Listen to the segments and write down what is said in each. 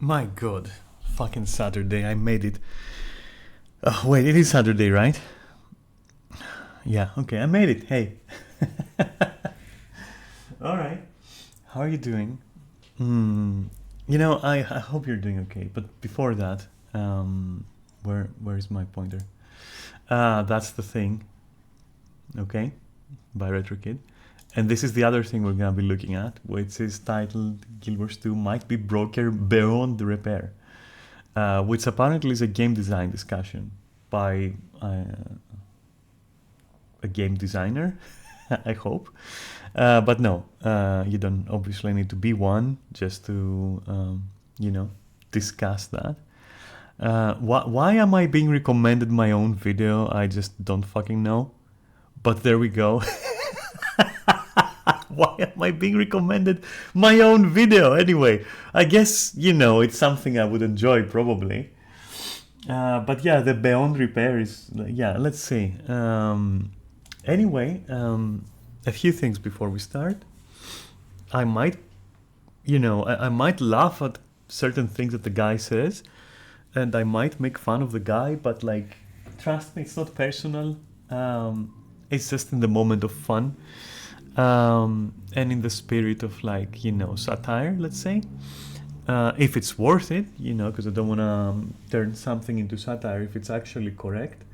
My god. Fucking Saturday, I made it. Wait, it is Saturday, right? Yeah, okay, I made it. Hey. Alright. How are you doing? I hope you're doing okay. But before that, where's my pointer? That's the thing. Okay, by RetroKid. And this is the other thing we're gonna be looking at, which is titled Guild Wars 2 might be broken beyond repair, which apparently is a game design discussion by a game designer, I hope. But no, you don't obviously need to be one just to, discuss that. Why am I being recommended my own video? I just don't fucking know. But there we go. Why am I being recommended my own video? Anyway, I guess, it's something I would enjoy probably. But yeah, the Beyond Repair is, yeah, let's see. Anyway, a few things before we start. I might, I might laugh at certain things that the guy says, and I might make fun of the guy, but like, trust me, it's not personal. It's just in the moment of fun. And in the spirit of like, satire, let's say. If it's worth it, because I don't want to turn something into satire if it's actually correct.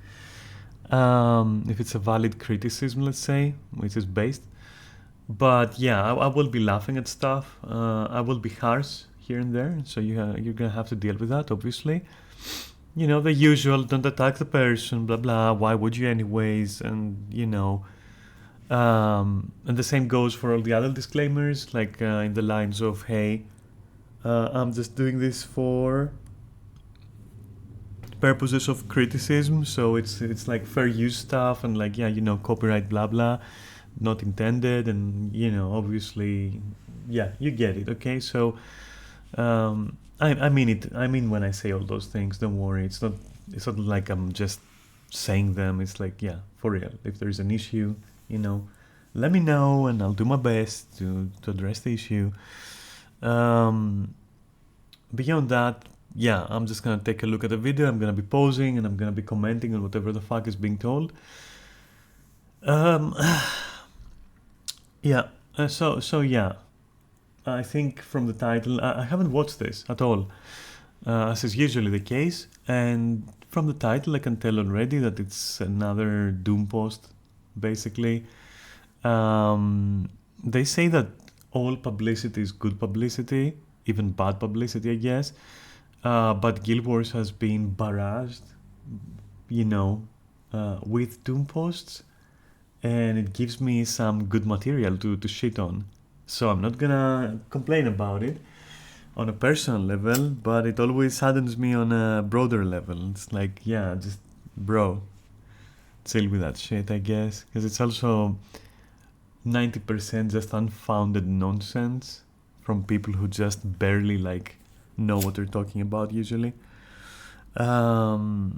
If it's a valid criticism, let's say, which is based. But yeah, I will be laughing at stuff. I will be harsh here and there, so you're gonna have to deal with that, obviously. The usual, don't attack the person, blah blah, why would you anyways, and and the same goes for all the other disclaimers, like in the lines of, hey, I'm just doing this for purposes of criticism, so it's like fair use stuff, and like, yeah, copyright, blah blah, not intended, and obviously, yeah, you get it, okay? So I mean it. I mean when I say all those things, don't worry. It's not like I'm just saying them. It's like, yeah, for real. If there's an issue, let me know, and I'll do my best to address the issue. Beyond that, yeah, I'm just gonna take a look at the video. I'm gonna be pausing, and I'm gonna be commenting on whatever the fuck is being told. Yeah. So yeah. I think from the title, I haven't watched this at all, as is usually the case, and from the title I can tell already that it's another Doom post, basically. They say that all publicity is good publicity, even bad publicity, I guess, but Guild Wars has been barraged, with Doom posts, and it gives me some good material to shit on. So I'm not gonna complain about it on a personal level, but it always saddens me on a broader level. It's like, yeah, just bro, chill with that shit, I guess, because it's also 90% just unfounded nonsense from people who just barely like know what they're talking about usually. So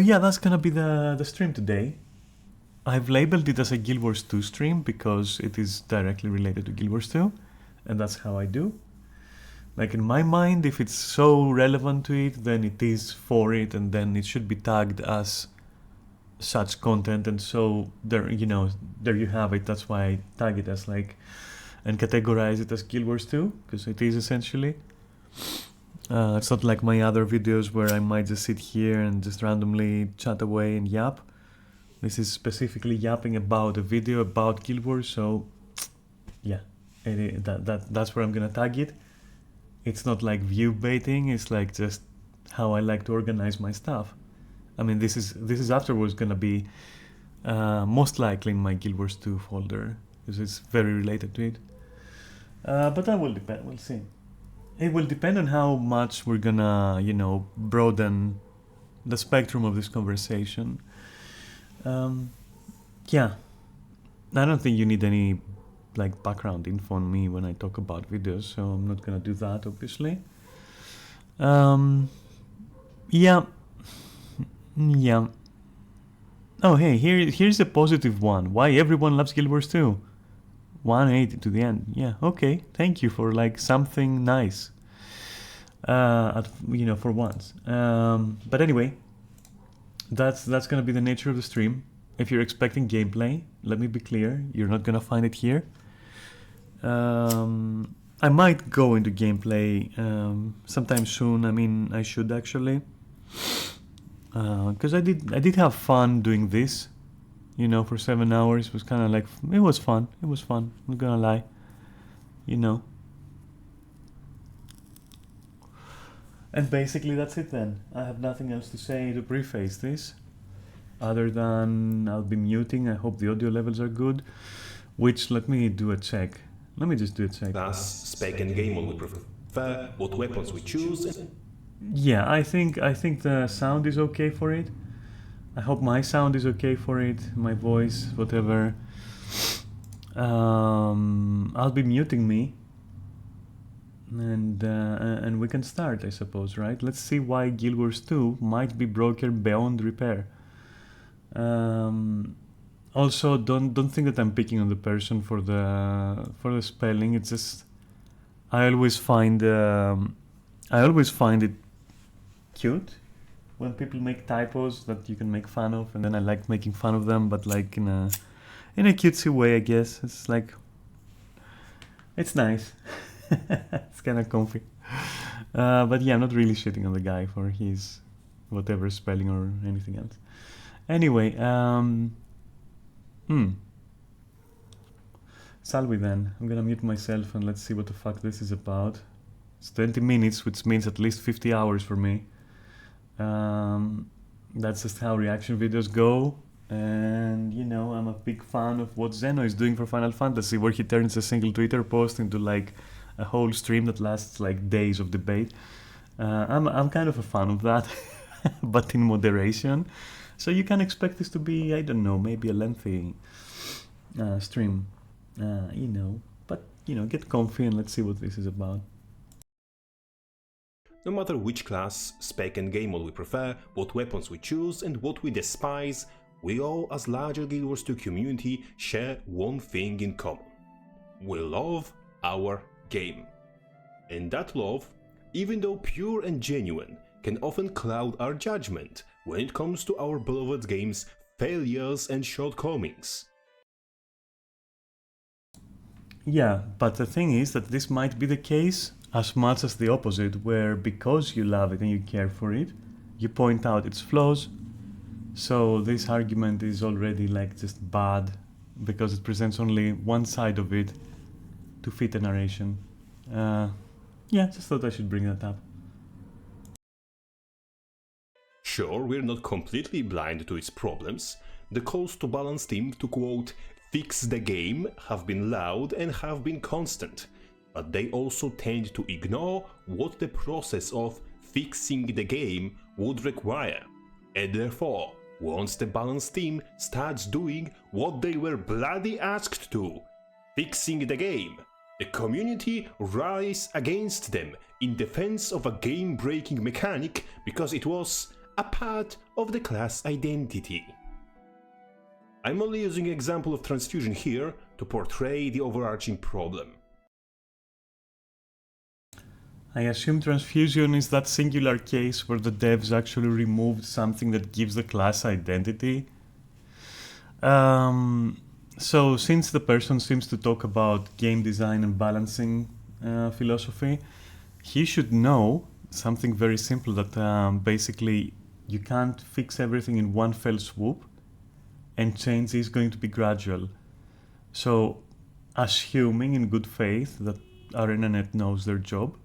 yeah, that's gonna be the stream today. I've labeled it as a Guild Wars 2 stream because it is directly related to Guild Wars 2, and that's how I do. Like, in my mind, if it's so relevant to it, then it is for it, and then it should be tagged as such content, and so there you have it. That's why I tag it as like, and categorize it as Guild Wars 2, because it is essentially. It's not like my other videos where I might just sit here and just randomly chat away and yap. This is specifically yapping about a video about Guild Wars, so yeah, that's where I'm gonna tag it. It's not like view baiting, it's like just how I like to organize my stuff. I mean, this is afterwards gonna be most likely in my Guild Wars 2 folder, because it's very related to it. But that will depend, we'll see. It will depend on how much we're gonna, broaden the spectrum of this conversation. Yeah, I don't think you need any like background info on me when I talk about videos, so I'm not gonna do that, obviously. Yeah. Oh, hey, here's a positive one. Why everyone loves Guild Wars 2? 180 to the end. Yeah, okay. Thank you for like something nice. for once. But anyway, that's gonna be the nature of the stream. If you're expecting gameplay, let me be clear, you're not gonna find it here. I might go into gameplay sometime soon. I mean, I should actually, because I did have fun doing this, for 7 hours. It was kind of like, it was fun. I'm not gonna lie, And basically that's it then. I have nothing else to say to preface this, other than I'll be muting. I hope the audio levels are good, which, let me do a check. Let me just do a check. Class, spec and game mode we prefer, what weapons we choose. Yeah, I think the sound is okay for it. I hope my sound is okay for it, my voice, whatever. I'll be muting me, and we can start, I suppose, right? Let's see why Guild Wars 2 might be broken beyond repair. Also, don't think that I'm picking on the person for the spelling. It's just I always find it cute when people make typos that you can make fun of, and then I like making fun of them, but like in a cutesy way, I guess. It's like, it's nice. It's kind of comfy. But yeah, I'm not really shitting on the guy for his whatever spelling or anything else. Anyway, Salvi then. I'm gonna mute myself and let's see what the fuck this is about. It's 20 minutes, which means at least 50 hours for me. That's just how reaction videos go. And, I'm a big fan of what Zeno is doing for Final Fantasy, where he turns a single Twitter post into like a whole stream that lasts like days of debate. I'm kind of a fan of that, but in moderation. So you can expect this to be, I don't know, maybe a lengthy stream, But, get comfy and let's see what this is about. No matter which class, spec and game mode we prefer, what weapons we choose and what we despise, we all as larger Guild Wars 2 community share one thing in common. We love our game. And that love, even though pure and genuine, can often cloud our judgment when it comes to our beloved game's failures and shortcomings. Yeah, but the thing is that this might be the case as much as the opposite, where because you love it and you care for it, you point out its flaws. So this argument is already like just bad because it presents only one side of it to fit a narration. Yeah, just thought I should bring that up. Sure, we're not completely blind to its problems. The calls to balance team to quote, fix the game have been loud and have been constant, but they also tend to ignore what the process of fixing the game would require, and therefore, once the balance team starts doing what they were bloody asked to, fixing the game, the community rallies against them in defense of a game-breaking mechanic because it was a part of the class identity. I'm only using an example of transfusion here to portray the overarching problem. I assume transfusion is that singular case where the devs actually removed something that gives the class identity. So since the person seems to talk about game design and balancing philosophy, he should know something very simple, that basically you can't fix everything in one fell swoop, and change is going to be gradual. So assuming in good faith that our internet knows their job,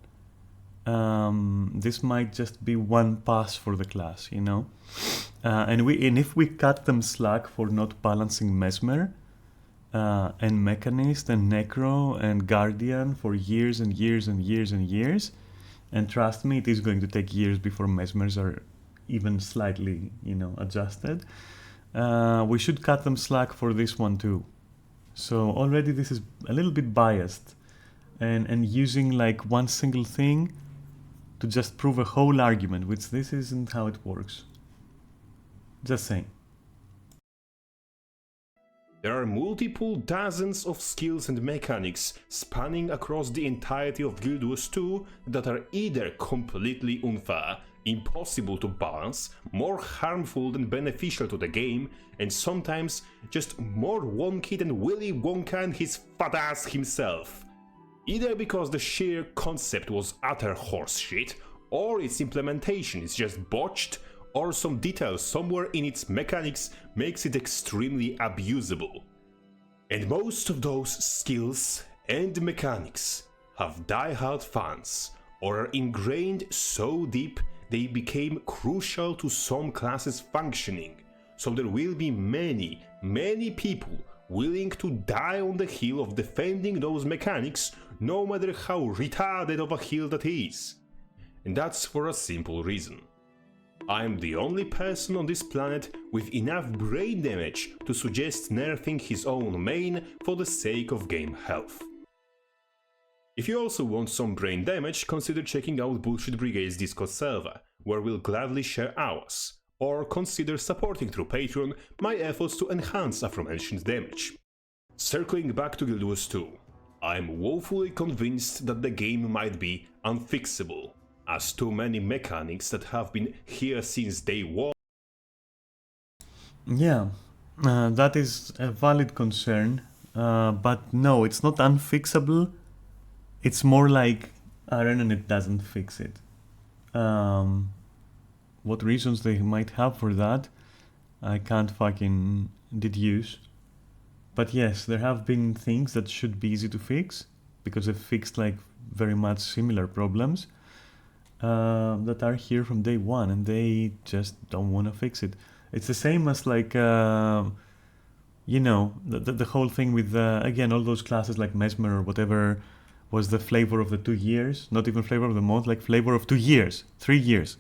this might just be one pass for the class, and if we cut them slack for not balancing Mesmer and Mechanist and Necro and Guardian for years and years and years and years, and trust me, it is going to take years before Mesmers are even slightly, adjusted, we should cut them slack for this one too. So already this is a little bit biased, and using like one single thing to just prove a whole argument, which this isn't how it works. Just saying. There are multiple dozens of skills and mechanics spanning across the entirety of Guild Wars 2 that are either completely unfair, impossible to balance, more harmful than beneficial to the game, and sometimes just more wonky than Willy Wonka and his fat ass himself. Either because the sheer concept was utter horseshit, or its implementation is just botched, or some detail somewhere in its mechanics makes it extremely abusable. And most of those skills and mechanics have die-hard fans, or are ingrained so deep they became crucial to some classes functioning, so there will be many people willing to die on the hill of defending those mechanics, no matter how retarded of a hill that is. And that's for a simple reason. I'm the only person on this planet with enough brain damage to suggest nerfing his own main for the sake of game health. If you also want some brain damage, consider checking out Bullshit Brigade's Discord server, where we'll gladly share ours, or consider supporting through Patreon my efforts to enhance aforementioned damage. Circling back to Guild Wars 2, I'm woefully convinced that the game might be unfixable, as too many mechanics that have been here since day one. Yeah, that is a valid concern, but no, it's not unfixable. It's more like ArenaNet doesn't fix it. What reasons they might have for that, I can't fucking deduce. But yes, there have been things that should be easy to fix, because they've fixed like very much similar problems that are here from day one, and they just don't want to fix it. It's the same as like, you know, the whole thing with, again, all those classes like Mesmer or whatever was the flavor of the 2 years, not even flavor of the month, like flavor of 2 years, 3 years.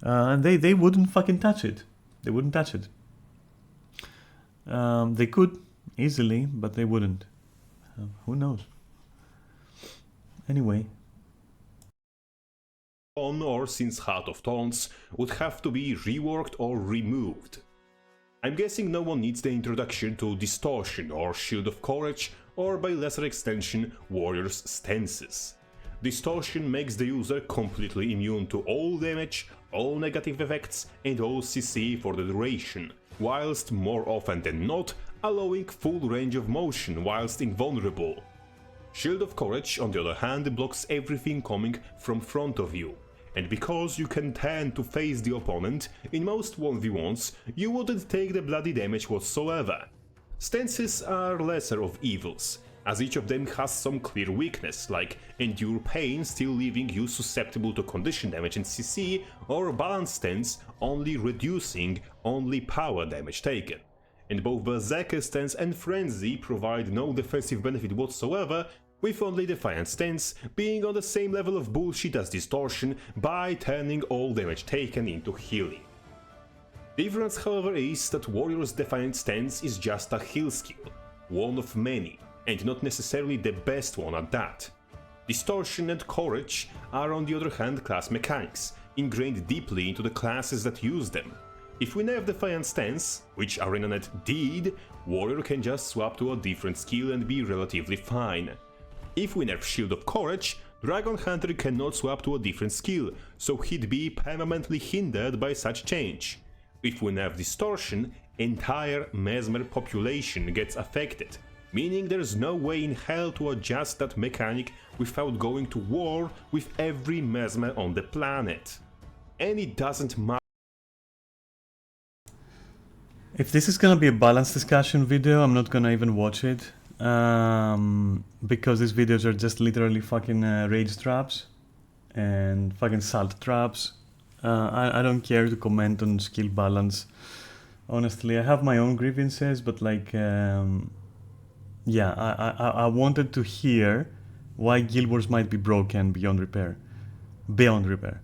And they wouldn't fucking touch it. They wouldn't touch it. They could easily, but they wouldn't. Who knows? Anyway. Or since Heart of Thorns would have to be reworked or removed. I'm guessing no one needs the introduction to Distortion or Shield of Courage, or by lesser extension, Warrior's Stances. Distortion makes the user completely immune to all damage, all negative effects, and all CC for the duration, whilst more often than not allowing full range of motion whilst invulnerable. Shield of Courage, on the other hand, blocks everything coming from front of you, and because you can tend to face the opponent, in most 1v1s you wouldn't take the bloody damage whatsoever. Stances are lesser of evils, as each of them has some clear weakness, like Endure Pain still leaving you susceptible to condition damage and CC, or Balance Stance only reducing only power damage taken. And both Berserker Stance and Frenzy provide no defensive benefit whatsoever, with only Defiant Stance being on the same level of bullshit as Distortion by turning all damage taken into healing. The difference, however, is that Warrior's Defiant Stance is just a heal skill, one of many, and not necessarily the best one at that. Distortion and Courage are, on the other hand, class mechanics, ingrained deeply into the classes that use them. If we nerf Defiant Stance, which ArenaNet did, Warrior can just swap to a different skill and be relatively fine. If we nerf Shield of Courage, Dragon Hunter cannot swap to a different skill, so he'd be permanently hindered by such change. If we nerf Distortion, entire Mesmer population gets affected, meaning there's no way in hell to adjust that mechanic without going to war with every Mesmer on the planet. And it doesn't matter. If this is gonna be a balanced discussion video, I'm not gonna even watch it. Because these videos are just literally fucking rage traps and fucking salt traps. I don't care to comment on skill balance. Honestly, I have my own grievances, but like, yeah, I wanted to hear why Guild Wars might be broken beyond repair. Beyond repair.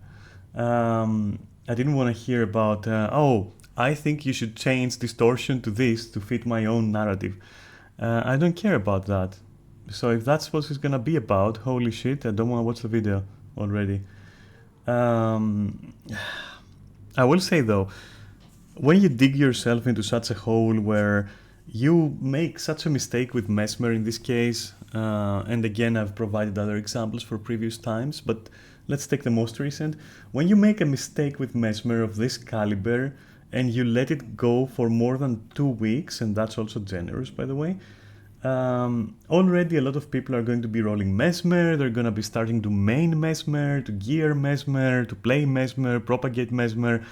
I didn't want to hear about, oh, I think you should change Distortion to this to fit my own narrative. I don't care about that. So if that's what it's gonna be about, holy shit, I don't want to watch the video already. I will say though, when you dig yourself into such a hole where You make such a mistake with Mesmer in this case, and again I've provided other examples for previous times, but let's take the most recent. When you make a mistake with Mesmer of this caliber and you let it go for more than 2 weeks, and that's also generous by the way, already a lot of people are going to be rolling Mesmer, they're going to be starting to main Mesmer, to gear Mesmer, to play Mesmer, propagate Mesmer.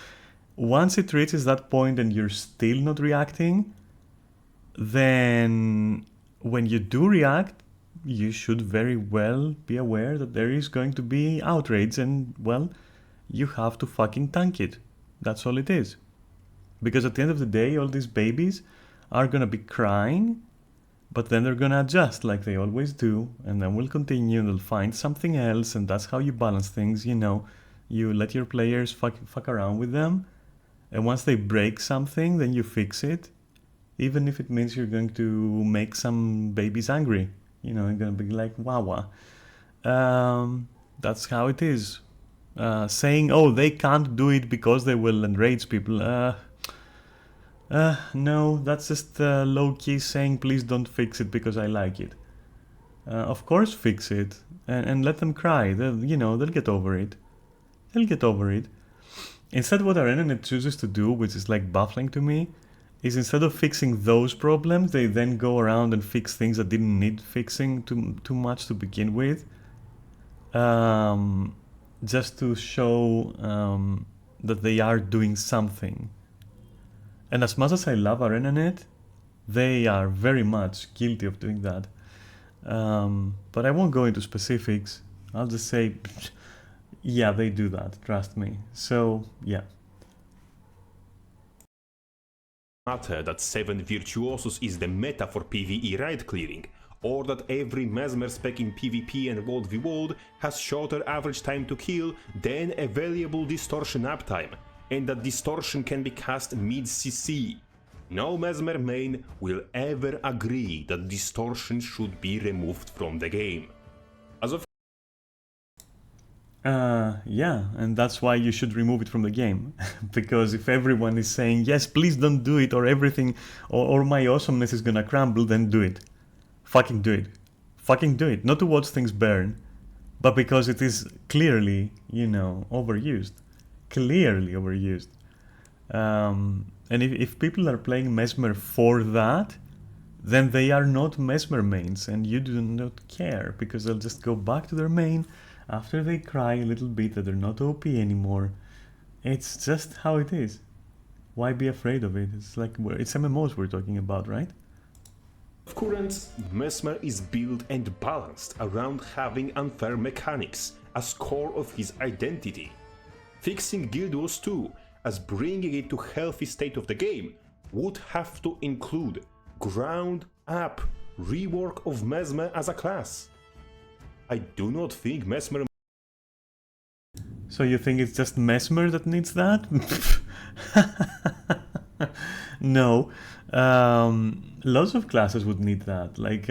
Once it reaches that point and you're still not reacting, then when you do react, you should very well be aware that there is going to be outrage and, well, you have to fucking tank it. That's all it is. Because at the end of the day, all these babies are gonna be crying, but then they're gonna adjust like they always do, and then we'll continue and they'll find something else, and that's how you balance things, you know. You let your players fuck around with them, and once they break something, then you fix it, even if it means you're going to make some babies angry. You know, you're gonna be like, wah. That's how it is. Saying, oh, they can't do it because they will enrage people. No, that's just low-key saying, please don't fix it because I like it. Of course fix it, and let them cry. They'll get over it. They'll get over it. Instead, what ArenaNet chooses to do, which is like baffling to me, is instead of fixing those problems, they then go around and fix things that didn't need fixing too much to begin with. Just to show that they are doing something. And as much as I love ArenaNet, they are very much guilty of doing that. But I won't go into specifics. I'll just say, yeah, they do that, trust me. So, yeah. Matter that 7 Virtuosos is the meta for PvE raid clearing, or that every Mesmer spec in PvP and World v World has shorter average time to kill than available distortion uptime, and that distortion can be cast mid-CC. No Mesmer main will ever agree that distortion should be removed from the game. As of yeah, and that's why you should remove it from the game. Because if everyone is saying, yes, please don't do it, or everything, or my awesomeness is gonna crumble, then do it. Fucking do it. Fucking do it. Not to watch things burn, but because it is clearly, overused. Clearly overused. And if people are playing Mesmer for that, then they are not Mesmer mains, and you do not care, because they'll just go back to their main after they cry a little bit that they're not OP anymore. It's just how it is. Why be afraid of it? It's like, it's MMOs we're talking about, right? current, Mesmer is built and balanced around having unfair mechanics as core of his identity. Fixing GW2 as bringing it to healthy state of the game would have to include ground up rework of Mesmer as a class. I do not think Mesmer. So you think it's just Mesmer that needs that? No. Lots of classes would need that. Like,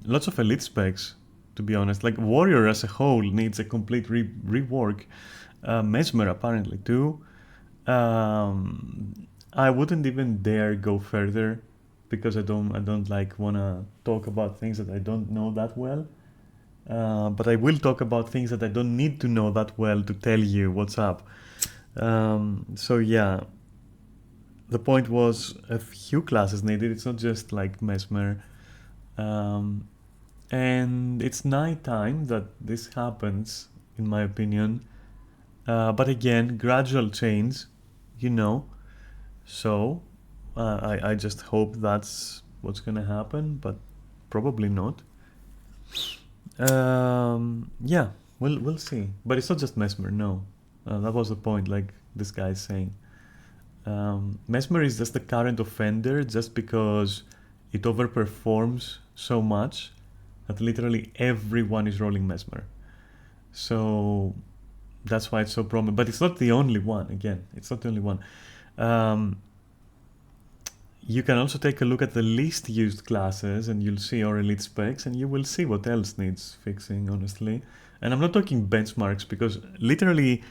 lots of elite specs, to be honest. Like, Warrior as a whole needs a complete rework. Mesmer apparently too. I wouldn't even dare go further because I don't like wanna talk about things that I don't know that well. But I will talk about things that I don't need to know that well to tell you what's up. So yeah, the point was a few classes needed. It's not just like Mesmer. And it's night time that this happens, in my opinion. But again, gradual change, So I just hope that's what's gonna happen, but probably not. Yeah, we'll see. But it's not just Mesmer, no. That was the point, like this guy is saying. Mesmer is just the current offender just because it overperforms so much that literally everyone is rolling Mesmer. So that's why it's so prominent. But it's not the only one, again. It's not the only one. You can also take a look at the least used classes and you'll see our elite specs and you will see what else needs fixing, honestly. And I'm not talking benchmarks because literally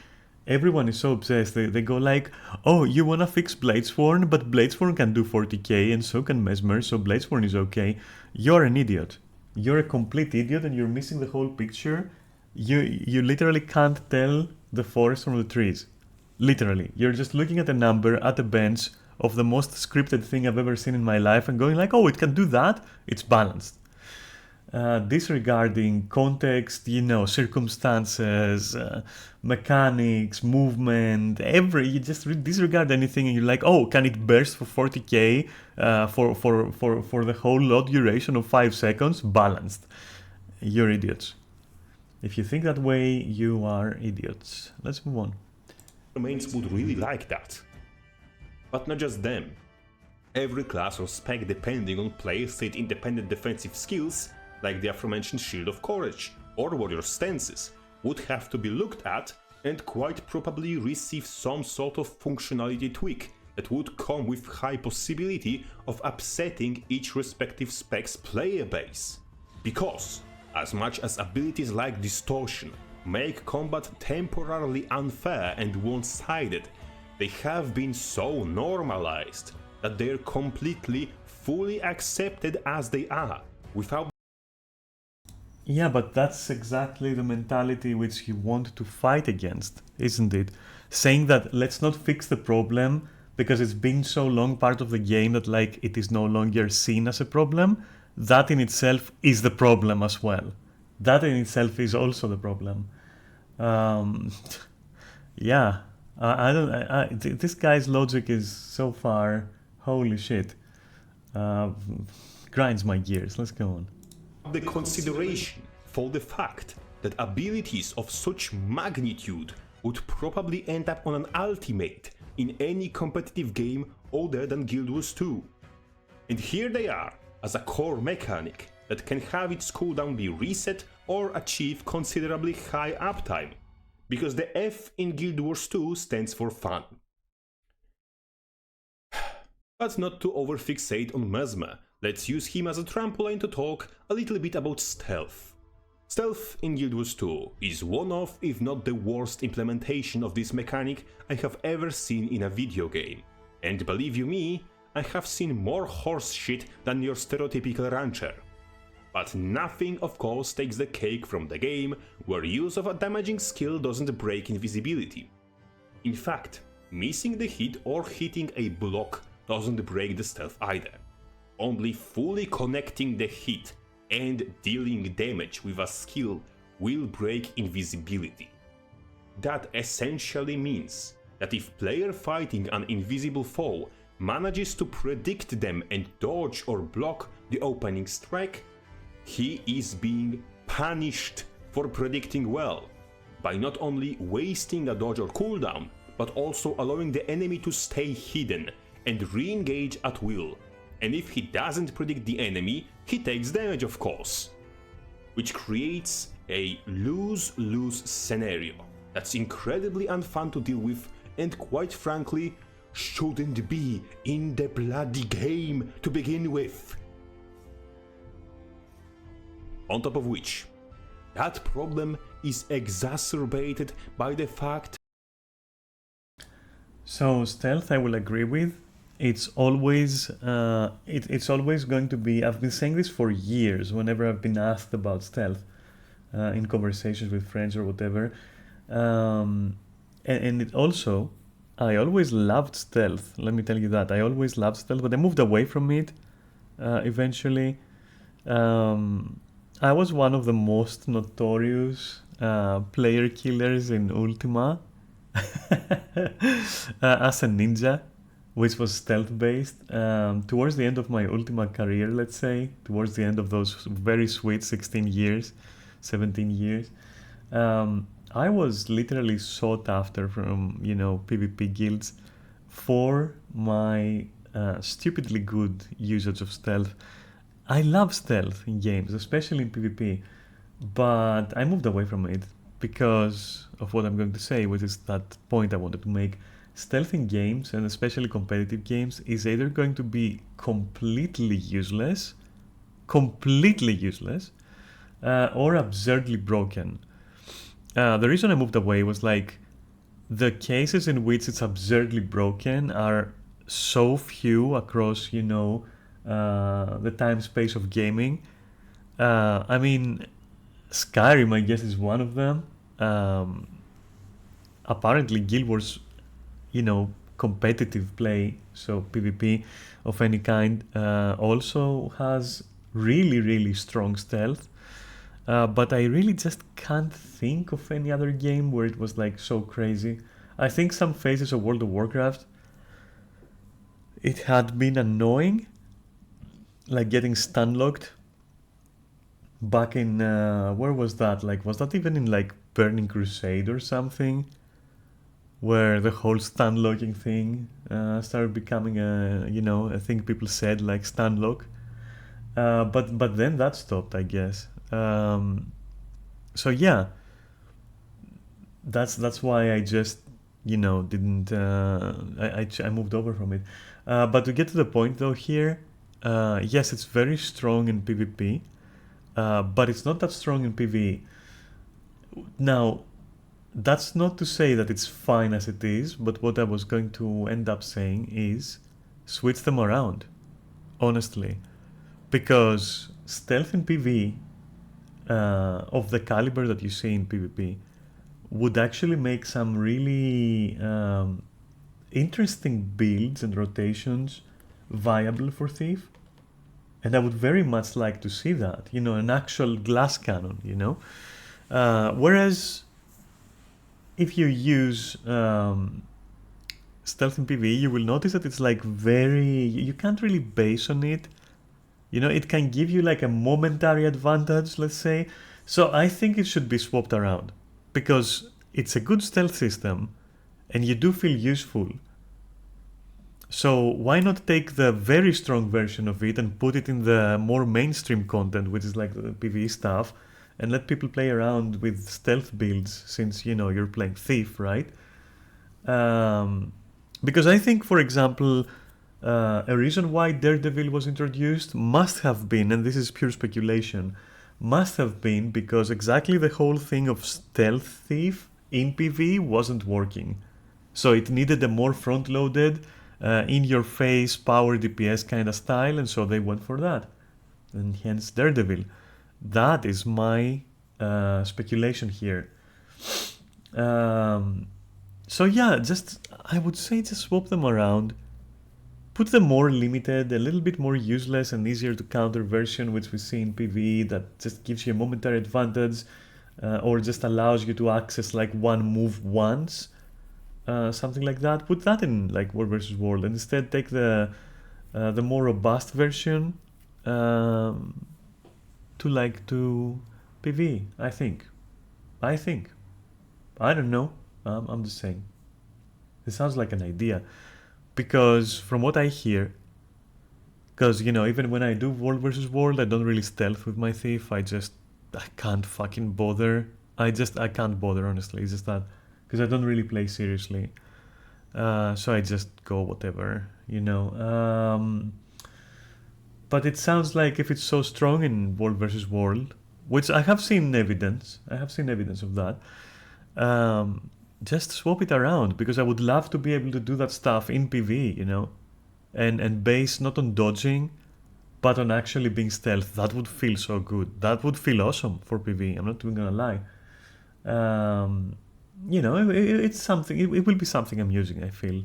everyone is so obsessed. They go like, oh, you wanna fix Bladesworn, but Bladesworn can do 40k and so can Mesmer, so Bladesworn is okay. You're an idiot. You're a complete idiot and you're missing the whole picture. You literally can't tell the forest from the trees. Literally. You're just looking at a number at a bench of the most scripted thing I've ever seen in my life and going like, oh, it can do that. It's balanced. Disregarding context, circumstances, mechanics, movement, you just disregard anything and you're like, oh, can it burst for 40k for the whole load duration of 5 seconds? Balanced. You're idiots. If you think that way, you are idiots. Let's move on. Domains would really like that. But not just them. Every class or spec, depending on playstate independent defensive skills, like the aforementioned Shield of Courage or Warrior Stances, would have to be looked at and quite probably receive some sort of functionality tweak that would come with high possibility of upsetting each respective spec's player base. Because, as much as abilities like Distortion make combat temporarily unfair and one-sided, they have been so normalized that they're completely, fully accepted as they are, without. Yeah, but that's exactly the mentality which you want to fight against, isn't it? Saying that let's not fix the problem because it's been so long part of the game that like it is no longer seen as a problem, that in itself is the problem as well. That in itself is also the problem. Yeah, this guy's logic is so far, holy shit. Grinds my gears. Let's go on. The consideration for the fact that abilities of such magnitude would probably end up on an ultimate in any competitive game other than Guild Wars 2. And here they are as a core mechanic that can have its cooldown be reset or achieve considerably high uptime, because the F in Guild Wars 2 stands for fun. But not to overfixate on Mesmer, let's use him as a trampoline to talk a little bit about stealth. Stealth in Guild Wars 2 is one of, if not the worst implementation of this mechanic I have ever seen in a video game. And believe you me, I have seen more horse shit than your stereotypical rancher. But nothing of course takes the cake from the game where use of a damaging skill doesn't break invisibility. In fact, missing the hit or hitting a block doesn't break the stealth either. Only fully connecting the hit and dealing damage with a skill will break invisibility. That essentially means that if player fighting an invisible foe manages to predict them and dodge or block the opening strike, he is being punished for predicting well, by not only wasting a dodge or cooldown, but also allowing the enemy to stay hidden and re-engage at will. And if he doesn't predict the enemy, he takes damage of course. Which creates a lose-lose scenario that's incredibly unfun to deal with and quite frankly shouldn't be in the bloody game to begin with. On top of which, that problem is exacerbated by the fact. So stealth I will agree with. It's always it's always going to be, I've been saying this for years whenever I've been asked about stealth in conversations with friends or whatever. And it also, I always loved stealth, let me tell you that. I always loved stealth, but I moved away from it eventually. I was one of the most notorious player killers in Ultima as a ninja, which was stealth based. Towards the end of my Ultima career, let's say, towards the end of those very sweet 16 years, 17 years, I was literally sought after from, PvP guilds for my stupidly good usage of stealth. I love stealth in games, especially in PvP, but I moved away from it because of what I'm going to say, which is that point I wanted to make. Stealth in games, and especially competitive games, is either going to be completely useless, or absurdly broken. The reason I moved away was like, the cases in which it's absurdly broken are so few across, you know, the time space of gaming. I mean, Skyrim, I guess, is one of them. Apparently, Guild Wars, you know, competitive play, so PvP of any kind, also has really, really strong stealth. But I really just can't think of any other game where it was like so crazy. I think some phases of World of Warcraft, it had been annoying, like getting stun locked back in where was that? Like, was that even in like Burning Crusade or something? Where the whole stun locking thing started becoming a, you know, a thing people said, like stun lock. But then that stopped, I guess. So yeah, that's why I just, you know, didn't I moved over from it. But to get to the point though here, yes, it's very strong in PvP, but it's not that strong in PvE. Now, that's not to say that it's fine as it is, but what I was going to end up saying is switch them around, honestly. Because stealth in PvE, of the caliber that you see in PvP, would actually make some really interesting builds and rotations viable for Thief. And I would very much like to see that, you know, an actual glass cannon, you know. Whereas if you use stealth in PvE, you will notice that it's like very, you can't really base on it. You know, it can give you like a momentary advantage, let's say. So I think it should be swapped around because it's a good stealth system and you do feel useful. So why not take the very strong version of it and put it in the more mainstream content, which is like the PvE stuff, and let people play around with stealth builds since, you know, you're playing Thief, right? Because I think, for example, a reason why Daredevil was introduced must have been, and this is pure speculation, must have been because exactly the whole thing of stealth thief in PvE wasn't working. So it needed a more front-loaded, in-your-face power DPS kind of style, and so they went for that. And hence Daredevil. That is my speculation here. So yeah, just I would say just swap them around. Put the more limited, a little bit more useless and easier to counter version, which we see in PvE, that just gives you a momentary advantage, or just allows you to access like one move once, something like that. Put that in like World versus World, and instead take the more robust version to PvE. I think. I don't know. I'm just saying. It sounds like an idea. Because from what I hear, because, you know, even when I do World versus World, I don't really stealth with my Thief. I can't fucking bother. I can't bother, honestly. It's just that, because I don't really play seriously. So I just go whatever, you know. But it sounds like if it's so strong in World versus World, which I have seen evidence of that, just swap it around, because I would love to be able to do that stuff in PvE, you know, and base not on dodging, but on actually being stealth. That would feel so good. That would feel awesome for PvE. I'm not even gonna lie. You know, it's something. It will be something amusing, I feel.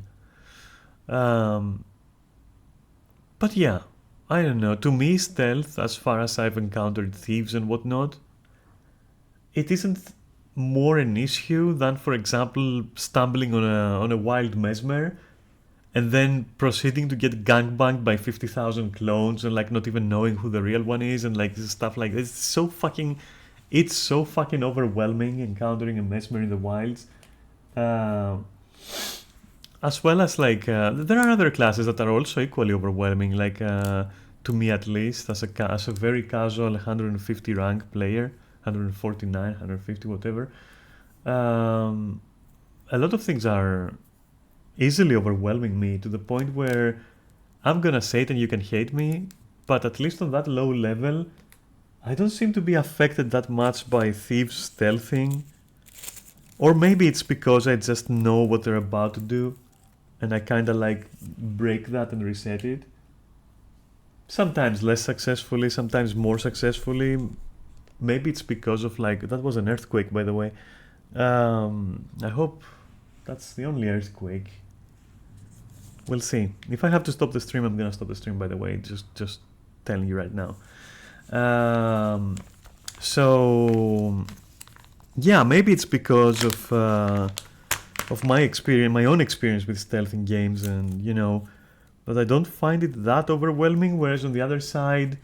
But yeah, I don't know. To me, stealth, as far as I've encountered thieves and whatnot, it isn't more an issue than, for example, stumbling on a wild mesmer and then proceeding to get gangbanged by 50,000 clones and like not even knowing who the real one is and like stuff like this. It's so fucking overwhelming encountering a mesmer in the wilds. As well as like there are other classes that are also equally overwhelming, like to me at least, as a very casual 150 rank player, 149, 150, whatever. A lot of things are easily overwhelming me to the point where I'm gonna say it and you can hate me, but at least on that low level, I don't seem to be affected that much by thieves stealthing Or maybe it's because I just know what they're about to do, and I kind of like break that and reset it. Sometimes less successfully, sometimes more successfully. Maybe it's because of like, that was an earthquake, by the way. I hope that's the only earthquake. We'll see. If I have to stop the stream, I'm gonna stop the stream, by the way. Just telling you right now. So yeah, maybe it's because of my experience, my own experience with stealth in games, and you know, that I don't find it that overwhelming. Whereas on the other side,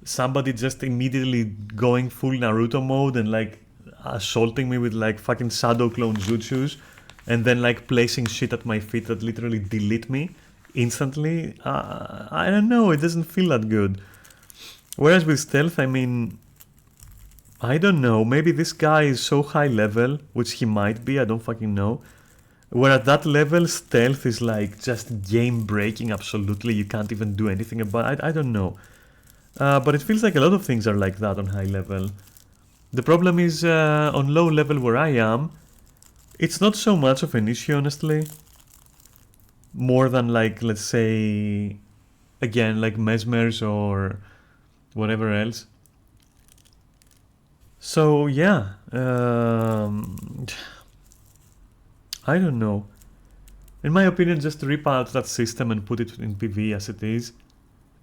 somebody just immediately going full Naruto mode and like assaulting me with like fucking shadow clone jutsus, and then like placing shit at my feet that literally delete me instantly. I don't know, it doesn't feel that good. Whereas with stealth, I mean, I don't know, maybe this guy is so high level, which he might be, I don't fucking know. Where at that level, stealth is like just game breaking, absolutely, you can't even do anything about it. I don't know. But it feels like a lot of things are like that on high level. The problem is, on low level where I am, it's not so much of an issue, honestly. More than like, let's say, again, like Mesmers or whatever else. So yeah, I don't know. In my opinion, just rip out that system and put it in PvE as it is.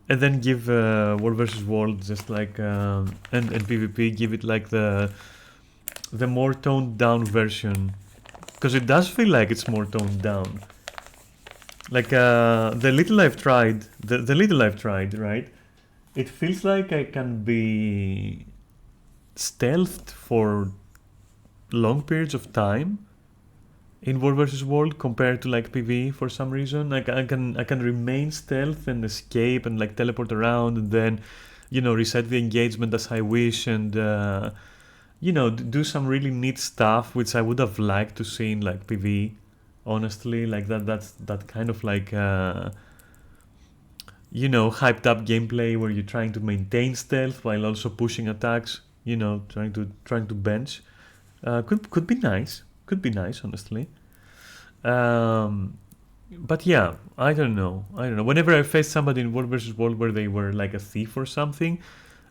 And then give World vs. World just like, and PvP, give it like the more toned down version. Because it does feel like it's more toned down. Like the little I've tried, right? It feels like I can be stealthed for long periods of time in World vs. World compared to like PvE for some reason. Like I can remain stealth and escape and like teleport around and then, you know, reset the engagement as I wish and you know, do some really neat stuff which I would have liked to see in like PvE. Honestly, like that kind of like you know, hyped up gameplay where you're trying to maintain stealth while also pushing attacks. You know, trying to bench. Could be nice. Could be nice, honestly. But yeah, I don't know. Whenever I faced somebody in World vs. World where they were like a thief or something,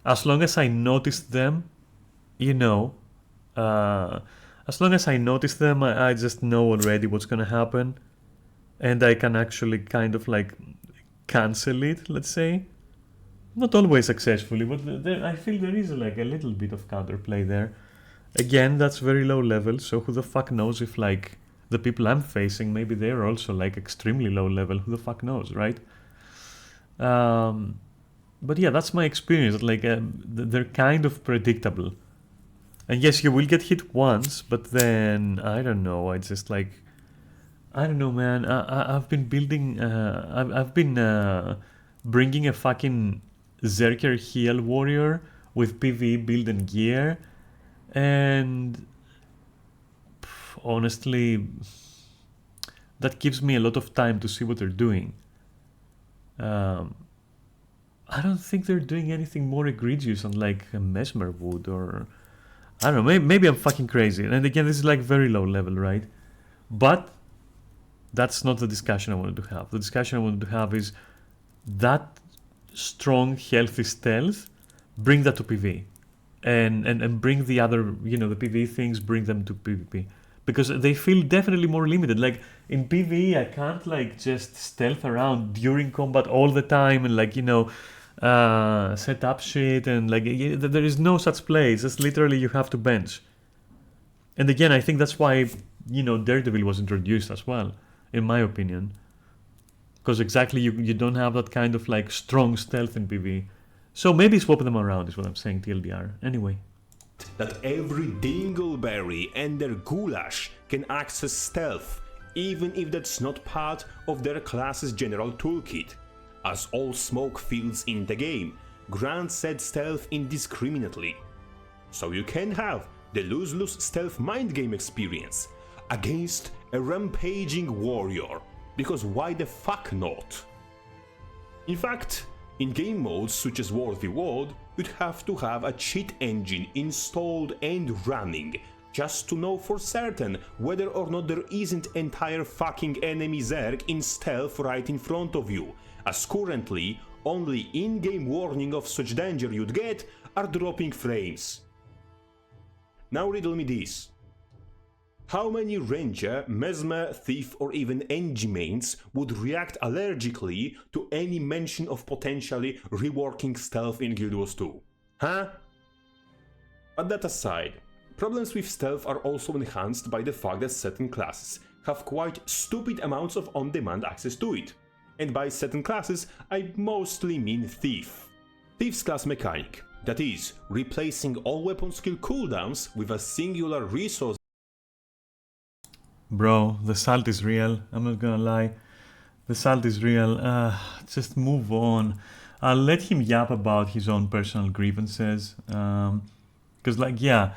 as long as I noticed them, you know, as long as I notice them, I just know already what's gonna happen, and I can actually kind of like cancel it. Let's say, not always successfully, but I feel there is like a little bit of counterplay there. Again, that's very low level, so who the fuck knows if like the people I'm facing, maybe they're also like extremely low level. Who the fuck knows, right? But yeah, that's my experience. Like they're kind of predictable. And yes, you will get hit once, but then I don't know. I just like, I don't know, man. I've been building. I've been bringing a fucking Zerker heal warrior with PvE build and gear, and honestly, that gives me a lot of time to see what they're doing. I don't think they're doing anything more egregious on like a Mesmer would, or I don't know, maybe I'm fucking crazy. And again, this is like very low level, right? But that's not the discussion I wanted to have. The discussion I wanted to have is that strong, healthy stealth, bring that to PvE. And bring the other, you know, the PvE things, bring them to PvP. Because they feel definitely more limited. Like in PvE, I can't like just stealth around during combat all the time and like, you know, set up shit and like there is no such play. It's just literally you have to bench. And again, I think that's why, you know, Daredevil was introduced as well, in my opinion. Because exactly you don't have that kind of like strong stealth in PvE. So maybe swap them around is what I'm saying, TLDR. Anyway. That every dingleberry and their goulash can access stealth, even if that's not part of their class's general toolkit. As all smoke fields in the game grant said stealth indiscriminately. So you can have the lose-lose stealth mind game experience against a rampaging warrior, because why the fuck not? In fact, in game modes such as World v World, you'd have to have a cheat engine installed and running just to know for certain whether or not there isn't entire fucking enemy Zerg in stealth right in front of you, as currently only in-game warning of such danger you'd get are dropping frames. Now riddle me this. How many Ranger, Mesmer, Thief or even NG mains would react allergically to any mention of potentially reworking stealth in Guild Wars 2? Huh? But that aside, problems with stealth are also enhanced by the fact that certain classes have quite stupid amounts of on-demand access to it. And by certain classes, I mostly mean Thief. Thief's class mechanic, that is, replacing all weapon skill cooldowns with a singular resource. Bro, the salt is real. I'm not gonna lie. The salt is real. Just move on. I'll let him yap about his own personal grievances. Because, like, yeah.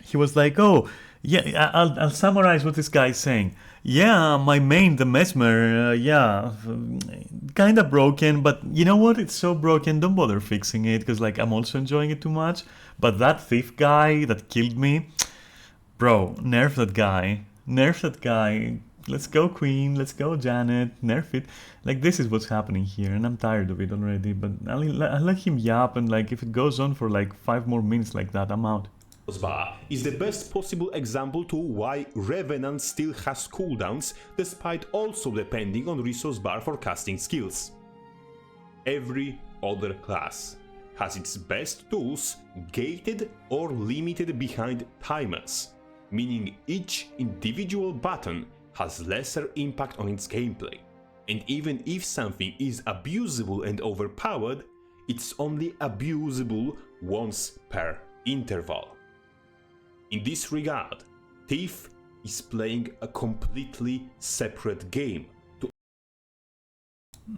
He was like, oh, yeah, I'll summarize what this guy is saying. Yeah, my main, the Mesmer, yeah, kinda broken, but you know what? It's so broken, don't bother fixing it, because, like, I'm also enjoying it too much. But that Thief guy that killed me, bro, nerf that guy. Nerf that guy. Let's go Queen, let's go Janet, nerf it. Like, this is what's happening here, and I'm tired of it already, but I'll let him yap, and, like, if it goes on for, like, 5 more minutes like that, I'm out. Bar is the best possible example to why Revenant still has cooldowns, despite also depending on resource bar for casting skills. Every other class has its best tools gated or limited behind timers, meaning each individual button has lesser impact on its gameplay, and even if something is abusable and overpowered, it's only abusable once per interval. In this regard, Thief is playing a completely separate game.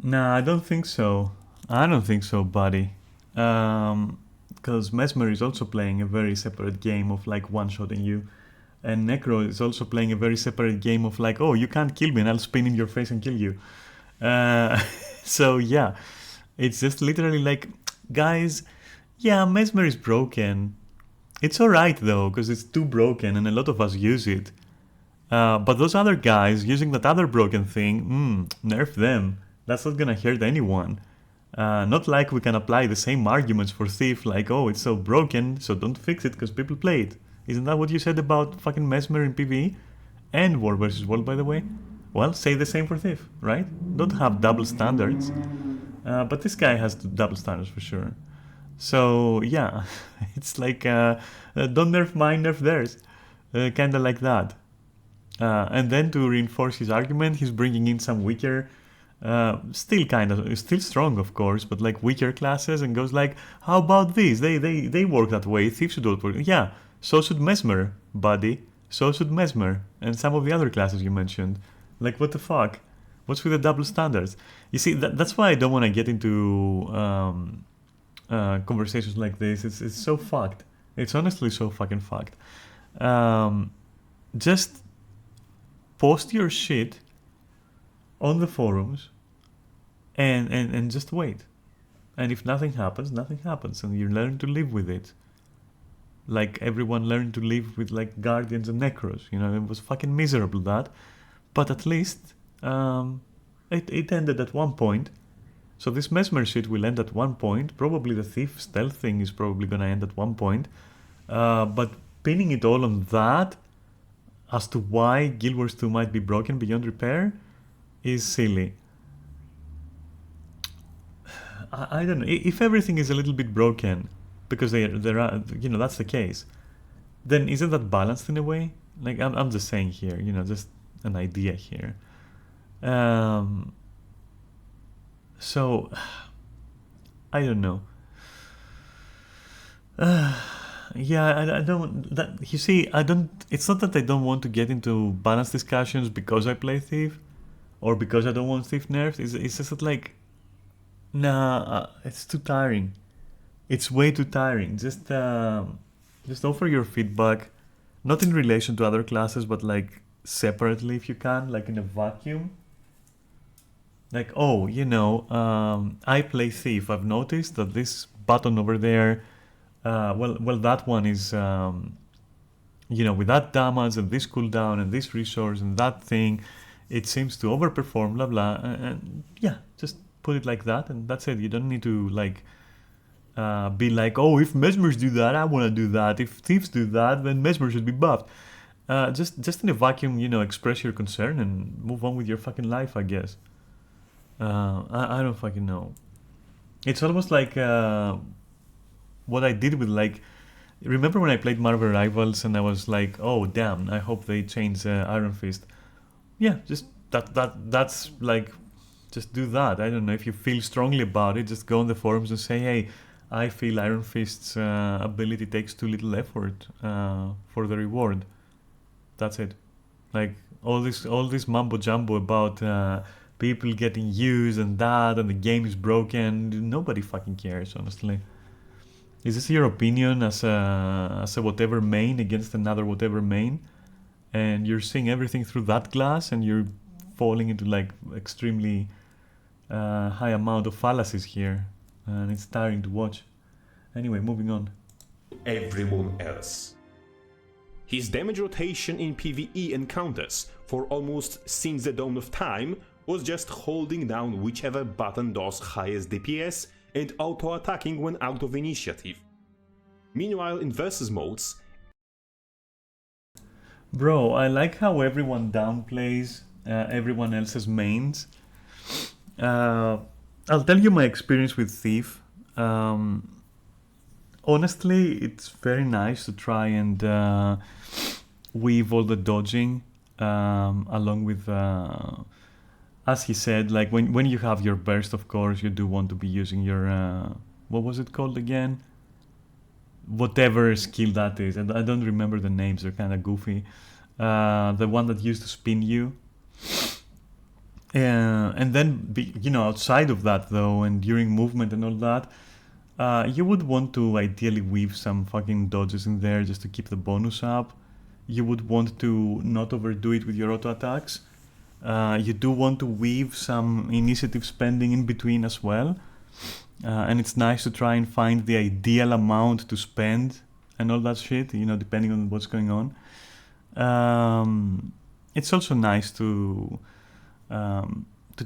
Nah, I don't think so. I don't think so, buddy. Because Mesmer is also playing a very separate game of, like, one-shotting you. And Necro is also playing a very separate game of, like, oh, you can't kill me and I'll spin in your face and kill you. So yeah, it's just literally like, guys, yeah, Mesmer is broken. It's alright though, because it's too broken and a lot of us use it. But those other guys using that other broken thing, nerf them. That's not gonna hurt anyone. Not like we can apply the same arguments for Thief, like, oh, it's so broken, so don't fix it because people play it. Isn't that what you said about fucking Mesmer in PvE? And War vs. World, by the way? Well, say the same for Thief, right? Don't have double standards. But this guy has double standards for sure. So, yeah, it's like, don't nerf mine, nerf theirs. Kinda like that. And then to reinforce his argument, he's bringing in some weaker, still strong, of course, but like weaker classes, and goes like, how about these? They work that way, Thief should work. Yeah, so should Mesmer, buddy. So should Mesmer, and some of the other classes you mentioned. Like, what the fuck? What's with the double standards? You see, that's why I don't want to get into conversations like this. It's so fucked. It's honestly so fucking fucked. Just post your shit on the forums and just wait. And if nothing happens, nothing happens, and you learn to live with it. Like everyone learned to live with, like, Guardians and Necros. You know, it was fucking miserable, that. But at least it ended at one point. So this Mesmer shit will end at one point. Probably the Thief stealth thing is probably gonna end at one point. But pinning it all on that, as to why Guild Wars 2 might be broken beyond repair, is silly. I don't know. If everything is a little bit broken, because there are, you know, that's the case, then isn't that balanced in a way? Like, I'm just saying here, you know, just an idea here. So, I don't know. Yeah, I don't. You see, I don't. It's not that I don't want to get into balanced discussions because I play Thief, or because I don't want Thief nerfed. It's just that, like, nah, it's too tiring. It's way too tiring. Just offer your feedback, not in relation to other classes, but like separately if you can, like in a vacuum. Like, oh, you know, I play Thief. I've noticed that this button over there Well, that one is, with that damage and this cooldown and this resource and that thing, it seems to overperform, blah blah. And yeah, just put it like that, and that's it. You don't need to be like, oh, if mesmers do that, I want to do that. If thieves do that, then mesmer should be buffed. Just in a vacuum, express your concern and move on with your fucking life, I guess. I don't fucking know. It's almost like what I did with remember when I played Marvel Rivals and I was like, oh damn, I hope they change Iron Fist. Yeah, just that's like, just do that. I don't know, if you feel strongly about it, just go on the forums and say, hey, I feel Iron Fist's ability takes too little effort for the reward. That's it. Like all this mumbo jumbo about people getting used and that, and the game is broken. Nobody fucking cares, honestly. Is this your opinion as a whatever main against another whatever main, and you're seeing everything through that glass, and you're falling into extremely high amount of fallacies here, and it's tiring to watch. Anyway, moving on. Everyone else. His damage rotation in PvE encounters for almost since the dawn of time was just holding down whichever button does highest DPS and auto-attacking when out of initiative. Meanwhile, in versus modes... Bro, I like how everyone downplays everyone else's mains. I'll tell you my experience with Thief. Honestly, it's very nice to try and weave all the dodging along with... as he said, when you have your burst, of course, you do want to be using your... what was it called again? Whatever skill that is. And I don't remember the names, they're kind of goofy. The one that used to spin you. And then, outside of that, though, and during movement and all that, you would want to ideally weave some fucking dodges in there just to keep the bonus up. You would want to not overdo it with your auto attacks. You do want to weave some initiative spending in between as well. And it's nice to try and find the ideal amount to spend and all that shit, depending on what's going on. It's also nice to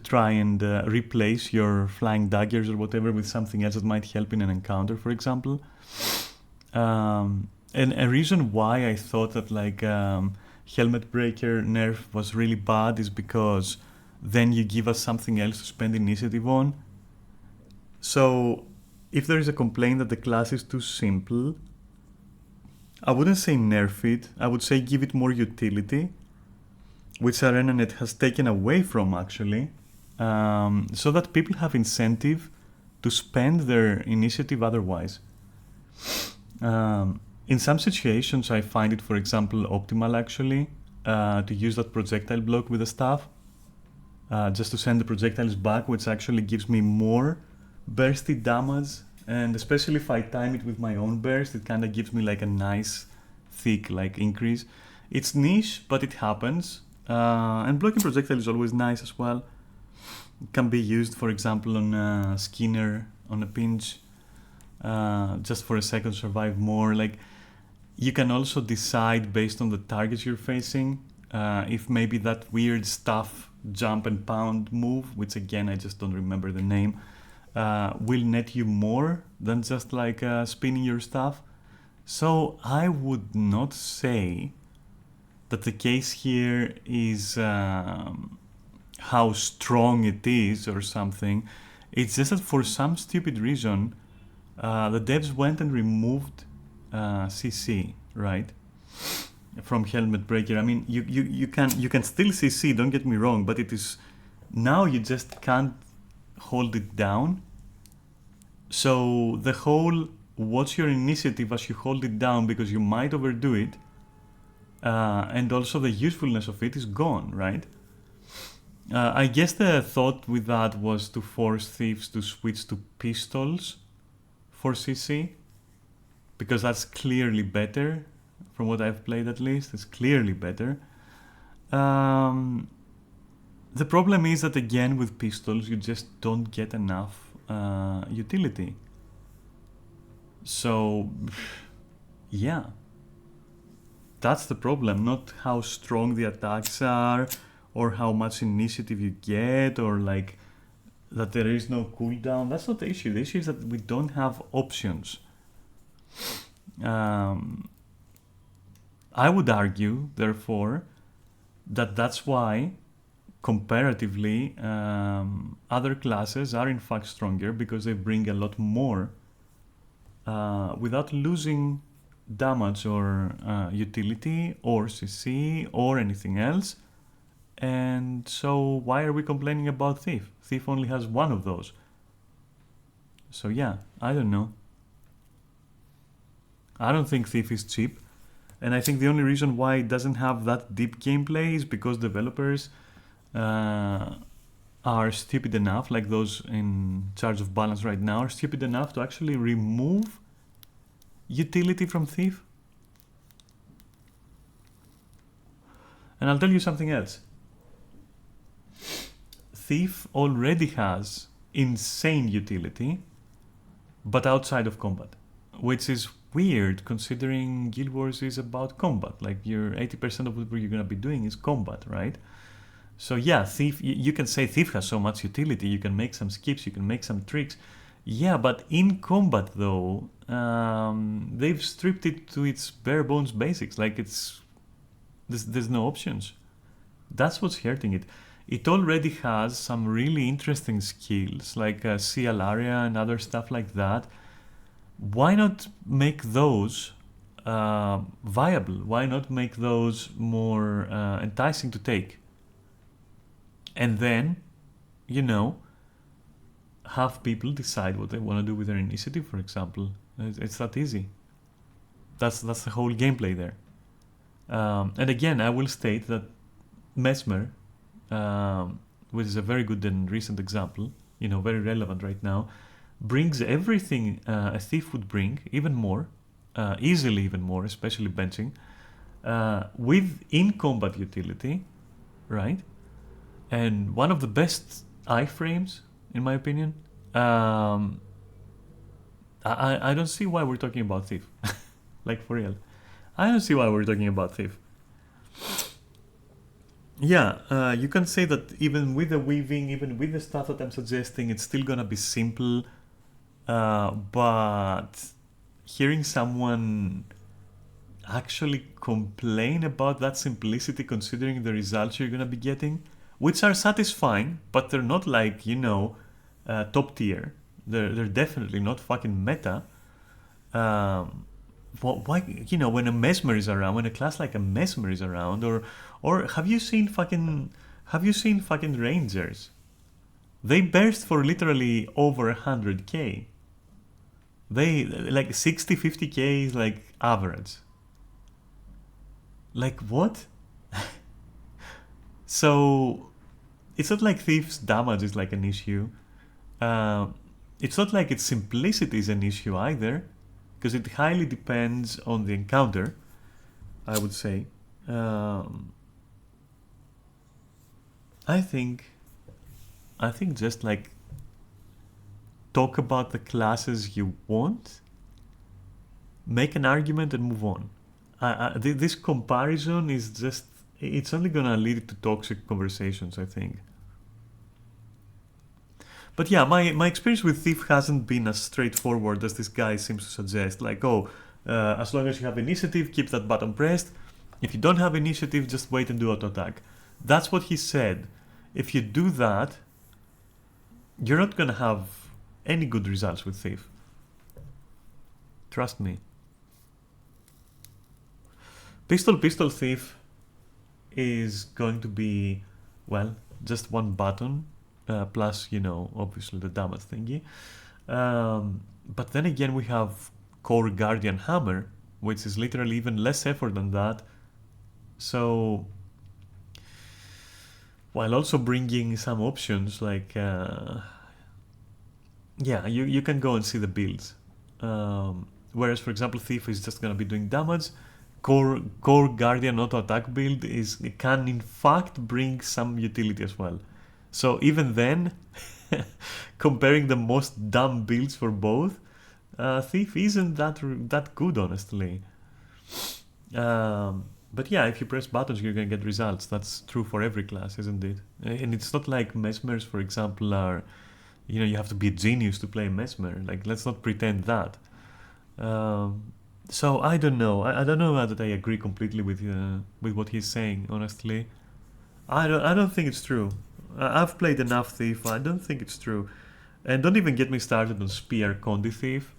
try and replace your flying daggers or whatever with something else that might help in an encounter, for example. And a reason why I thought that Helmet Breaker nerf was really bad is because then you give us something else to spend initiative on. So if there is a complaint that the class is too simple, I wouldn't say nerf it, I would say give it more utility, which ArenaNet has taken away from actually, so that people have incentive to spend their initiative otherwise. In some situations, I find it, for example, optimal actually to use that projectile block with the staff, just to send the projectiles back, which actually gives me more bursty damage, and especially if I time it with my own burst, it kind of gives me a nice thick increase. It's niche, but it happens, and blocking projectile is always nice as well. It can be used, for example, on Skinner on a pinch, just for a second survive more. You can also decide based on the targets you're facing, if maybe that weird stuff jump and pound move, which again I just don't remember the name, will net you more than just spinning your stuff. So I would not say that the case here is how strong it is or something. It's just that for some stupid reason the devs went and removed CC, right, from Helmet Breaker. I mean, you can still CC, don't get me wrong, but it is now you just can't hold it down. So the whole what's your initiative as you hold it down because you might overdo it, and also the usefulness of it is gone, right? I guess the thought with that was to force thieves to switch to pistols for CC, because that's clearly better. From what I've played at least, it's clearly better. The problem is that again with pistols you just don't get enough utility. So, yeah, that's the problem, not how strong the attacks are, or how much initiative you get, or like that there is no cooldown. That's not the issue. The issue is that we don't have options. I would argue, therefore, that that's why comparatively other classes are in fact stronger, because they bring a lot more without losing damage or utility or CC or anything else. And so why are we complaining about Thief? Thief only has one of those. So yeah, I don't know. I don't think Thief is cheap. And I think the only reason why it doesn't have that deep gameplay is because developers are stupid enough, like those in charge of balance right now, are stupid enough to actually remove utility from Thief. And I'll tell you something else. Thief already has insane utility, but outside of combat, which is weird considering Guild Wars is about combat. Like, your 80% of what you're gonna be doing is combat, right? So yeah, Thief, you can say Thief has so much utility, you can make some skips, you can make some tricks. Yeah, but in combat though, they've stripped it to its bare bones basics. Like, there's no options. That's what's hurting it. It already has some really interesting skills, like CL area and other stuff like that. Why not make those viable? Why not make those more enticing to take? And then, have people decide what they want to do with their initiative, for example. It's that easy. That's the whole gameplay there. And again, I will state that Mesmer, which is a very good and recent example, very relevant right now, brings everything a thief would bring, even more, easily even more, especially benching, with in-combat utility, right? And one of the best iframes, in my opinion. I don't see why we're talking about Thief. Like, for real. I don't see why we're talking about Thief. Yeah, you can say that even with the weaving, even with the stuff that I'm suggesting, it's still gonna be simple. But hearing someone actually complain about that simplicity, considering the results you're gonna be getting, which are satisfying, but they're not like, top tier. They're definitely not fucking meta. Why, when a Mesmer is around, when a class like a Mesmer is around, or have you seen fucking Rangers? They burst for literally over 100k. They, like, 60, 50k is like average. Like, what? So it's not like Thief's damage is like an issue. It's not like its simplicity is an issue either, because it highly depends on the encounter, I would say. I think just like talk about the classes you want, make an argument, and move on. This comparison is just, it's only gonna lead to toxic conversations, I think. But yeah, my experience with Thief hasn't been as straightforward as this guy seems to suggest. Like, as long as you have initiative, keep that button pressed. If you don't have initiative, just wait and do auto attack. That's what he said. If you do that, you're not gonna have any good results with Thief. Trust me. Pistol Thief is going to be, well, just one button, plus, obviously the damage thingy. But then again, we have Core Guardian Hammer, which is literally even less effort than that. So, while also bringing some options, like, you can go and see the builds. Whereas, for example, Thief is just going to be doing damage. Core Guardian auto attack build can in fact bring some utility as well. So even then, comparing the most dumb builds for both, Thief isn't that good, honestly. But yeah, if you press buttons, you're gonna get results. That's true for every class, isn't it? And it's not like Mesmers, for example, are, you know, you have to be a genius to play Mesmer. Like, let's not pretend that. So I don't know. I don't know that I agree completely with what he's saying. Honestly, I don't think it's true. I've played enough Thief. I don't think it's true. And don't even get me started on Spear Condi Thief.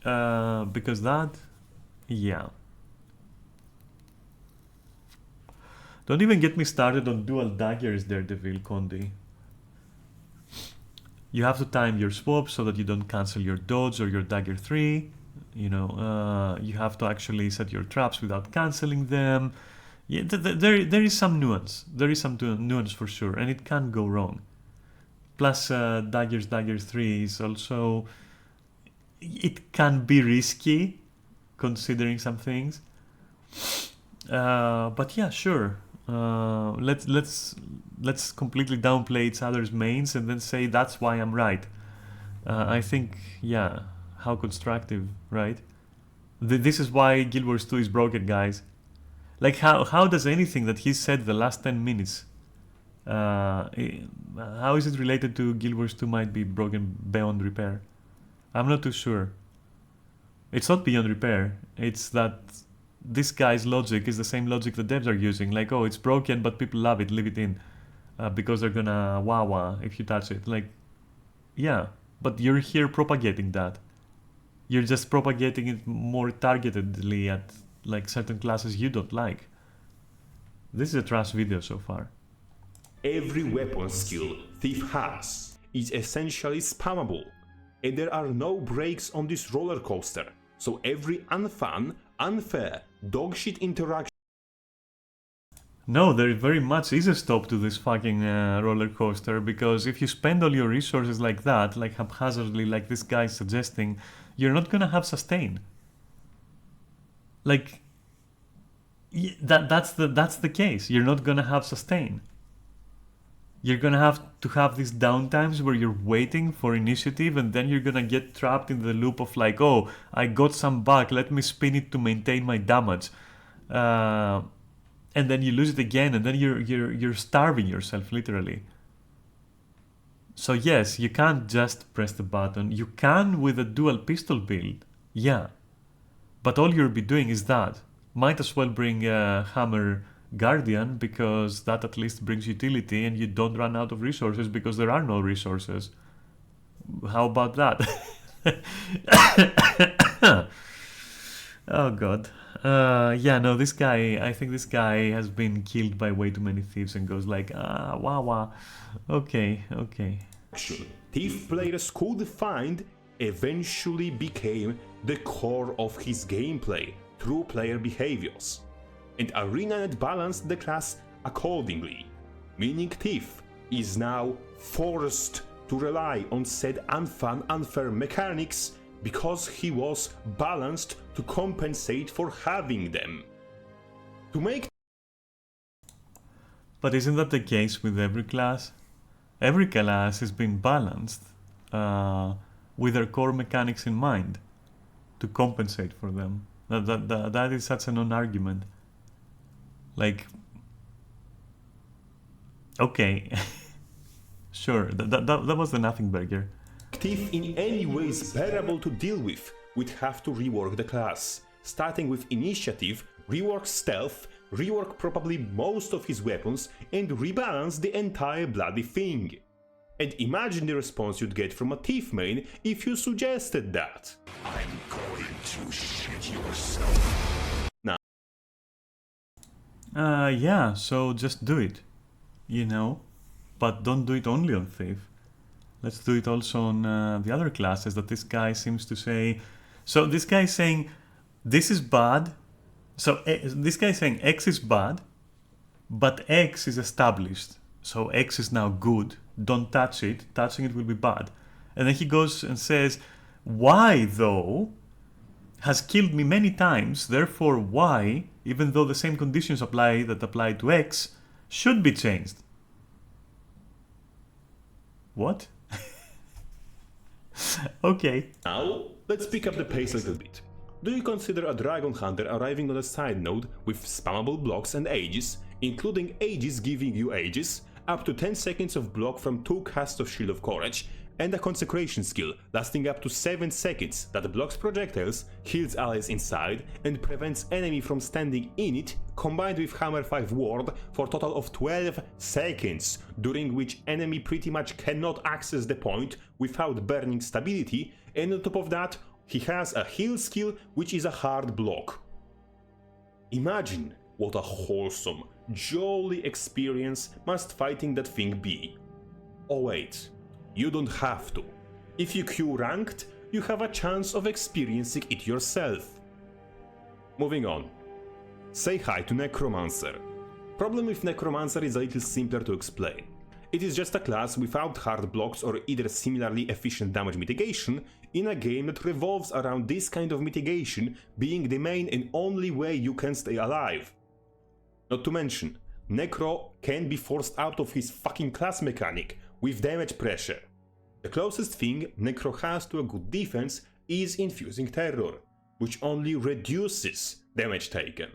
Because that, yeah. Don't even get me started on Dual Daggers Daredevil Condi. You have to time your swaps so that you don't cancel your dodge or your dagger 3. You know, you have to actually set your traps without cancelling them. Yeah, there is some nuance. There is some nuance for sure, and it can go wrong. Plus, daggers 3 is also, it can be risky, considering some things. But yeah, sure. Let's completely downplay each other's mains and then say that's why I'm right. I think, yeah, how constructive, right? This is why Guild Wars 2 is broken, guys. Like, how does anything that he said the last 10 minutes, how is it related to Guild Wars 2 might be broken beyond repair? I'm not too sure. It's not beyond repair. It's that this guy's logic is the same logic the devs are using. Like, oh, it's broken, but people love it, leave it in. Because they're gonna wah if you touch it. Like, yeah, but you're here propagating that. You're just propagating it more targetedly at like certain classes you don't like. This is a trash video so far. Every weapon skill Thief has is essentially spammable, and there are no brakes on this roller coaster, so every unfun, unfair, dogshit interaction. No, there very much is a stop to this fucking roller coaster, because if you spend all your resources like that, like haphazardly, like this guy's suggesting, you're not gonna have sustain. Like, that's the case. You're not gonna have sustain. You're gonna have to have these downtimes where you're waiting for initiative, and then you're gonna get trapped in the loop of like, oh, I got some back, let me spin it to maintain my damage, and then you lose it again, and then you're starving yourself literally. So yes, you can't just press the button. You can with a dual pistol build, yeah, but all you'll be doing is that. Might as well bring Hammer Guardian, because that at least brings utility and you don't run out of resources because there are no resources. How about that? Oh god. Yeah, no, this guy, I think this guy has been killed by way too many thieves and goes like, wah. Okay. Thief players could find eventually became the core of his gameplay through player behaviors, and ArenaNet balanced the class accordingly, meaning Thief is now forced to rely on said unfun, unfair mechanics because he was balanced to compensate for having them. To make. But isn't that the case with every class? Every class has been balanced with their core mechanics in mind to compensate for them. That is such a non-argument. Like, okay, sure, that was the nothing burger. Thief in any ways bearable to deal with, we'd have to rework the class, starting with initiative, rework stealth, rework probably most of his weapons, and rebalance the entire bloody thing. And imagine the response you'd get from a Thief main if you suggested that. I'm going to shit yourself. Yeah, so just do it, you know, but don't do it only on Thief. Let's do it also on the other classes that this guy seems to say. So this guy is saying this is bad. So this guy is saying X is bad, but X is established. So X is now good. Don't touch it. Touching it will be bad. And then he goes and says, Y though has killed me many times. Therefore Y, even though the same conditions apply that apply to X, should be changed. What? Okay. Now, let's pick up the pace a little bit. Do you consider a Dragon Hunter arriving on a side node with spammable blocks and ages, including ages giving you ages, up to 10 seconds of block from 2 casts of Shield of Courage, and a consecration skill lasting up to 7 seconds that blocks projectiles, heals allies inside, and prevents enemy from standing in it, combined with Hammer 5 ward for a total of 12 seconds, during which enemy pretty much cannot access the point without burning stability, and on top of that, he has a heal skill which is a hard block. Imagine what a wholesome, jolly experience must fighting that thing be. Oh wait, you don't have to. If you queue ranked, you have a chance of experiencing it yourself. Moving on. Say hi to Necromancer. Problem with Necromancer is a little simpler to explain. It is just a class without hard blocks or either similarly efficient damage mitigation in a game that revolves around this kind of mitigation being the main and only way you can stay alive. Not to mention, Necro can be forced out of his fucking class mechanic with damage pressure. The closest thing Necro has to a good defense is Infusing Terror, which only reduces damage taken.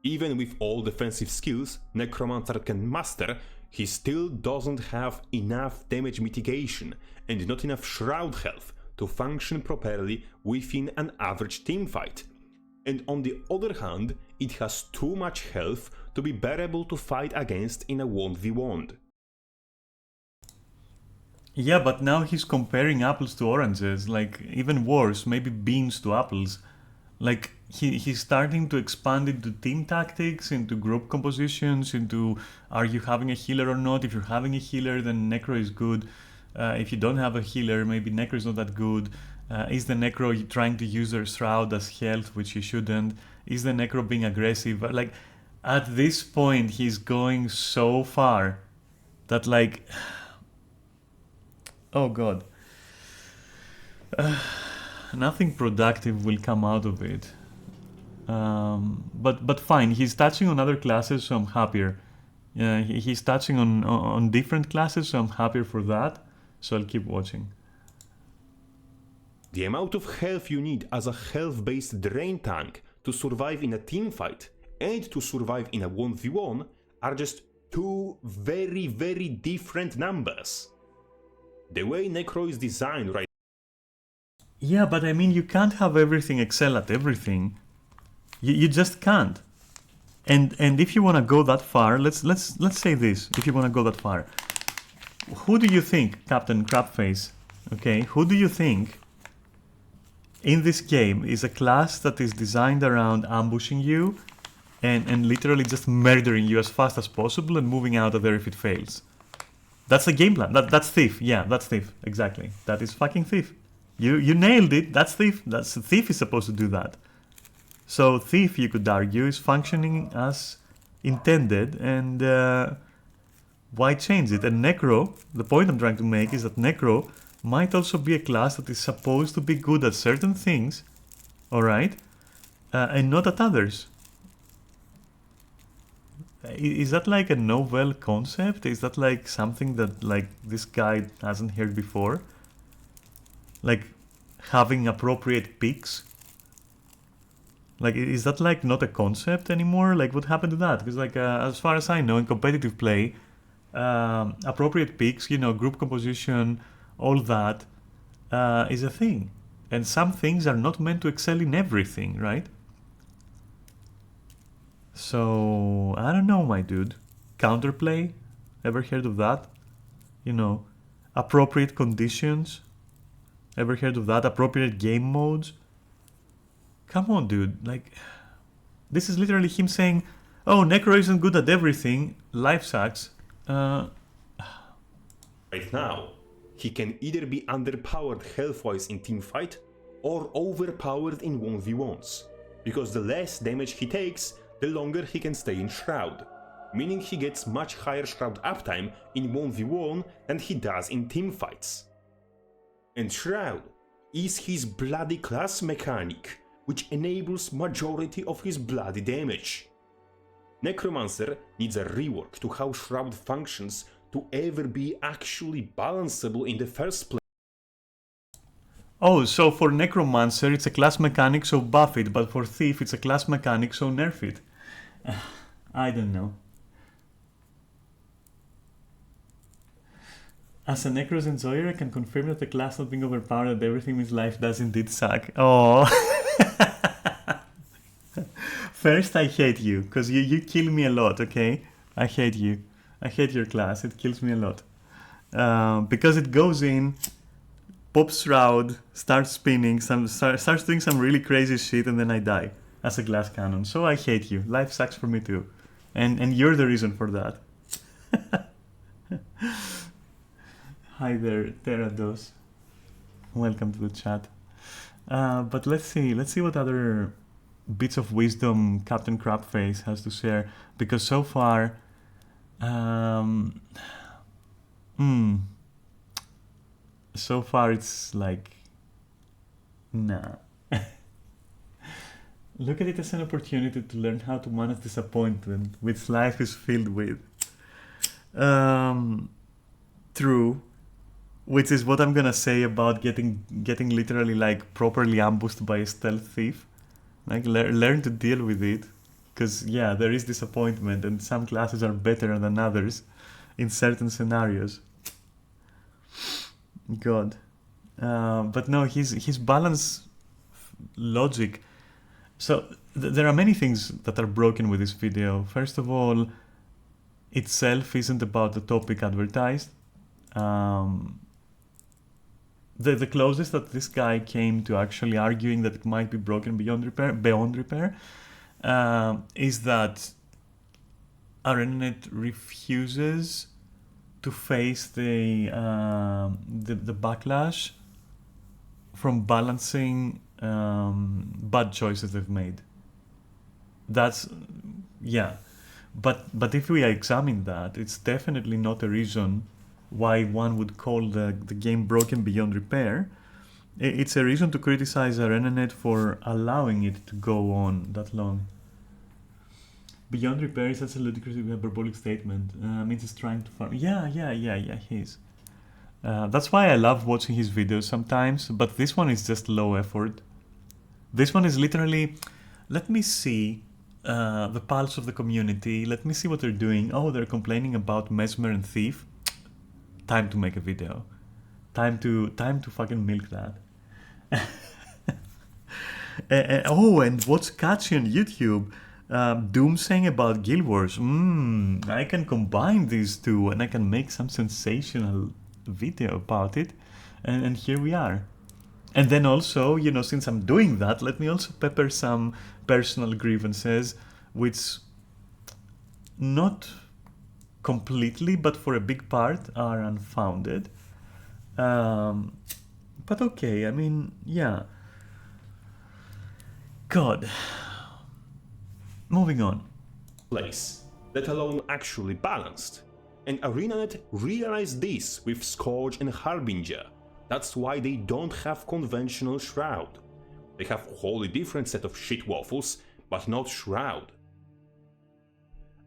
Even with all defensive skills Necromancer can master, he still doesn't have enough damage mitigation and not enough shroud health to function properly within an average teamfight. And on the other hand, it has too much health to be bearable to fight against in a 1v1. Yeah, but now he's comparing apples to oranges, like even worse, maybe beans to apples. Like he's starting to expand into team tactics, into group compositions, into are you having a healer or not? If you're having a healer, then Necro is good. If you don't have a healer, maybe Necro is not that good. Is the Necro trying to use their Shroud as health, which he shouldn't? Is the Necro being aggressive? Like, at this point, he's going so far that, like, oh god, nothing productive will come out of it. But fine, he's touching on other classes, so I'm happier. He's touching on different classes, so I'm happier for that. So I'll keep watching. The amount of health you need as a health-based drain tank to survive in a teamfight and to survive in a 1v1 are just two very, very different numbers. The way Necro is designed right. Yeah, but I mean, you can't have everything excel at everything. You just can't. And if you want to go that far, let's say this. If you want to go that far, who do you think, Captain Crabface? Okay, who do you think in this game is a class that is designed around ambushing you and literally just murdering you as fast as possible and moving out of there if it fails? That's the game plan. That's Thief. Yeah, that's Thief. Exactly. That is fucking Thief. You nailed it. That's Thief. Thief is supposed to do that. So Thief, you could argue, is functioning as intended, and why change it? And Necro, the point I'm trying to make is that Necro might also be a class that is supposed to be good at certain things, alright, and not at others. Is that like a novel concept? Is that like something that like this guy hasn't heard before? Like having appropriate picks? Like, is that like not a concept anymore? Like, what happened to that? Because like, as far as I know, in competitive play, appropriate picks, you know, group composition, all that is a thing. And some things are not meant to excel in everything, right? So, I don't know, my dude. Counterplay? Ever heard of that? You know, appropriate conditions? Ever heard of that? Appropriate game modes? Come on, dude. Like, this is literally him saying, oh, Necro isn't good at everything. Life sucks. Right now, he can either be underpowered health-wise in teamfight or overpowered in 1v1s, because the less damage he takes, the longer he can stay in Shroud, meaning he gets much higher Shroud uptime in 1v1 than he does in teamfights. And Shroud is his bloody class mechanic, which enables majority of his bloody damage. Necromancer needs a rework to how Shroud functions to ever be actually balanceable in the first place. Oh, so for Necromancer it's a class mechanic, so buff it, but for Thief it's a class mechanic, so nerf it. I don't know. As a Necros enjoyer, I can confirm that the class not being overpowered and everything in life does indeed suck. Oh. First, I hate you, because you kill me a lot, okay? I hate you. I hate your class, it kills me a lot. Because it goes in, pops Shroud, starts spinning, starts doing some really crazy shit, and then I die as a glass cannon. So I hate you. Life sucks for me too. And you're the reason for that. Hi there, Terados. Welcome to the chat. But let's see what other bits of wisdom Captain Crabface has to share, because so far so far it's like, nah. Look at it as an opportunity to learn how to manage disappointment, which life is filled with. True, which is what I'm gonna say about getting literally like properly ambushed by a stealth thief. Like learn to deal with it, because yeah, there is disappointment, and some classes are better than others in certain scenarios. God, but no, his balance logic. So there are many things that are broken with this video. First of all, itself isn't about the topic advertised. The closest that this guy came to actually arguing that it might be broken beyond repair, is that ArenaNet refuses to face the backlash from balancing bad choices they've made. That's, yeah, but if we examine that, it's definitely not a reason why one would call the game broken beyond repair. It's a reason to criticize ArenaNet for allowing it to go on that long. Beyond repair is such a ludicrously hyperbolic statement. Means he's trying to farm. Yeah, he is. That's why I love watching his videos sometimes, but this one is just low effort. This one is literally, let me see the pulse of the community, let me see what they're doing. Oh, they're complaining about Mesmer and Thief. Time to make a video. Time to fucking milk that. Oh, and what's catchy on YouTube? Doom saying about Guild Wars. I can combine these two and I can make some sensational video about it. And here we are. And then also, you know, since I'm doing that, let me also pepper some personal grievances, which not completely, but for a big part, are unfounded. But okay, I mean, yeah. God. Moving on. Place, let alone actually balanced. And ArenaNet realized this with Scourge and Harbinger. That's why they don't have conventional Shroud. They have a wholly different set of shit waffles, but not Shroud.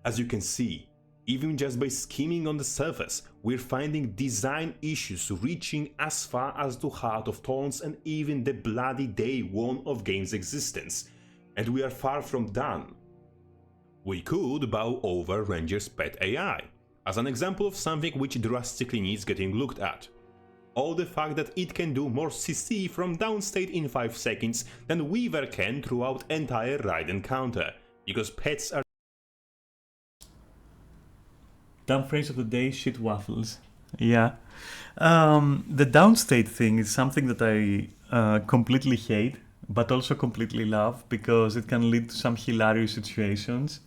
As you can see, even just by skimming on the surface, we're finding design issues reaching as far as the Heart of Thorns and even the bloody day one of game's existence, and we are far from done. We could bow over Ranger's pet AI, as an example of something which drastically needs getting looked at. Or the fact that it can do more CC from downstate in 5 seconds than Weaver can throughout entire ride encounter, because pets are. Dumb phrase of the day, shit waffles. Yeah. The downstate thing is something that I completely hate, but also completely love, because it can lead to some hilarious situations.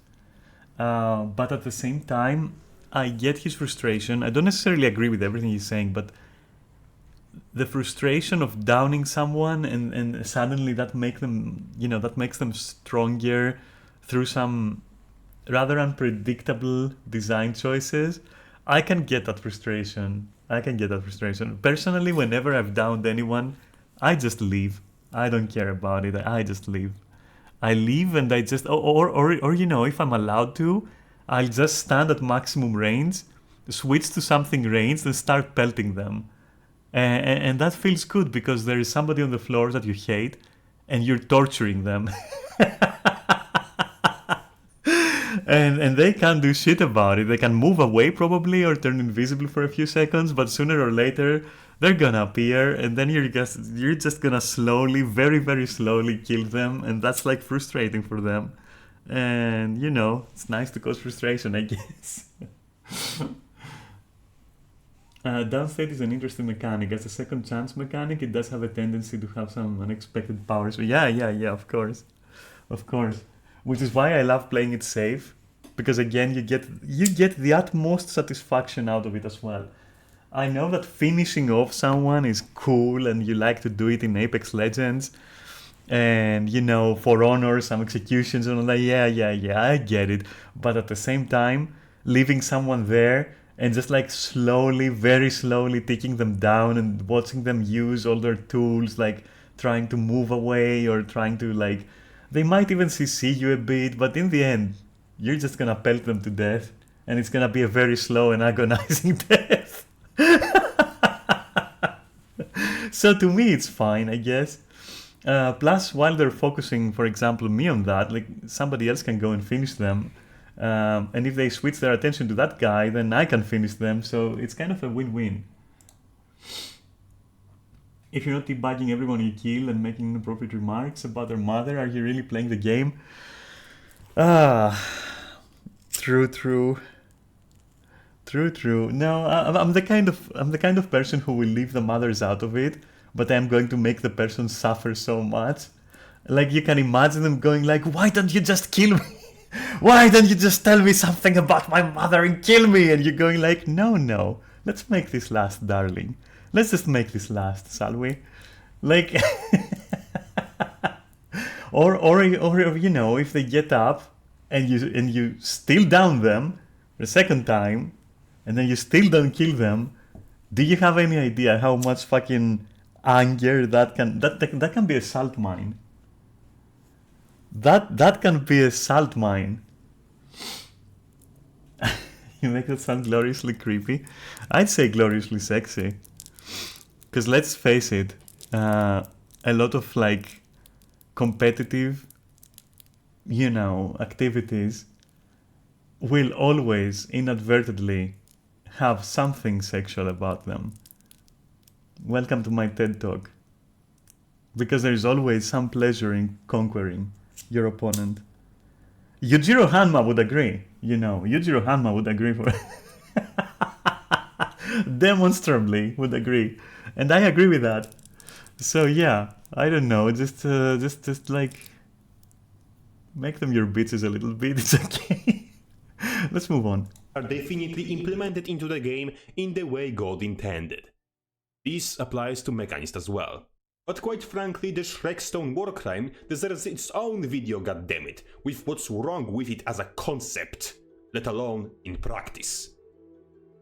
But at the same time, I get his frustration. I don't necessarily agree with everything he's saying, but the frustration of downing someone and suddenly that makes them stronger through some rather unpredictable design choices. I can get that frustration. Personally, whenever I've downed anyone, I just leave. I don't care about it. I just leave. I leave and I just, or you know, if I'm allowed to, I'll just stand at maximum range, switch to something ranged and start pelting them. And that feels good because there is somebody on the floor that you hate and you're torturing them. And they can't do shit about it. They can move away probably or turn invisible for a few seconds, but sooner or later they're gonna appear, and then you're just gonna slowly, very very slowly kill them, and that's like frustrating for them. And you know, it's nice to cause frustration, I guess. Downstate is an interesting mechanic. As a second chance mechanic, it does have a tendency to have some unexpected powers. Yeah, of course. Of course. Which is why I love playing it safe. Because again, you get the utmost satisfaction out of it as well. I know that finishing off someone is cool and you like to do it in Apex Legends. And, you know, For Honor, some executions and all that. Yeah, I get it. But at the same time, leaving someone there and just like slowly, very slowly taking them down and watching them use all their tools, like trying to move away or trying to like, they might even CC you a bit, but in the end, you're just gonna pelt them to death, and it's gonna be a very slow and agonizing death. So to me, it's fine, I guess. Plus, while they're focusing, for example, me on that, like somebody else can go and finish them. And if they switch their attention to that guy, then I can finish them. So it's kind of a win-win. If you're not debugging everyone you kill and making inappropriate remarks about their mother, are you really playing the game? True. No, I'm the kind of person who will leave the mothers out of it, but I'm going to make the person suffer so much. Like you can imagine them going like, "Why don't you just kill me? Why don't you just tell me something about my mother and kill me?" And you're going like, "No, let's make this last, darling. Let's just make this last, shall we?" Like, or you know, if they get up and you still down them the second time, and then you still don't kill them, do you have any idea how much fucking anger that can be a salt mine? That can be a salt mine. You make that sound gloriously creepy. I'd say gloriously sexy. Because let's face it, a lot of like competitive, you know, activities will always inadvertently have something sexual about them. Welcome to my TED Talk. Because there is always some pleasure in conquering your opponent. Yujiro Hanma would agree. You know, Yujiro Hanma would agree for demonstrably would agree. And I agree with that. So yeah, I don't know, just like make them your bitches a little bit. It's okay. Let's move on. Are definitely implemented into the game in the way God intended. This applies to Mechanist as well. But quite frankly, the Shrekstone Warcrime deserves its own video, goddammit, with what's wrong with it as a concept, let alone in practice.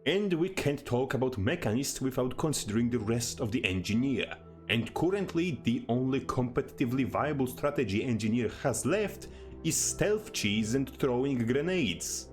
And we can't talk about Mechanist without considering the rest of the Engineer, and currently the only competitively viable strategy Engineer has left is stealth cheese and throwing grenades.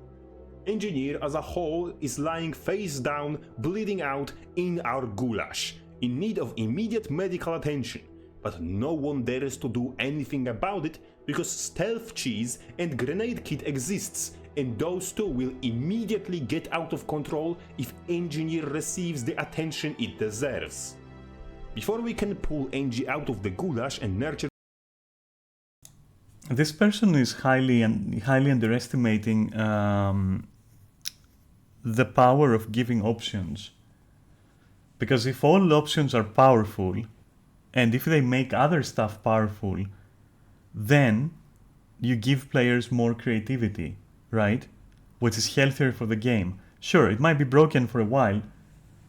Engineer as a whole is lying face down, bleeding out in our goulash, in need of immediate medical attention, but no one dares to do anything about it because stealth cheese and grenade kit exists, and those two will immediately get out of control if Engineer receives the attention it deserves. Before we can pull Engie out of the goulash and nurture. This person is highly underestimating the power of giving options. Because if all options are powerful, and if they make other stuff powerful, then you give players more creativity, right? Which is healthier for the game. Sure, it might be broken for a while,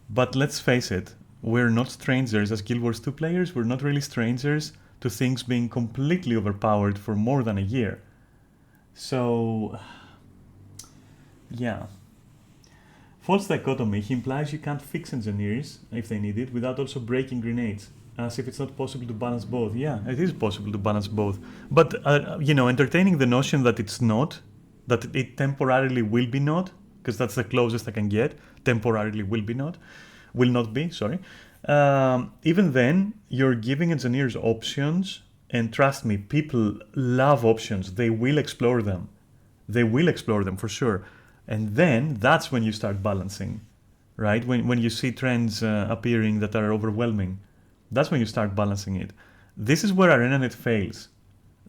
but let's face it, we're not strangers as Guild Wars 2 players, we're not really strangers to things being completely overpowered for more than a year. So, yeah. False dichotomy, he implies you can't fix engineers, if they need it, without also breaking grenades. As if it's not possible to balance both. Yeah, it is possible to balance both. But, you know, entertaining the notion that it's not, that it temporarily will be not, because that's the closest I can get, temporarily will not be, sorry. Even then, you're giving engineers options, and trust me, people love options. They will explore them. They will explore them for sure. And then that's when you start balancing, right? When you see trends appearing that are overwhelming, that's when you start balancing it. This is where ArenaNet fails.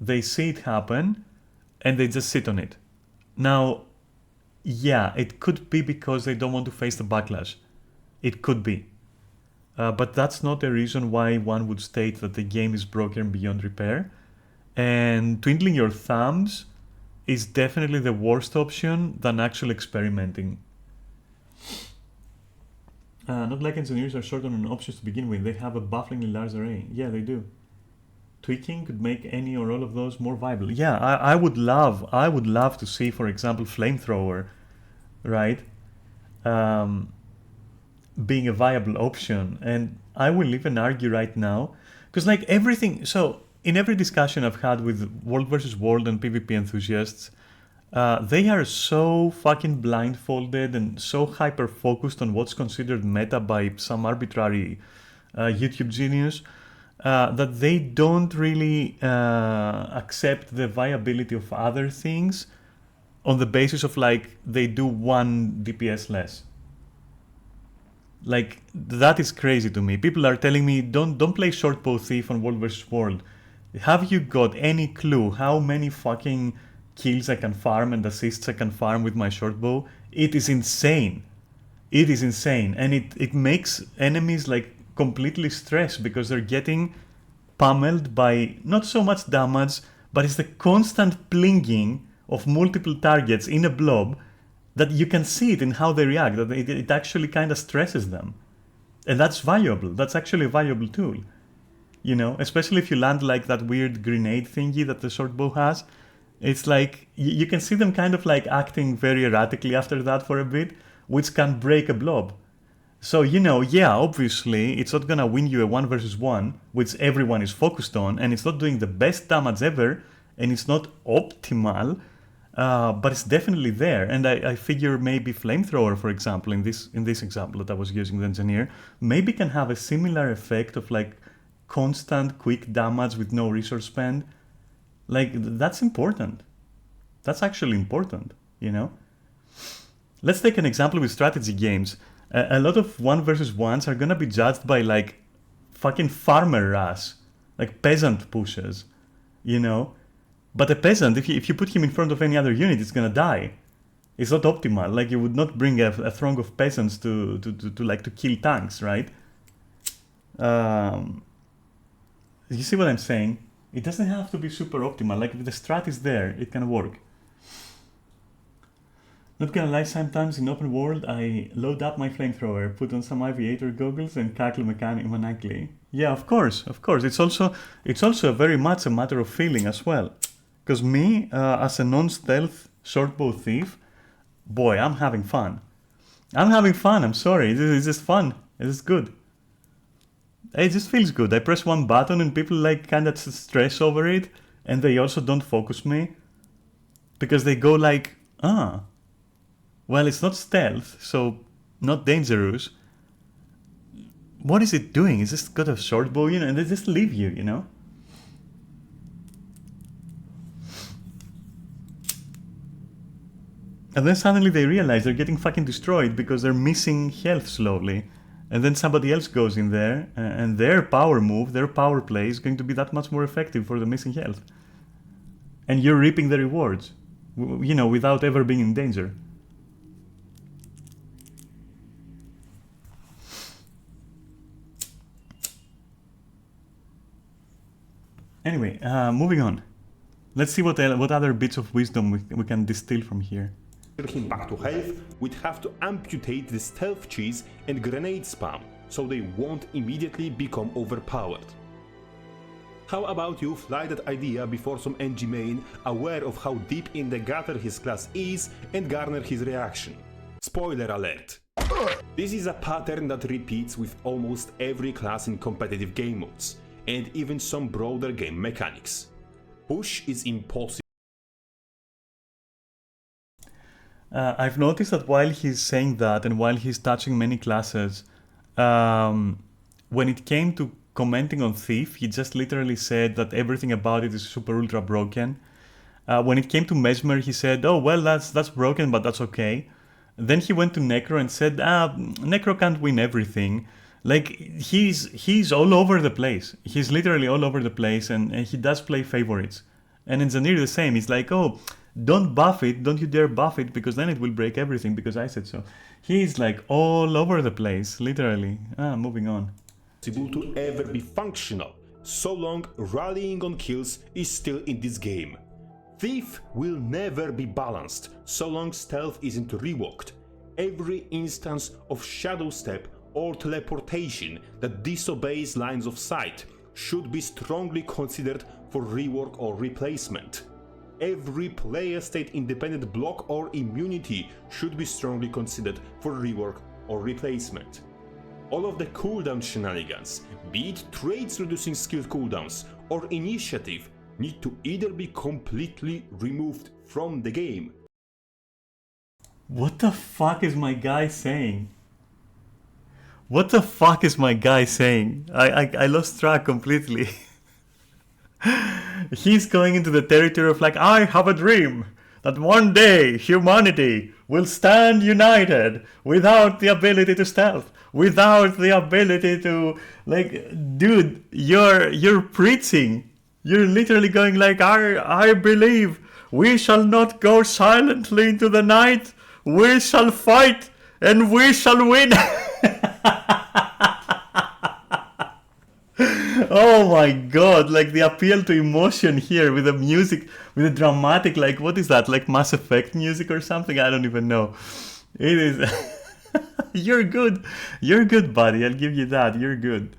They see it happen and they just sit on it. Now, yeah, it could be because they don't want to face the backlash. It could be. But that's not a reason why one would state that the game is broken beyond repair. And twiddling your thumbs is definitely the worst option than actually experimenting. Not like engineers are short on options to begin with. They have a bafflingly large array. Yeah, they do. Tweaking could make any or all of those more viable. Yeah, I would love to see, for example, flamethrower, right? Being a viable option. And I will even argue right now, because like everything, so in every discussion I've had with World versus World and PvP enthusiasts, they are so fucking blindfolded and so hyper focused on what's considered meta by some arbitrary YouTube genius that they don't really accept the viability of other things on the basis of like they do 1 DPS less. Like that is crazy to me. People are telling me don't play short bow thief on World vs World. Have you got any clue how many fucking kills I can farm and assists I can farm with my short bow? It is insane. It is insane, and it makes enemies like completely stressed because they're getting pummeled by not so much damage, but it's the constant plinging of multiple targets in a blob that you can see it in how they react, that it actually kind of stresses them. And that's valuable. That's actually a valuable tool. You know, especially if you land like that weird grenade thingy that the short bow has. It's like, you can see them kind of like acting very erratically after that for a bit, which can break a blob. So, you know, yeah, obviously, it's not gonna win you a 1 versus 1, which everyone is focused on, and it's not doing the best damage ever, and it's not optimal, but it's definitely there. And I figure maybe Flamethrower, for example, in this example that I was using the engineer, maybe can have a similar effect of like constant quick damage with no resource spend. Like, that's important. That's actually important, you know? Let's take an example with strategy games. A lot of 1 versus 1s are gonna be judged by like fucking farmer rush, like peasant pushes, you know? But a peasant, if you put him in front of any other unit, it's gonna die. It's not optimal. Like, you would not bring a throng of peasants to kill tanks, right? You see what I'm saying? It doesn't have to be super optimal. Like, if the strat is there, it can work. Not gonna lie, sometimes in open world, I load up my flamethrower, put on some aviator goggles, and cackle maniacally. Yeah, of course. It's also very much a matter of feeling as well. Because me, as a non-stealth shortbow thief, boy, I'm having fun. I'm sorry. It's just fun. It's just good. It just feels good. I press one button and people like kind of stress over it, and they also don't focus me. Because they go like, well, it's not stealth, so not dangerous. What is it doing? It's just got a short bow, you know, and they just leave you, you know? And then suddenly they realize they're getting fucking destroyed because they're missing health slowly. And then somebody else goes in there, and their power move, their power play is going to be that much more effective for the missing health. And you're reaping the rewards, you know, without ever being in danger. Anyway, moving on. Let's see what other bits of wisdom we can distill from here. Him back to health, we'd have to amputate the stealth cheese and grenade spam, so they won't immediately become overpowered. How about you fly that idea before some NG main aware of how deep in the gutter his class is and garner his reaction? Spoiler alert! This is a pattern that repeats with almost every class in competitive game modes, and even some broader game mechanics. Push is impossible. I've noticed that while he's saying that and while he's touching many classes, when it came to commenting on Thief, he just literally said that everything about it is super ultra broken. When it came to Mesmer, he said, "Oh well, that's broken, but that's okay." Then he went to Necro and said, Necro can't win everything." Like he's all over the place. He's literally all over the place, and he does play favorites. And in Zanir the same. He's like, "Oh, don't buff it, don't you dare buff it, because then it will break everything because I said so." He's like all over the place, literally. Moving on. Possible to ever be functional, so long rallying on kills is still in this game. Thief will never be balanced, so long stealth isn't reworked. Every instance of shadow step or teleportation that disobeys lines of sight should be strongly considered for rework or replacement. Every player state independent block or immunity should be strongly considered for rework or replacement. All of the cooldown shenanigans, be it traits reducing skill cooldowns or initiative, need to either be completely removed from the game. What the fuck is my guy saying? What the fuck is my guy saying? I lost track completely. He's going into the territory of like, I have a dream that one day humanity will stand united without the ability to stealth, without the ability to, like, dude, you're preaching. You're literally going like, I believe we shall not go silently into the night. We shall fight and we shall win. Oh my god, like the appeal to emotion here with the music, with the dramatic, like, what is that, like Mass Effect music or something? I don't even know. It is. You're good, buddy, I'll give you that, you're good.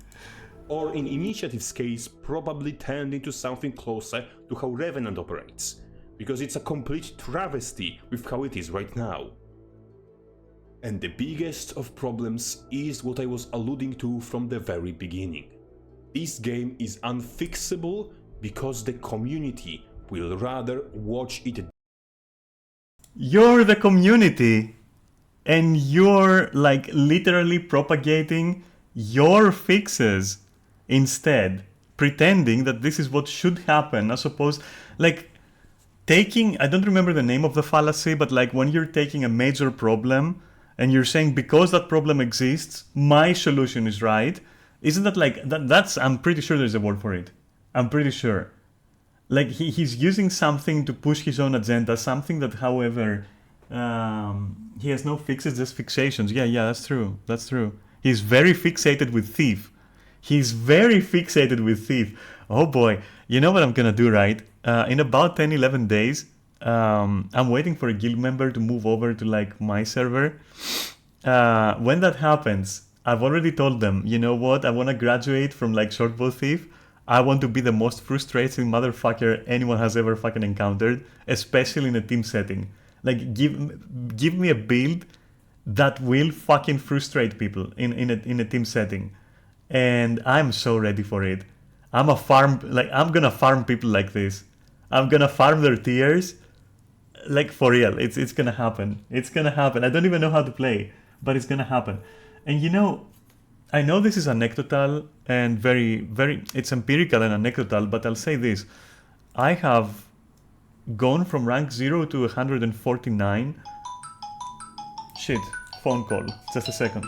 Or in Initiative's case, probably turned into something closer to how Revenant operates, because it's a complete travesty with how it is right now. And the biggest of problems is what I was alluding to from the very beginning. This game is unfixable because the community will rather watch it. You're the community, and you're like literally propagating your fixes instead, pretending that this is what should happen, as opposed, like, taking, I don't remember the name of the fallacy, but like when you're taking a major problem and you're saying because that problem exists, my solution is right. Isn't that like that's I'm pretty sure there's a word for it. I'm pretty sure. Like he's using something to push his own agenda, something that, however, he has no fixes, just fixations. Yeah, that's true. That's true. He's very fixated with Thief. He's very fixated with Thief. Oh boy. You know what I'm gonna do, right? In about 10, 11 days, I'm waiting for a guild member to move over to like my server. When that happens, I've already told them, you know what? I want to graduate from like Shortbow Thief. I want to be the most frustrating motherfucker anyone has ever fucking encountered, especially in a team setting. Like, give me a build that will fucking frustrate people in a team setting, and I'm so ready for it. I'm gonna farm people like this. I'm gonna farm their tears, like for real. It's gonna happen. It's gonna happen. I don't even know how to play, but it's gonna happen. And you know, I know this is anecdotal and very, it's empirical and anecdotal, but I'll say this. I have gone from rank 0 to 149. Shit, phone call. Just a second.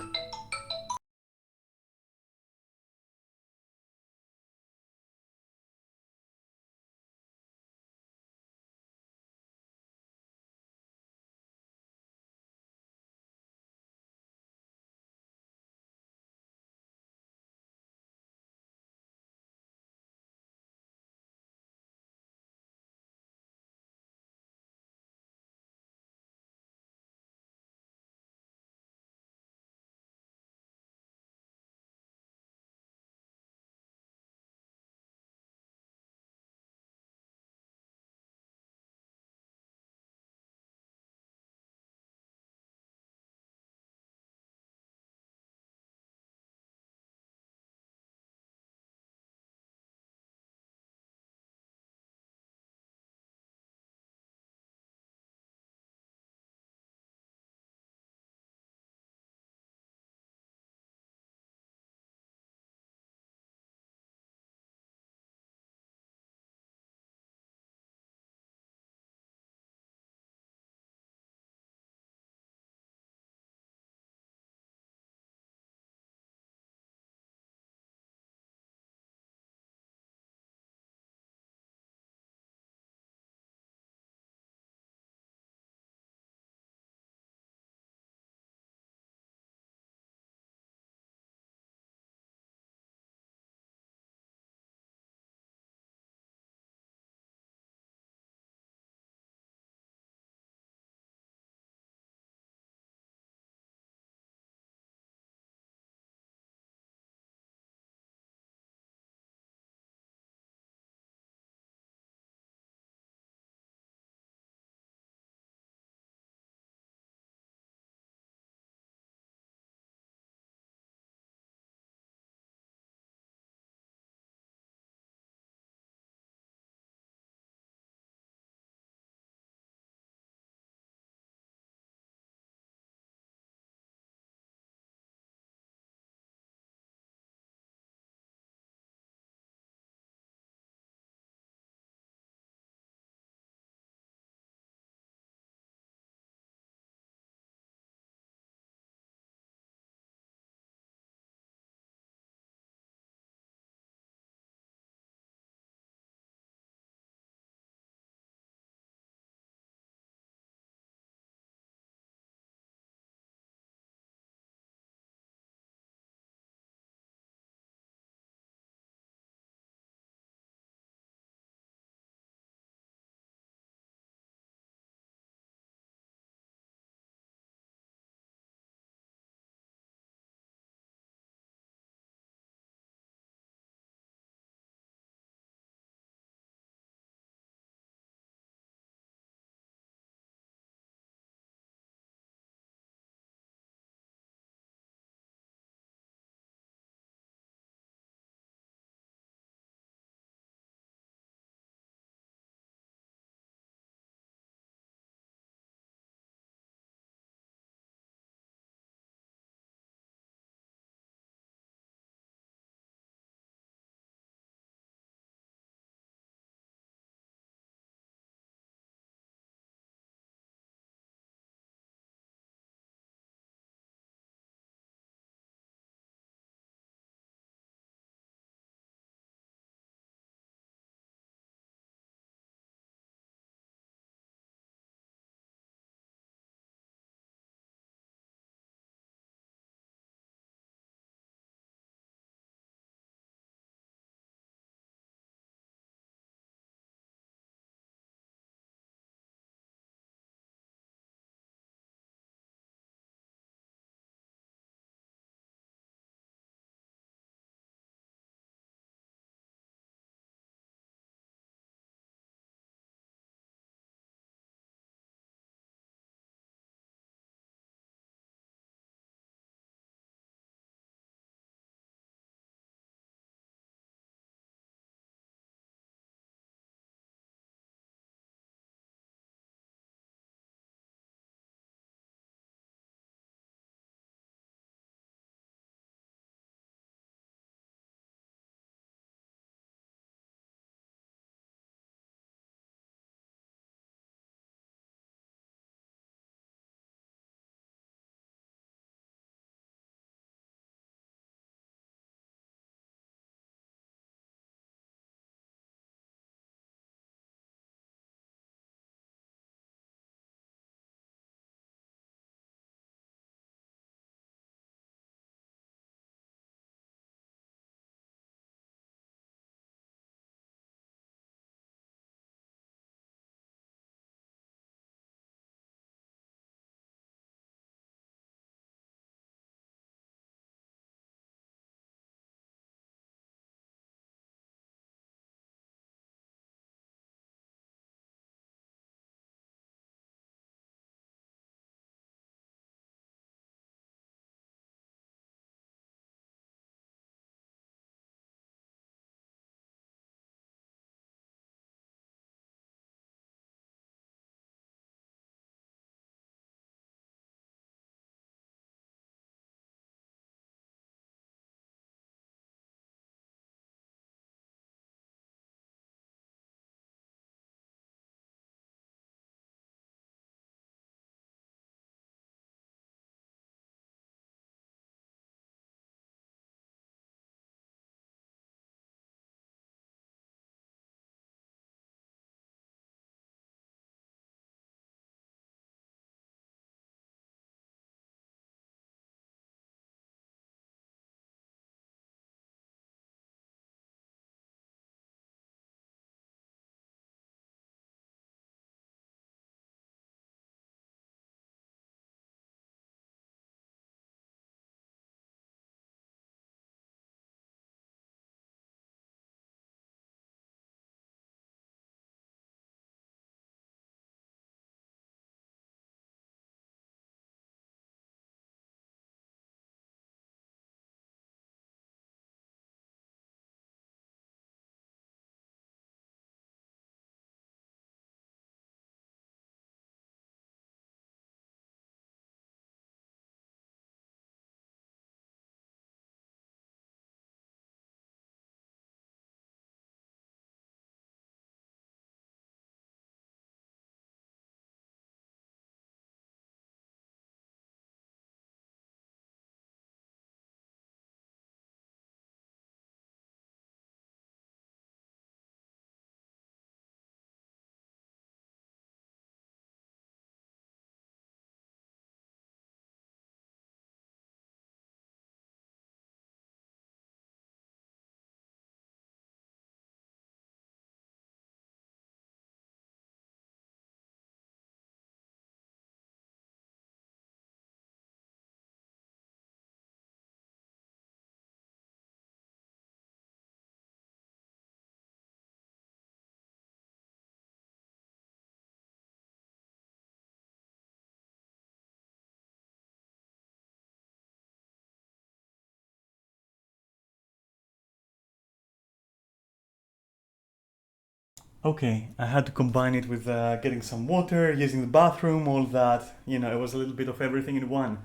Okay, I had to combine it with getting some water, using the bathroom, all that. You know, it was a little bit of everything in one.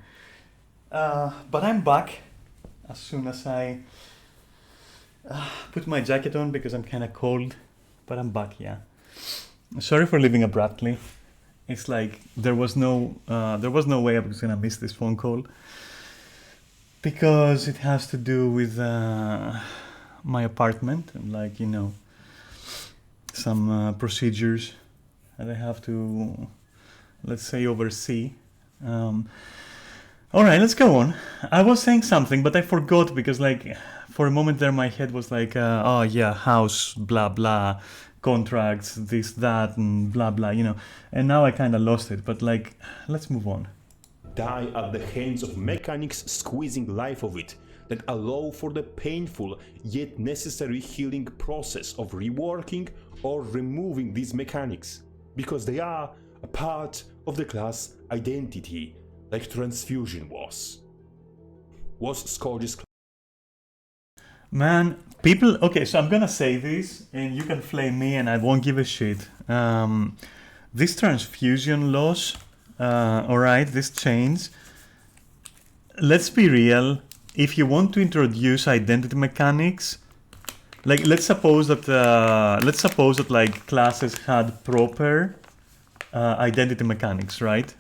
But I'm back as soon as I put my jacket on because I'm kind of cold. But I'm back, yeah. Sorry for leaving abruptly. It's like there was no way I was gonna miss this phone call because it has to do with my apartment and like you know some procedures that I have to, let's say, oversee. Um, all right, let's go on. I was saying something, but I forgot because, like, for a moment there, my head was like, oh yeah, house, blah blah, contracts, this, that, and blah blah, you know. And now I kind of lost it. But like, let's move on. Die at the hands of mechanics squeezing life of it that allow for the painful yet necessary healing process of reworking or removing these mechanics, because they are a part of the class identity, like transfusion was. Was Scourge's Man, people. Okay, so I'm gonna say this, and you can flame me, and I won't give a shit. This transfusion loss, all right, this change. Let's be real. If you want to introduce identity mechanics, like let's suppose that like classes had proper identity mechanics, right?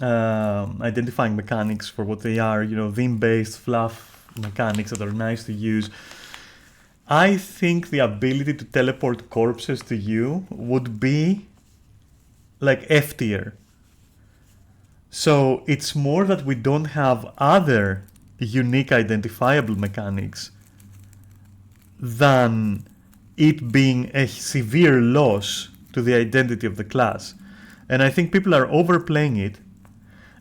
Identifying mechanics for what they are, you know, theme-based fluff mechanics that are nice to use. I think the ability to teleport corpses to you would be like F tier. So it's more that we don't have other unique identifiable mechanics than it being a severe loss to the identity of the class. And I think people are overplaying it.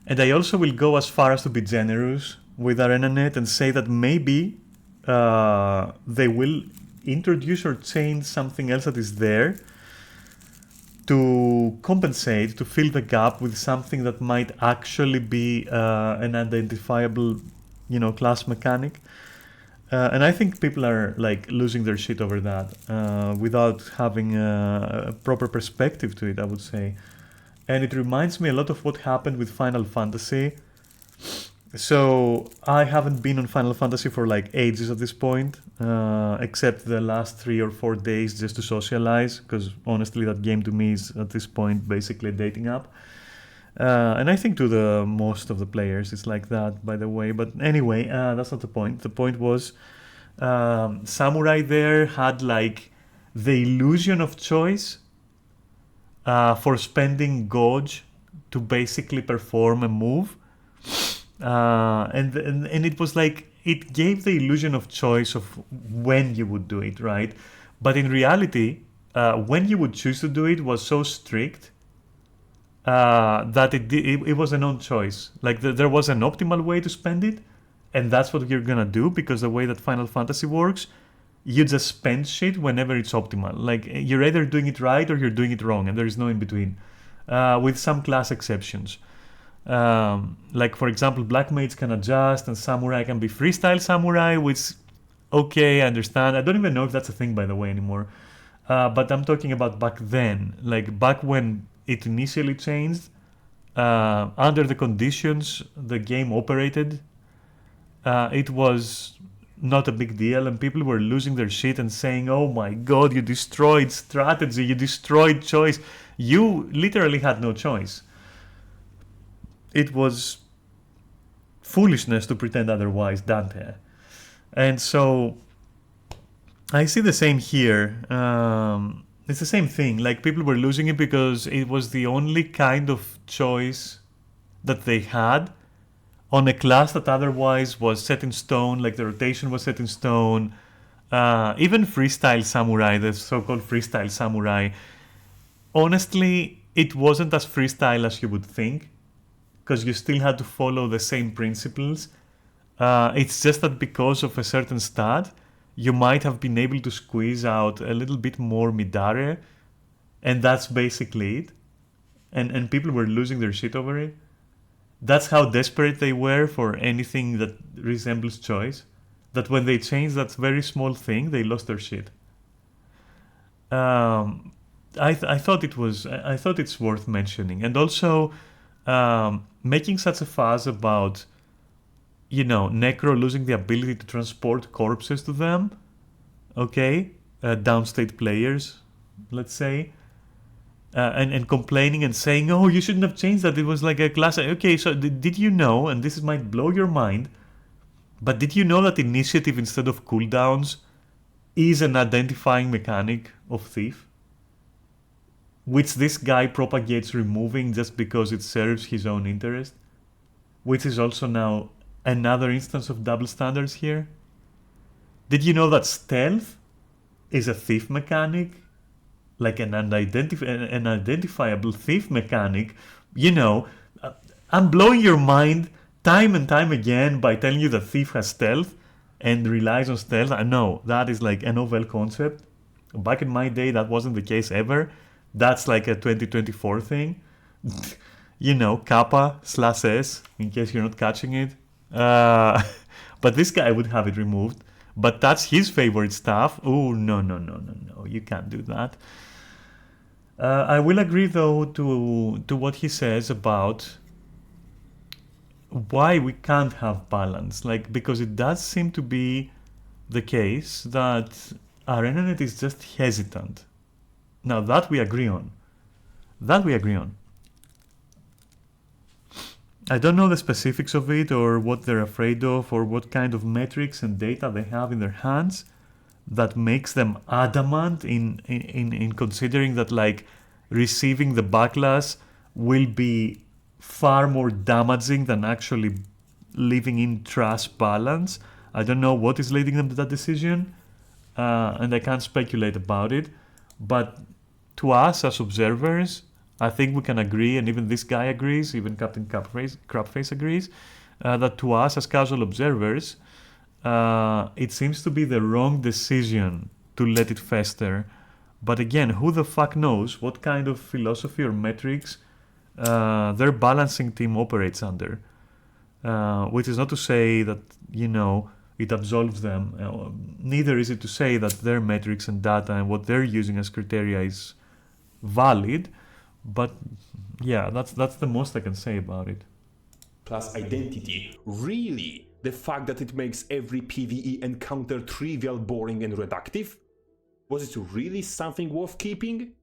And I also will go as far as to be generous with ArenaNet and say that maybe they will introduce or change something else that is there to compensate, to fill the gap with something that might actually be an identifiable, you know, class mechanic. And I think people are like losing their shit over that without having a proper perspective to it, I would say. And it reminds me a lot of what happened with Final Fantasy. So I haven't been on Final Fantasy for like ages at this point, except the last 3 or 4 days just to socialize, because honestly that game to me is at this point basically a dating app. And I think to the most of the players it's like that, by the way. But anyway, that's not the point. The point was Samurai there had like the illusion of choice for spending Gauge to basically perform a move. And it was like it gave the illusion of choice of when you would do it, right? But in reality, when you would choose to do it was so strict that it was a non-choice. Like there was an optimal way to spend it, and that's what you're gonna do, because the way that Final Fantasy works, you just spend shit whenever it's optimal. Like you're either doing it right or you're doing it wrong, and there is no in between, with some class exceptions. Like for example, Black Mage can adjust, and Samurai can be freestyle Samurai, which okay, I understand. I don't even know if that's a thing, by the way, anymore. But I'm talking about back then, like back when it initially changed. Under the conditions the game operated, it was not a big deal, and people were losing their shit and saying, oh my god, you destroyed strategy, you destroyed choice. You literally had no choice. It was foolishness to pretend otherwise, Dante. And so I see the same here. It's the same thing. Like people were losing it because it was the only kind of choice that they had on a class that otherwise was set in stone. Like the rotation was set in stone. Even freestyle samurai, the so-called freestyle samurai, honestly, it wasn't as freestyle as you would think, because you still had to follow the same principles. It's just that because of a certain stat, you might have been able to squeeze out a little bit more Midare, and that's basically it. And people were losing their shit over it. That's how desperate they were for anything that resembles choice, that when they changed that very small thing, they lost their shit. I thought I thought it's worth mentioning, and also making such a fuss about, you know, Necro losing the ability to transport corpses to them. Okay, downstate players, let's say, and complaining and saying, "Oh, you shouldn't have changed that. It was like a class." Okay, so did you know? And this might blow your mind, but did you know that initiative instead of cooldowns is an identifying mechanic of Thief, which this guy propagates removing just because it serves his own interest, which is also now another instance of double standards here? Did you know that stealth is a thief mechanic? Like an identifiable thief mechanic? You know, I'm blowing your mind time and time again by telling you that thief has stealth and relies on stealth. I know that is like a novel concept. Back in my day, that wasn't the case ever. That's like a 2024 thing. You know, kappa/s, in case you're not catching it. But this guy would have it removed. But that's his favorite stuff. Oh, no, no, no, no, no. You can't do that. I will agree, though, to what he says about why we can't have balance. Like, because it does seem to be the case that ArenaNet is just hesitant. Now, that we agree on. That we agree on. I don't know the specifics of it or what they're afraid of or what kind of metrics and data they have in their hands that makes them adamant in considering that, like, receiving the backlash will be far more damaging than actually living in trash balance. I don't know what is leading them to that decision, and I can't speculate about it. But to us as observers, I think we can agree, and even this guy agrees, even Captain Crabface agrees, that to us as casual observers, it seems to be the wrong decision to let it fester. But again, who the fuck knows what kind of philosophy or metrics their balancing team operates under. Which is not to say that, you know, it absolves them. Neither is it to say that their metrics and data and what they're using as criteria is valid. But yeah, that's the most I can say about it. Plus identity. Really? The fact that it makes every PvE encounter trivial, boring, and reductive? Was it really something worth keeping?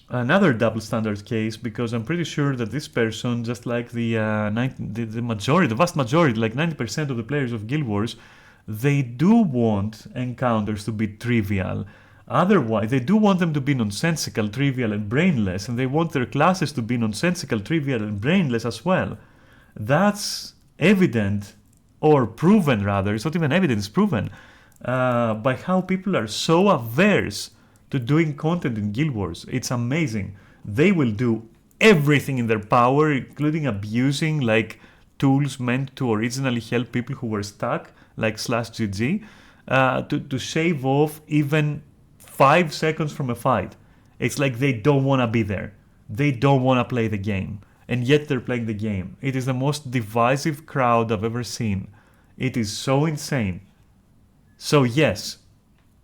Another double standard case, because I'm pretty sure that this person, just like the vast majority, like 90% of the players of Guild Wars, they do want encounters to be trivial. Otherwise, they do want them to be nonsensical, trivial, and brainless, and they want their classes to be nonsensical, trivial, and brainless as well. That's evident, or proven rather, it's not even evidence, proven, by how people are so averse to doing content in Guild Wars. It's amazing. They will do everything in their power, including abusing like tools meant to originally help people who were stuck, like /GG, to shave off even 5 seconds from a fight. It's like they don't want to be there. They don't want to play the game. And yet they're playing the game. It is the most divisive crowd I've ever seen. It is so insane. So yes,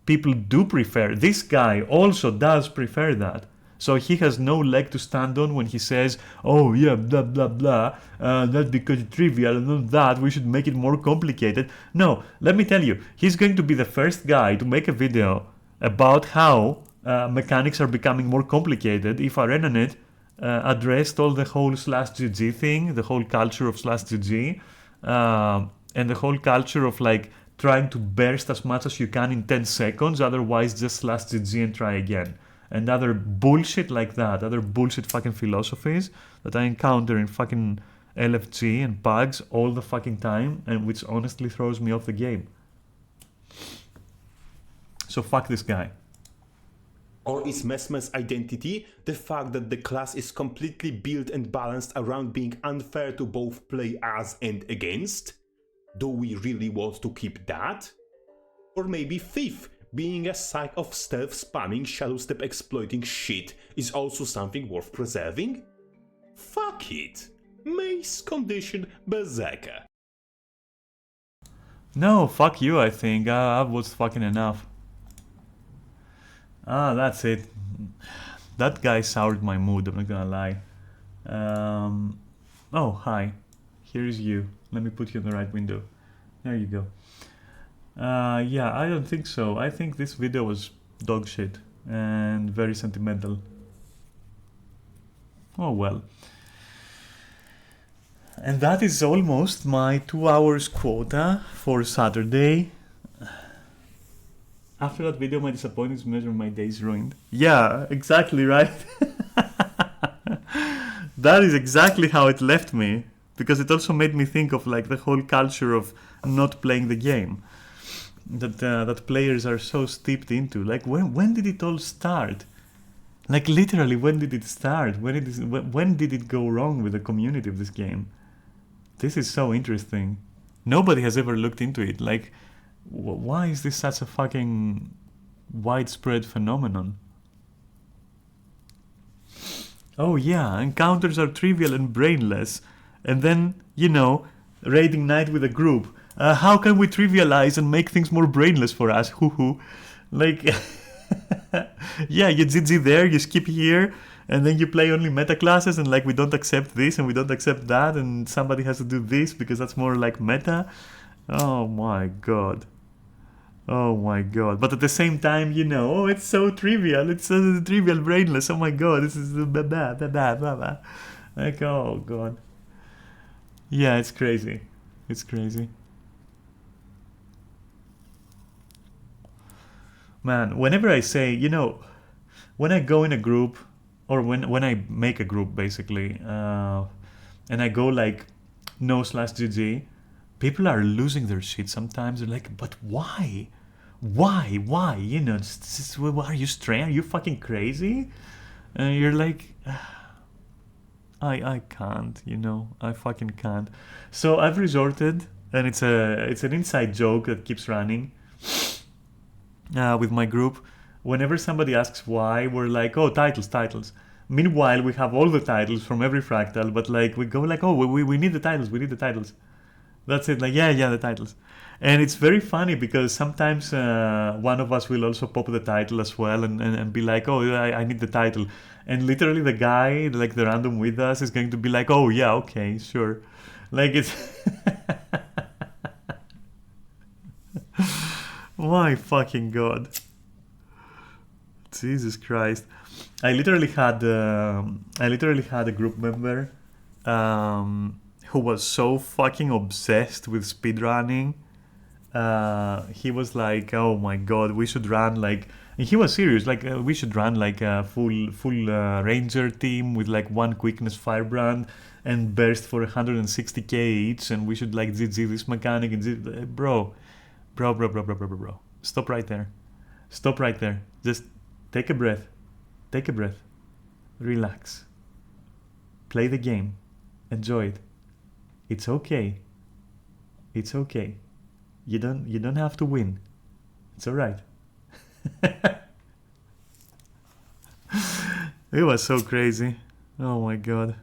people do prefer. This guy also does prefer that. So he has no leg to stand on when he says, oh yeah, blah blah blah, that's because it's trivial and not that, we should make it more complicated. No, let me tell you, he's going to be the first guy to make a video about how mechanics are becoming more complicated if ArenaNet addressed all the whole /GG thing, the whole culture of /GG, and the whole culture of like trying to burst as much as you can in 10 seconds, otherwise just /GG and try again. And other bullshit like that, other bullshit fucking philosophies that I encounter in fucking LFG and PUGs all the fucking time, and which honestly throws me off the game. So fuck this guy. Or is Messmer's identity the fact that the class is completely built and balanced around being unfair to both play as and against? Do we really want to keep that? Or maybe Thief, being a sack of stealth spamming, shadow step exploiting shit, is also something worth preserving? Fuck it! Mace condition Berserker. No, fuck you, I think. I was fucking enough. Ah, that's it. That guy soured my mood, I'm not gonna lie. Oh, hi. Here's you. Let me put you in the right window. There you go. Yeah, I don't think so. I think this video was dog shit and very sentimental. Oh well. And that is almost my 2 hours quota for Saturday. After that video, my disappointments measure my days ruined. Yeah, exactly right. That is exactly how it left me, because it also made me think of like the whole culture of not playing the game that players are so steeped into. Like when did it all start? Like literally, when did it start? When did it go wrong with the community of this game? This is so interesting. Nobody has ever looked into it. Like, why is this such a fucking widespread phenomenon? Oh yeah, encounters are trivial and brainless. And then, raiding night with a group. How can we trivialize and make things more brainless for us? Hoo hoo. Like, yeah, you GG there, you skip here, and then you play only meta classes, and like we don't accept this and we don't accept that, and somebody has to do this because that's more like meta. Oh my god. Oh my god. But at the same time, oh, it's so trivial. It's so trivial, brainless. Oh my god, this is blah, blah, blah, blah, blah, blah. Like, oh god. Yeah, it's crazy. It's crazy. Man, whenever I say, when I go in a group, or when I make a group, basically, and I go like no/GG, people are losing their shit sometimes. They're like, but why? Why? Are you strange? Are you fucking crazy? And you're like, I can't, I fucking can't. So I've resorted, and it's an inside joke that keeps running with my group. Whenever somebody asks why, we're like, oh, titles. Meanwhile, we have all the titles from every fractal, but like we go like, oh, we need the titles. That's it. Like, yeah, the titles. And it's very funny because sometimes one of us will also pop the title as well and be like, oh, I need the title. And literally the guy, like the random with us, is going to be like, oh, yeah, okay, sure. Like, it's... My fucking god. Jesus Christ. I literally had a group member who was so fucking obsessed with speedrunning. He was like, oh my god, we should run like, and he was serious, like we should run like a full ranger team with like one quickness firebrand and burst for 160k each, and we should like GG this mechanic and bro. Stop right there. Just take a breath. Relax. Play the game. Enjoy it. It's okay. You don't have to win. It's alright. It was so crazy. Oh my god.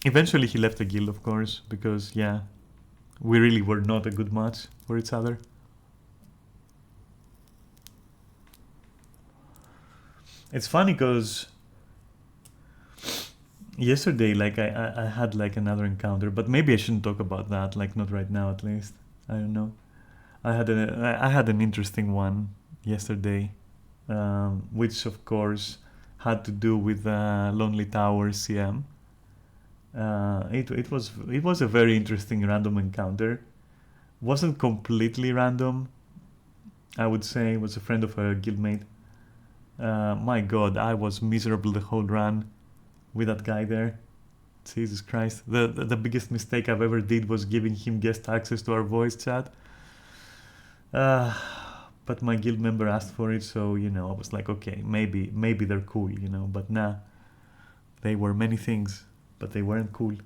Eventually he left the guild, of course, because yeah, we really were not a good match for each other. It's funny because yesterday, like I had like another encounter, but maybe I shouldn't talk about that. Like not right now, at least. I don't know. I had an interesting one yesterday, which of course had to do with Lonely Tower CM. It was a very interesting random encounter. Wasn't completely random. I would say it was a friend of a guildmate. My god, I was miserable the whole run with that guy there. Jesus Christ. The biggest mistake I've ever did was giving him guest access to our voice chat. But my guild member asked for it, so I was like, okay, maybe they're cool, but nah. They were many things, but they weren't cool.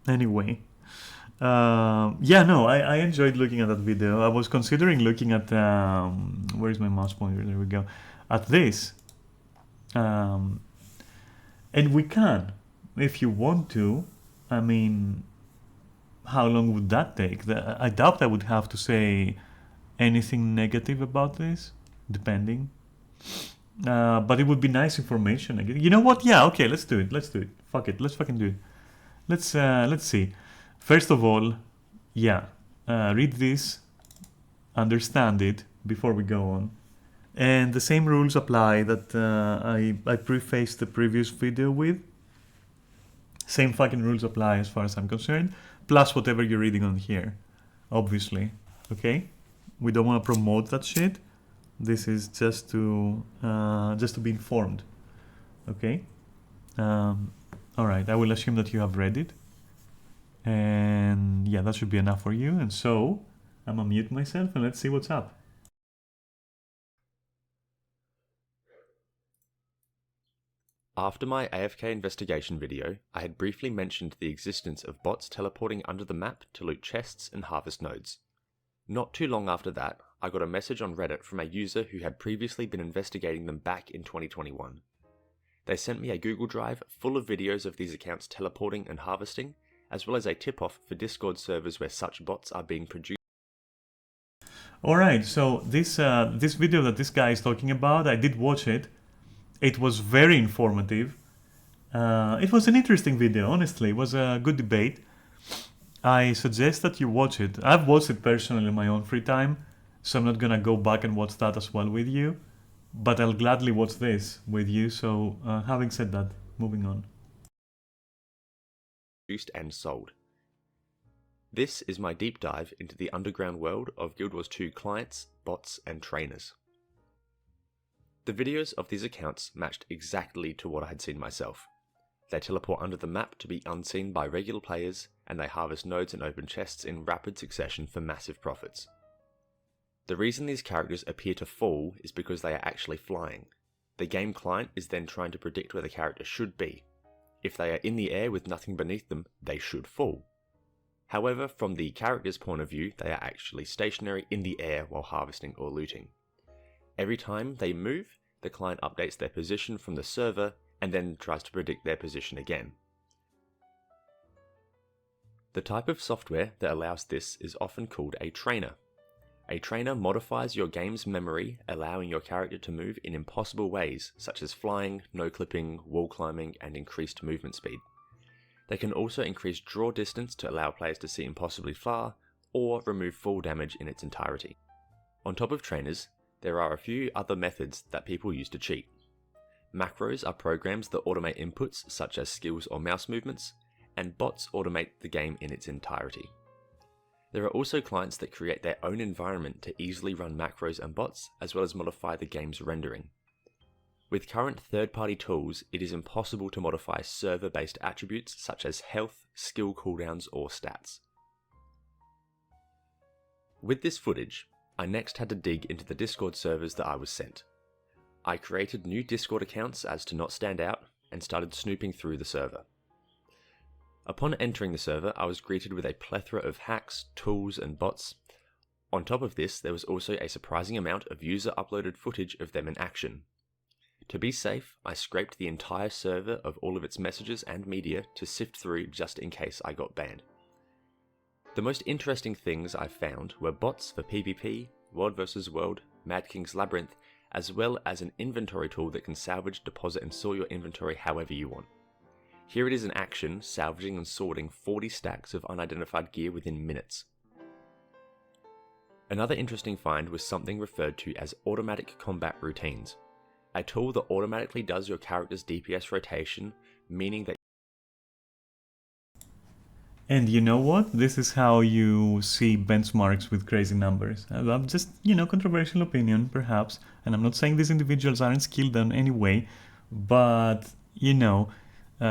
Anyway. I enjoyed looking at that video. I was considering looking at where's my mouse pointer? There we go. At this, and we can, if you want to. I mean, how long would that take? I doubt I would have to say anything negative about this, depending. But it would be nice information. You know what? Yeah, okay, let's do it. Let's do it. Fuck it. Let's fucking do it. Let's see. First of all, yeah, read this, understand it before we go on. And the same rules apply that I prefaced the previous video with. Same fucking rules apply as far as I'm concerned, plus whatever you're reading on here, obviously. Okay? We don't want to promote that shit. This is just to be informed. Okay? All right, I will assume that you have read it. And yeah, that should be enough for you. And so, I'm gonna mute myself and let's see what's up. After my AFK investigation video, I had briefly mentioned the existence of bots teleporting under the map to loot chests and harvest nodes. Not too long after that, I got a message on Reddit from a user who had previously been investigating them back in 2021. They sent me a Google Drive full of videos of these accounts teleporting and harvesting, as well as a tip-off for Discord servers where such bots are being produced. Alright, so this video that this guy is talking about, I did watch it. It was very informative. It was an interesting video, honestly. It was a good debate. I suggest that you watch it. I've watched it personally in my own free time, so I'm not gonna go back and watch that as well with you. But I'll gladly watch this with you, so having said that, moving on. Produced and sold. This is my deep dive into the underground world of Guild Wars 2 clients, bots, and trainers. The videos of these accounts matched exactly to what I had seen myself. They teleport under the map to be unseen by regular players, and they harvest nodes and open chests in rapid succession for massive profits. The reason these characters appear to fall is because they are actually flying. The game client is then trying to predict where the character should be. If they are in the air with nothing beneath them, they should fall. However, from the character's point of view, they are actually stationary in the air while harvesting or looting. Every time they move, the client updates their position from the server and then tries to predict their position again. The type of software that allows this is often called a trainer. A trainer modifies your game's memory, allowing your character to move in impossible ways, such as flying, no-clipping, wall climbing, and increased movement speed. They can also increase draw distance to allow players to see impossibly far, or remove fall damage in its entirety. On top of trainers, there are a few other methods that people use to cheat. Macros are programs that automate inputs such as skills or mouse movements, and bots automate the game in its entirety. There are also clients that create their own environment to easily run macros and bots, as well as modify the game's rendering. With current third-party tools, it is impossible to modify server-based attributes such as health, skill cooldowns, or stats. With this footage, I next had to dig into the Discord servers that I was sent. I created new Discord accounts as to not stand out, and started snooping through the server. Upon entering the server, I was greeted with a plethora of hacks, tools, and bots. On top of this, there was also a surprising amount of user-uploaded footage of them in action. To be safe, I scraped the entire server of all of its messages and media to sift through just in case I got banned. The most interesting things I found were bots for PvP, World vs World, Mad King's Labyrinth, as well as an inventory tool that can salvage, deposit, and sort your inventory however you want. Here it is in action, salvaging and sorting 40 stacks of unidentified gear within minutes. Another interesting find was something referred to as automatic combat routines, a tool that automatically does your character's DPS rotation, meaning that. And you know what? This is how you see benchmarks with crazy numbers. I'm just, controversial opinion, perhaps. And I'm not saying these individuals aren't skilled in any way, but,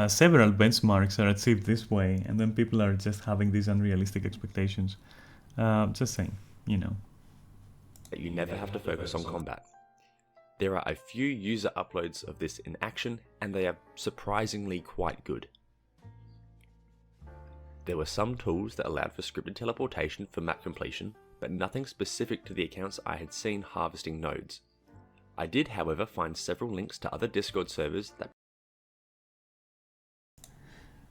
several benchmarks are achieved this way, and then people are just having these unrealistic expectations. Just saying, That you never have to focus on combat. There are a few user uploads of this in action, and they are surprisingly quite good. There were some tools that allowed for scripted teleportation for map completion, but nothing specific to the accounts I had seen harvesting nodes. I did, however, find several links to other Discord servers that.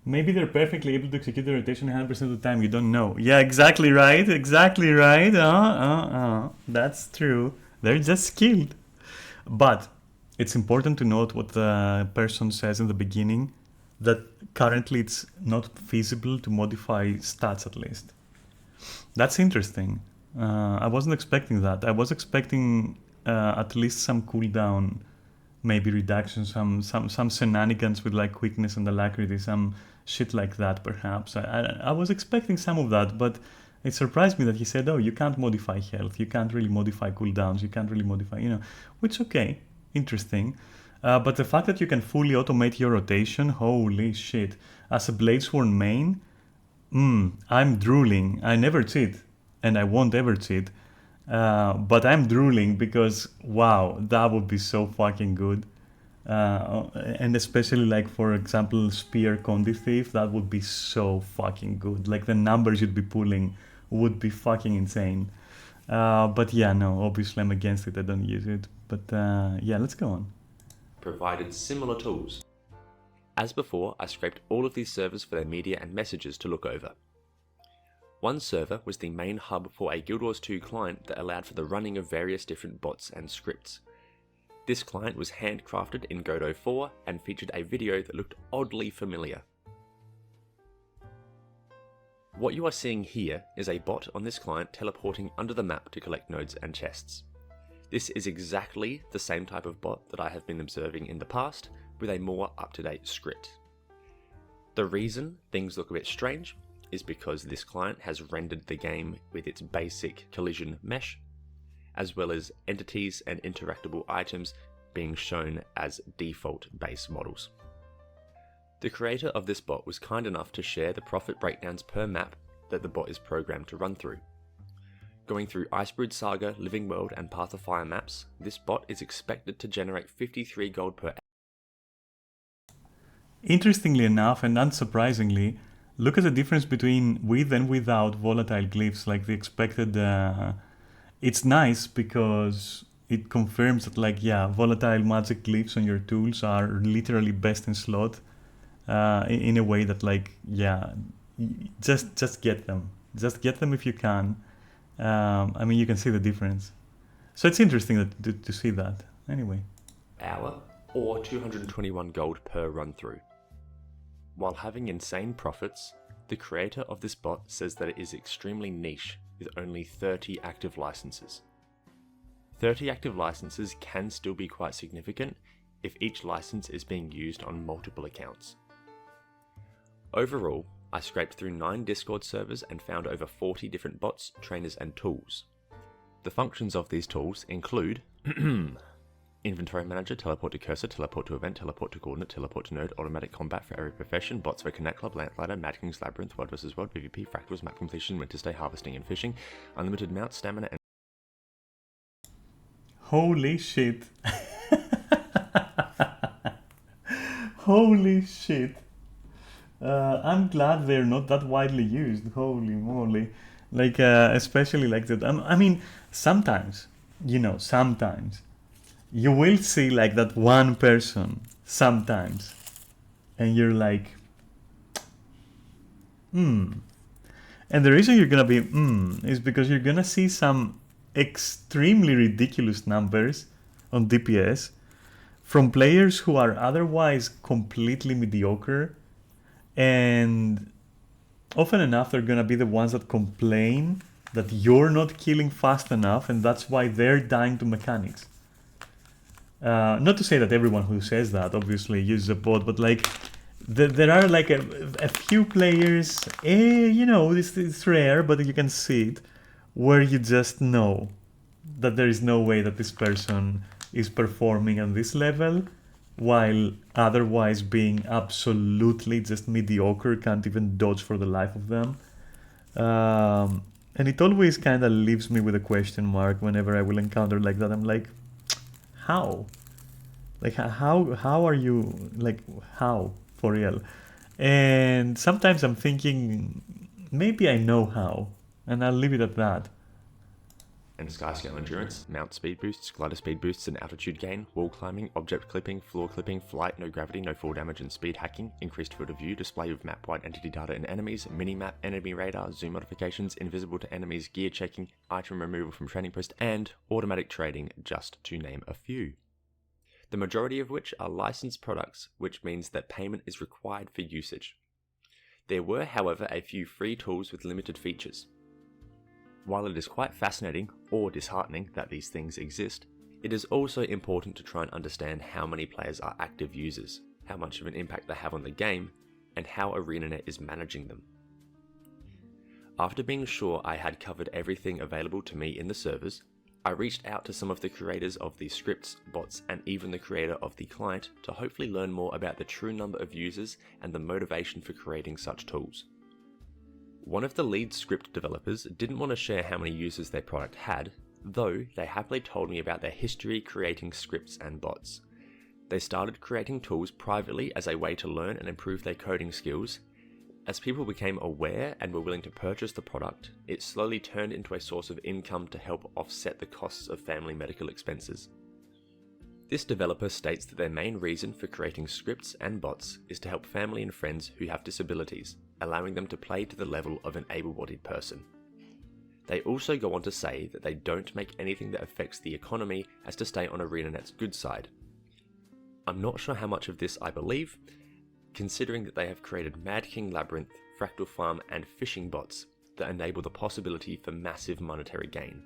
Maybe they're perfectly able to execute the rotation 100% of the time. You don't know. Yeah, exactly right. Exactly right. That's true. They're just skilled. But it's important to note what the person says in the beginning, that currently it's not feasible to modify stats at least. That's interesting. I wasn't expecting that. I was expecting at least some cooldown, maybe reduction, some shenanigans with like quickness and alacrity, some shit like that perhaps. I was expecting some of that, but it surprised me that he said, oh, you can't modify health, you can't really modify cooldowns, you can't really modify, which okay, interesting. But the fact that you can fully automate your rotation, holy shit. As a Bladesworn main, I'm drooling. I never cheat, and I won't ever cheat. But I'm drooling because, wow, that would be so fucking good. And especially like, for example, Spear Condi Thief, that would be so fucking good. Like the numbers you'd be pulling would be fucking insane. But yeah, no, obviously I'm against it. I don't use it. But yeah, let's go on. Provided similar tools. As before, I scraped all of these servers for their media and messages to look over. One server was the main hub for a Guild Wars 2 client that allowed for the running of various different bots and scripts. This client was handcrafted in Godot 4 and featured a video that looked oddly familiar. What you are seeing here is a bot on this client teleporting under the map to collect nodes and chests. This is exactly the same type of bot that I have been observing in the past, with a more up-to-date script. The reason things look a bit strange is because this client has rendered the game with its basic collision mesh, as well as entities and interactable items being shown as default base models. The creator of this bot was kind enough to share the profit breakdowns per map that the bot is programmed to run through. Going through Icebrood Saga, Living World and Path of Fire maps, this bot is expected to generate 53 gold per hour. Interestingly enough, and unsurprisingly, look at the difference between with and without volatile glyphs, like the expected. It's nice because it confirms that, like, yeah, volatile magic glyphs on your tools are literally best in slot, in a way that, like, yeah, just get them. Just get them if you can. I mean, you can see the difference. So it's interesting to see that. Anyway. Hour or 221 gold per run through. While having insane profits, the creator of this bot says that it is extremely niche with only 30 active licenses. 30 active licenses can still be quite significant if each license is being used on multiple accounts. Overall, I scraped through 9 Discord servers and found over 40 different bots, trainers and tools. The functions of these tools include Inventory Manager, Teleport to Cursor, Teleport to Event, Teleport to Coordinate, Teleport to Node, Automatic Combat for every profession, Bots for Connect Club, Lamplighter, Mad King's Labyrinth, World vs. World, PvP, Fractals, Map Completion, Winter Stay, Harvesting and Fishing, Unlimited Mount, Stamina and... Holy shit. Holy shit. I'm glad they're not that widely used. Holy moly. Like, especially like that. I mean, sometimes, sometimes you will see like that one person sometimes, and you're like, And the reason you're gonna be is because you're gonna see some extremely ridiculous numbers on DPS from players who are otherwise completely mediocre, and often enough they're gonna be the ones that complain that you're not killing fast enough, and that's why they're dying to mechanics. Not to say that everyone who says that obviously uses a bot, but like there are like a few players, it's rare, but you can see it, where you just know that there is no way that this person is performing at this level, while otherwise being absolutely just mediocre, can't even dodge for the life of them. And it always kind of leaves me with a question mark whenever I will encounter like that. I'm like, how? Like, how are you, like, how, for real? And sometimes I'm thinking, maybe I know how, and I'll leave it at that. and skyscale endurance, mount speed boosts, glider speed boosts and altitude gain, wall climbing, object clipping, floor clipping, flight, no gravity, no fall damage and speed hacking, increased field of view, display of map-wide entity data and enemies, mini-map, enemy radar, zoom modifications, invisible to enemies, gear checking, item removal from trading post, and automatic trading, just to name a few. The majority of which are licensed products, which means that payment is required for usage. There were, however, a few free tools with limited features. While it is quite fascinating or disheartening that these things exist, it is also important to try and understand how many players are active users, how much of an impact they have on the game, and how ArenaNet is managing them. After being sure I had covered everything available to me in the servers, I reached out to some of the creators of the scripts, bots, and even the creator of the client to hopefully learn more about the true number of users and the motivation for creating such tools. One of the lead script developers didn't want to share how many users their product had, though they happily told me about their history creating scripts and bots. They started creating tools privately as a way to learn and improve their coding skills. As people became aware and were willing to purchase the product, it slowly turned into a source of income to help offset the costs of family medical expenses. This developer states that their main reason for creating scripts and bots is to help family and friends who have disabilities, allowing them to play to the level of an able-bodied person. They also go on to say that they don't make anything that affects the economy as to stay on ArenaNet's good side. I'm not sure how much of this I believe, considering that they have created Mad King Labyrinth, Fractal Farm and phishing bots that enable the possibility for massive monetary gain.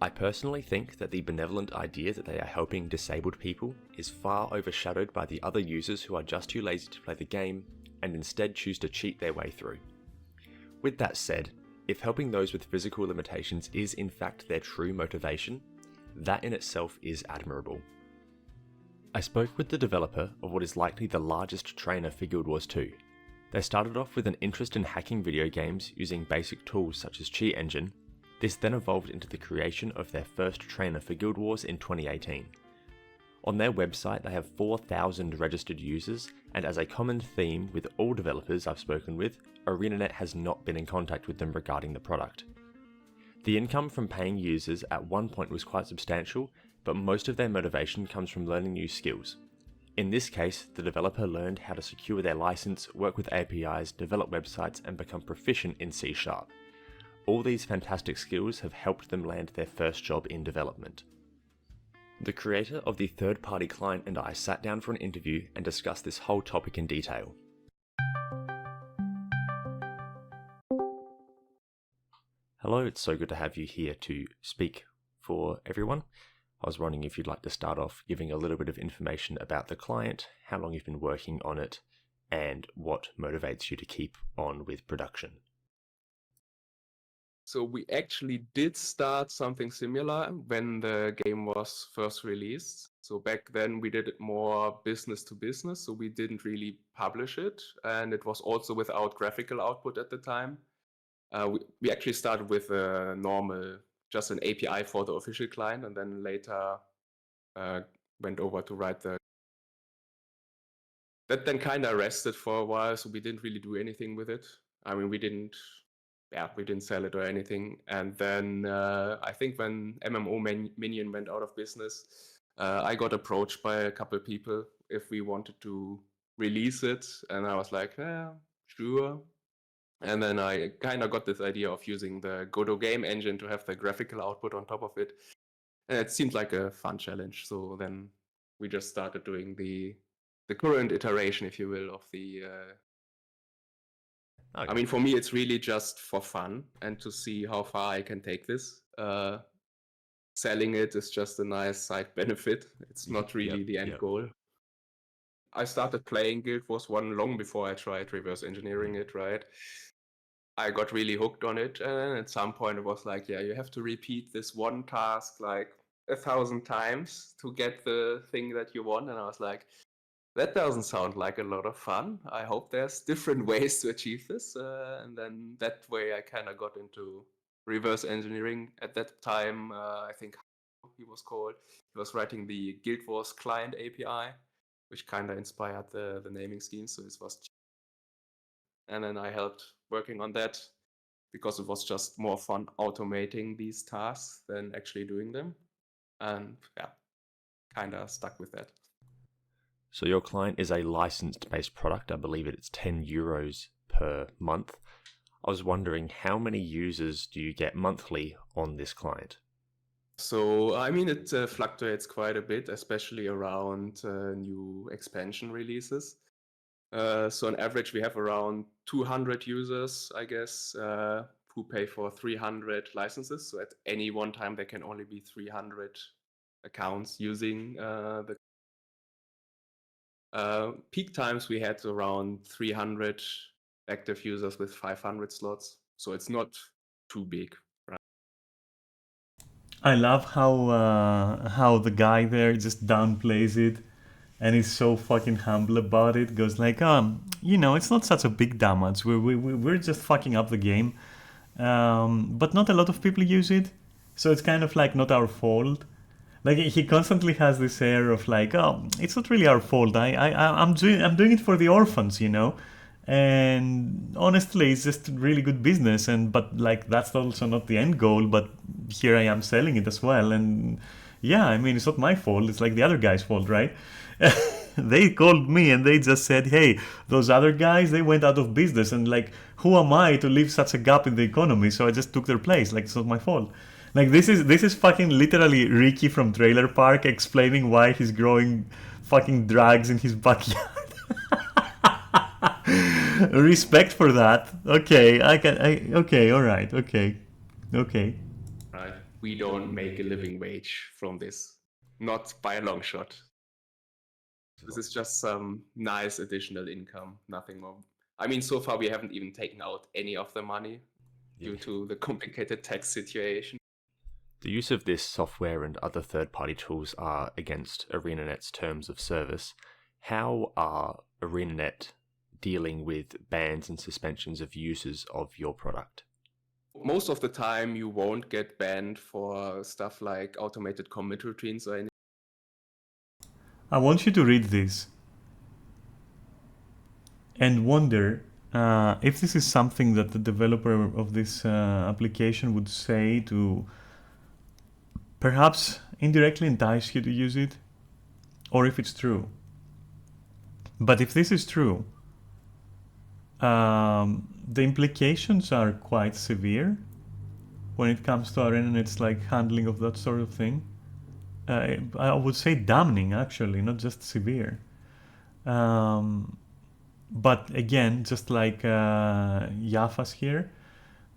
I personally think that the benevolent idea that they are helping disabled people is far overshadowed by the other users who are just too lazy to play the game and instead choose to cheat their way through. With that said, if helping those with physical limitations is in fact their true motivation, that in itself is admirable. I spoke with the developer of what is likely the largest trainer for Guild Wars 2. They started off with an interest in hacking video games using basic tools such as Cheat Engine. This then evolved into the creation of their first trainer for Guild Wars in 2018. On their website they have 4,000 registered users, and as a common theme with all developers I've spoken with, ArenaNet has not been in contact with them regarding the product. The income from paying users at one point was quite substantial, but most of their motivation comes from learning new skills. In this case, the developer learned how to secure their license, work with APIs, develop websites, and become proficient in C#. All these fantastic skills have helped them land their first job in development. The creator of the third-party client and I sat down for an interview and discussed this whole topic in detail. Hello, it's so good to have you here to speak for everyone. I was wondering if you'd like to start off giving a little bit of information about the client, how long you've been working on it, and what motivates you to keep on with production. So we actually did start something similar when the game was first released. So back then we did it more business to business, so we didn't really publish it, and it was also without graphical output at the time. We actually started with a normal, just an API for the official client, and then later went over to write the... That then kind of rested for a while, so we didn't really do anything with it. I mean, we didn't sell it or anything. And then I think when MMO Minion went out of business, I got approached by a couple of people if we wanted to release it. And I was like, yeah, sure. And then I kind of got this idea of using the Godot game engine to have the graphical output on top of it. And it seemed like a fun challenge. So then we just started doing the current iteration, if you will, of the... Okay. I mean, for me, it's really just for fun and to see how far I can take this. Selling it is just a nice side benefit. It's not really the end goal. I started playing Guild Wars 1 long before I tried reverse engineering it, right? I got really hooked on it, and at some point it was like, yeah, you have to repeat this one task like 1,000 times to get the thing that you want. And I was like, that doesn't sound like a lot of fun. I hope there's different ways to achieve this. And then that way I kind of got into reverse engineering. At that time, I think he was called. He was writing the Guild Wars client API, which kind of inspired the naming scheme. So this was... And then I helped working on that. because it was just more fun automating these tasks than actually doing them. And yeah, kind of stuck with that. So your client is a licensed-based product. I believe it's €10 per month. I was wondering, how many users do you get monthly on this client? So, I mean, it fluctuates quite a bit, especially around new expansion releases. So on average, we have around 200 users, I guess, who pay for 300 licenses. So at any one time, there can only be 300 accounts using the peak times. We had around 300 active users with 500 slots. So it's not too big. I love how the guy there just downplays it, and he's so fucking humble about it. Goes like, it's not such a big damage. We're just fucking up the game, but not a lot of people use it, so it's kind of like not our fault. Like he constantly has this air of like, oh, it's not really our fault. I'm doing it for the orphans, and honestly it's just really good business, and but like that's also not the end goal, but here I am selling it as well. And yeah, I mean, it's not my fault, it's like the other guy's fault, right? They called me and they just said, hey, those other guys, they went out of business, and like, who am I to leave such a gap in the economy? So I just took their place. Like, it's not my fault. Like, this is fucking literally Ricky from Trailer Park explaining why he's growing fucking drugs in his backyard. Respect for that. Okay, okay, all right, okay. Right? We don't make a living wage from this, not by a long shot. This is just some nice additional income, nothing more. I mean, so far we haven't even taken out any of the money due to the complicated tax situation. The use of this software and other third-party tools are against ArenaNet's terms of service. How are ArenaNet dealing with bans and suspensions of users of your product? Most of the time, you won't get banned for stuff like automated commit routines or anything. I want you to read this and wonder if this is something that the developer of this application would say to perhaps indirectly entice you to use it, or if it's true. But if this is true, the implications are quite severe when it comes to ArenaNet's like handling of that sort of thing. I would say damning, actually, not just severe. But again, just like Yafas here,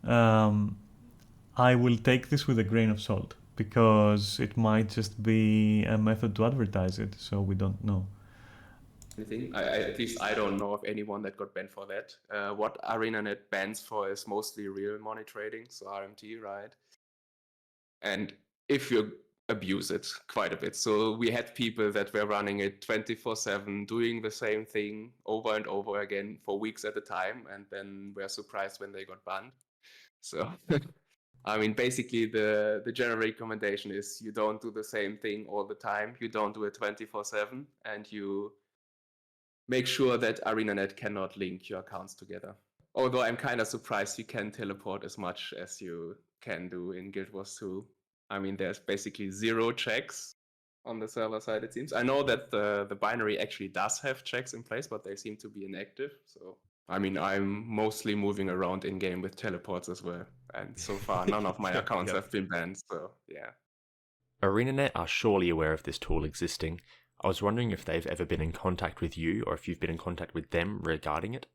I will take this with a grain of salt, because it might just be a method to advertise it, so we don't know. At least I don't know of anyone that got banned for that. What ArenaNet bans for is mostly real money trading, so RMT, right? And if you abuse it quite a bit. So we had people that were running it 24/7, doing the same thing over and over again for weeks at a time, and then were surprised when they got banned. So I mean, basically the general recommendation is you don't do the same thing all the time. You don't do it 24/7, and you make sure that ArenaNet cannot link your accounts together. Although I'm kind of surprised you can teleport as much as you can do in Guild Wars 2. I mean, there's basically 0 checks on the server side, it seems. I know that the binary actually does have checks in place, but they seem to be inactive. So, I mean, I'm mostly moving around in-game with teleports as well. And so far, none of my accounts have been banned. So, yeah. ArenaNet are surely aware of this tool existing. I was wondering if they've ever been in contact with you, or if you've been in contact with them regarding it.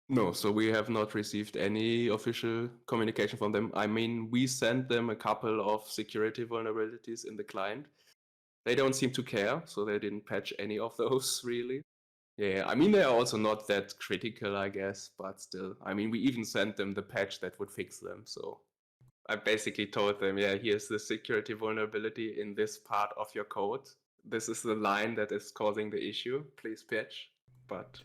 No, so we have not received any official communication from them. I mean, we sent them a couple of security vulnerabilities in the client. They don't seem to care, so they didn't patch any of those, really. Yeah, I mean, they are also not that critical, I guess, but still. I mean, we even sent them the patch that would fix them, so I basically told them, yeah, here's the security vulnerability in this part of your code. This is the line that is causing the issue. Please patch. But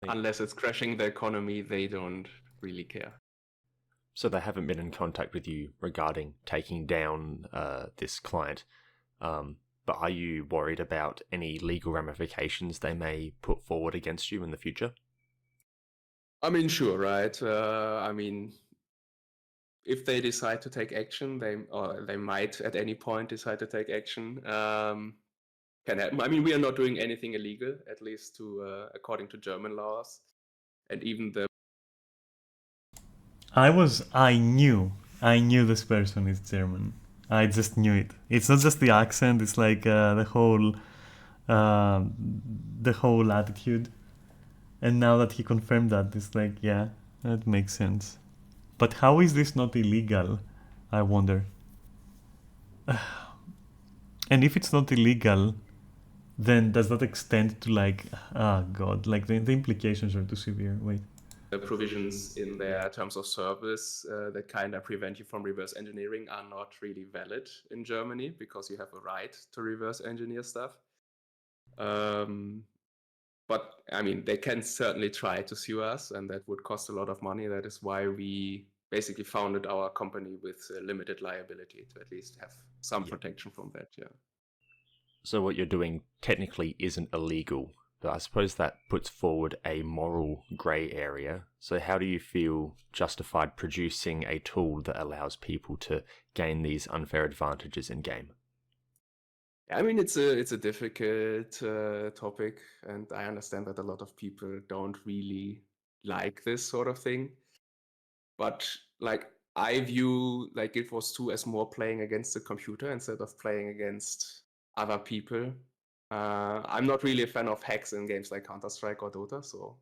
unless it's crashing the economy, they don't really care. So they haven't been in contact with you regarding taking down this client. But are you worried about any legal ramifications they may put forward against you in the future? I mean, sure, right? I mean, if they decide to take action, they might at any point decide to take action. Can happen. I mean, we are not doing anything illegal, at least according to German laws, and even the. I knew this person is German. I just knew it. It's not just the accent. It's like the whole attitude. And now that he confirmed that, it's like, yeah, that makes sense. But how is this not illegal? I wonder. And if it's not illegal, then does that extend to like, God, like the implications are too severe. Wait. The provisions in their terms of service that kind of prevent you from reverse engineering are not really valid in Germany because you have a right to reverse engineer stuff. But I mean, they can certainly try to sue us, and that would cost a lot of money. That is why we basically founded our company with limited liability to at least have some protection from that. Yeah. So what you're doing technically isn't illegal, but I suppose that puts forward a moral grey area. So how do you feel justified producing a tool that allows people to gain these unfair advantages in game? I mean, it's a difficult topic, and I understand that a lot of people don't really like this sort of thing. But like, I view like GW2 as more playing against the computer instead of playing against other people. I'm not really a fan of hacks in games like Counter-Strike or Dota, so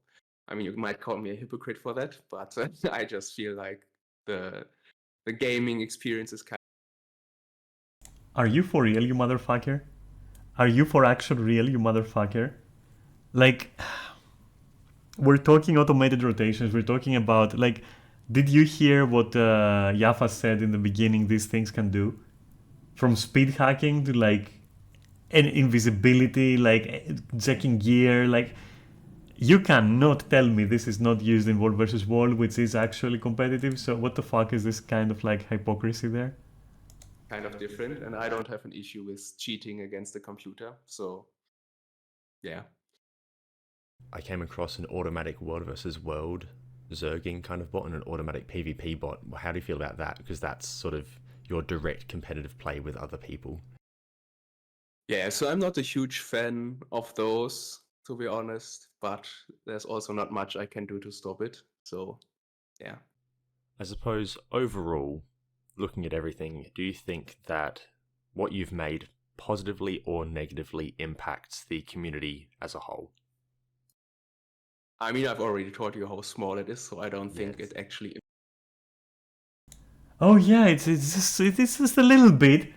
I mean, you might call me a hypocrite for that, but I just feel like the gaming experience is kind. Are you for real, you motherfucker? Are you for actual real, you motherfucker? Like, we're talking automated rotations. We're talking about, like, did you hear what Jaffa said in the beginning these things can do? From speed hacking to, like, an invisibility, like, checking gear, like, you cannot tell me this is not used in World versus World, which is actually competitive. So what the fuck is this kind of, like, hypocrisy there? Kind of different, and I don't have an issue with cheating against the computer, so yeah. I came across an automatic World versus World zerging kind of bot and an automatic PvP bot. How do you feel about that? Because that's sort of your direct competitive play with other people. Yeah, so I'm not a huge fan of those, to be honest, but there's also not much I can do to stop it, so yeah. I suppose overall, looking at everything, do you think that what you've made positively or negatively impacts the community as a whole? I mean, I've already told you how small it is, so I don't think it actually. Oh yeah, it's just a little bit.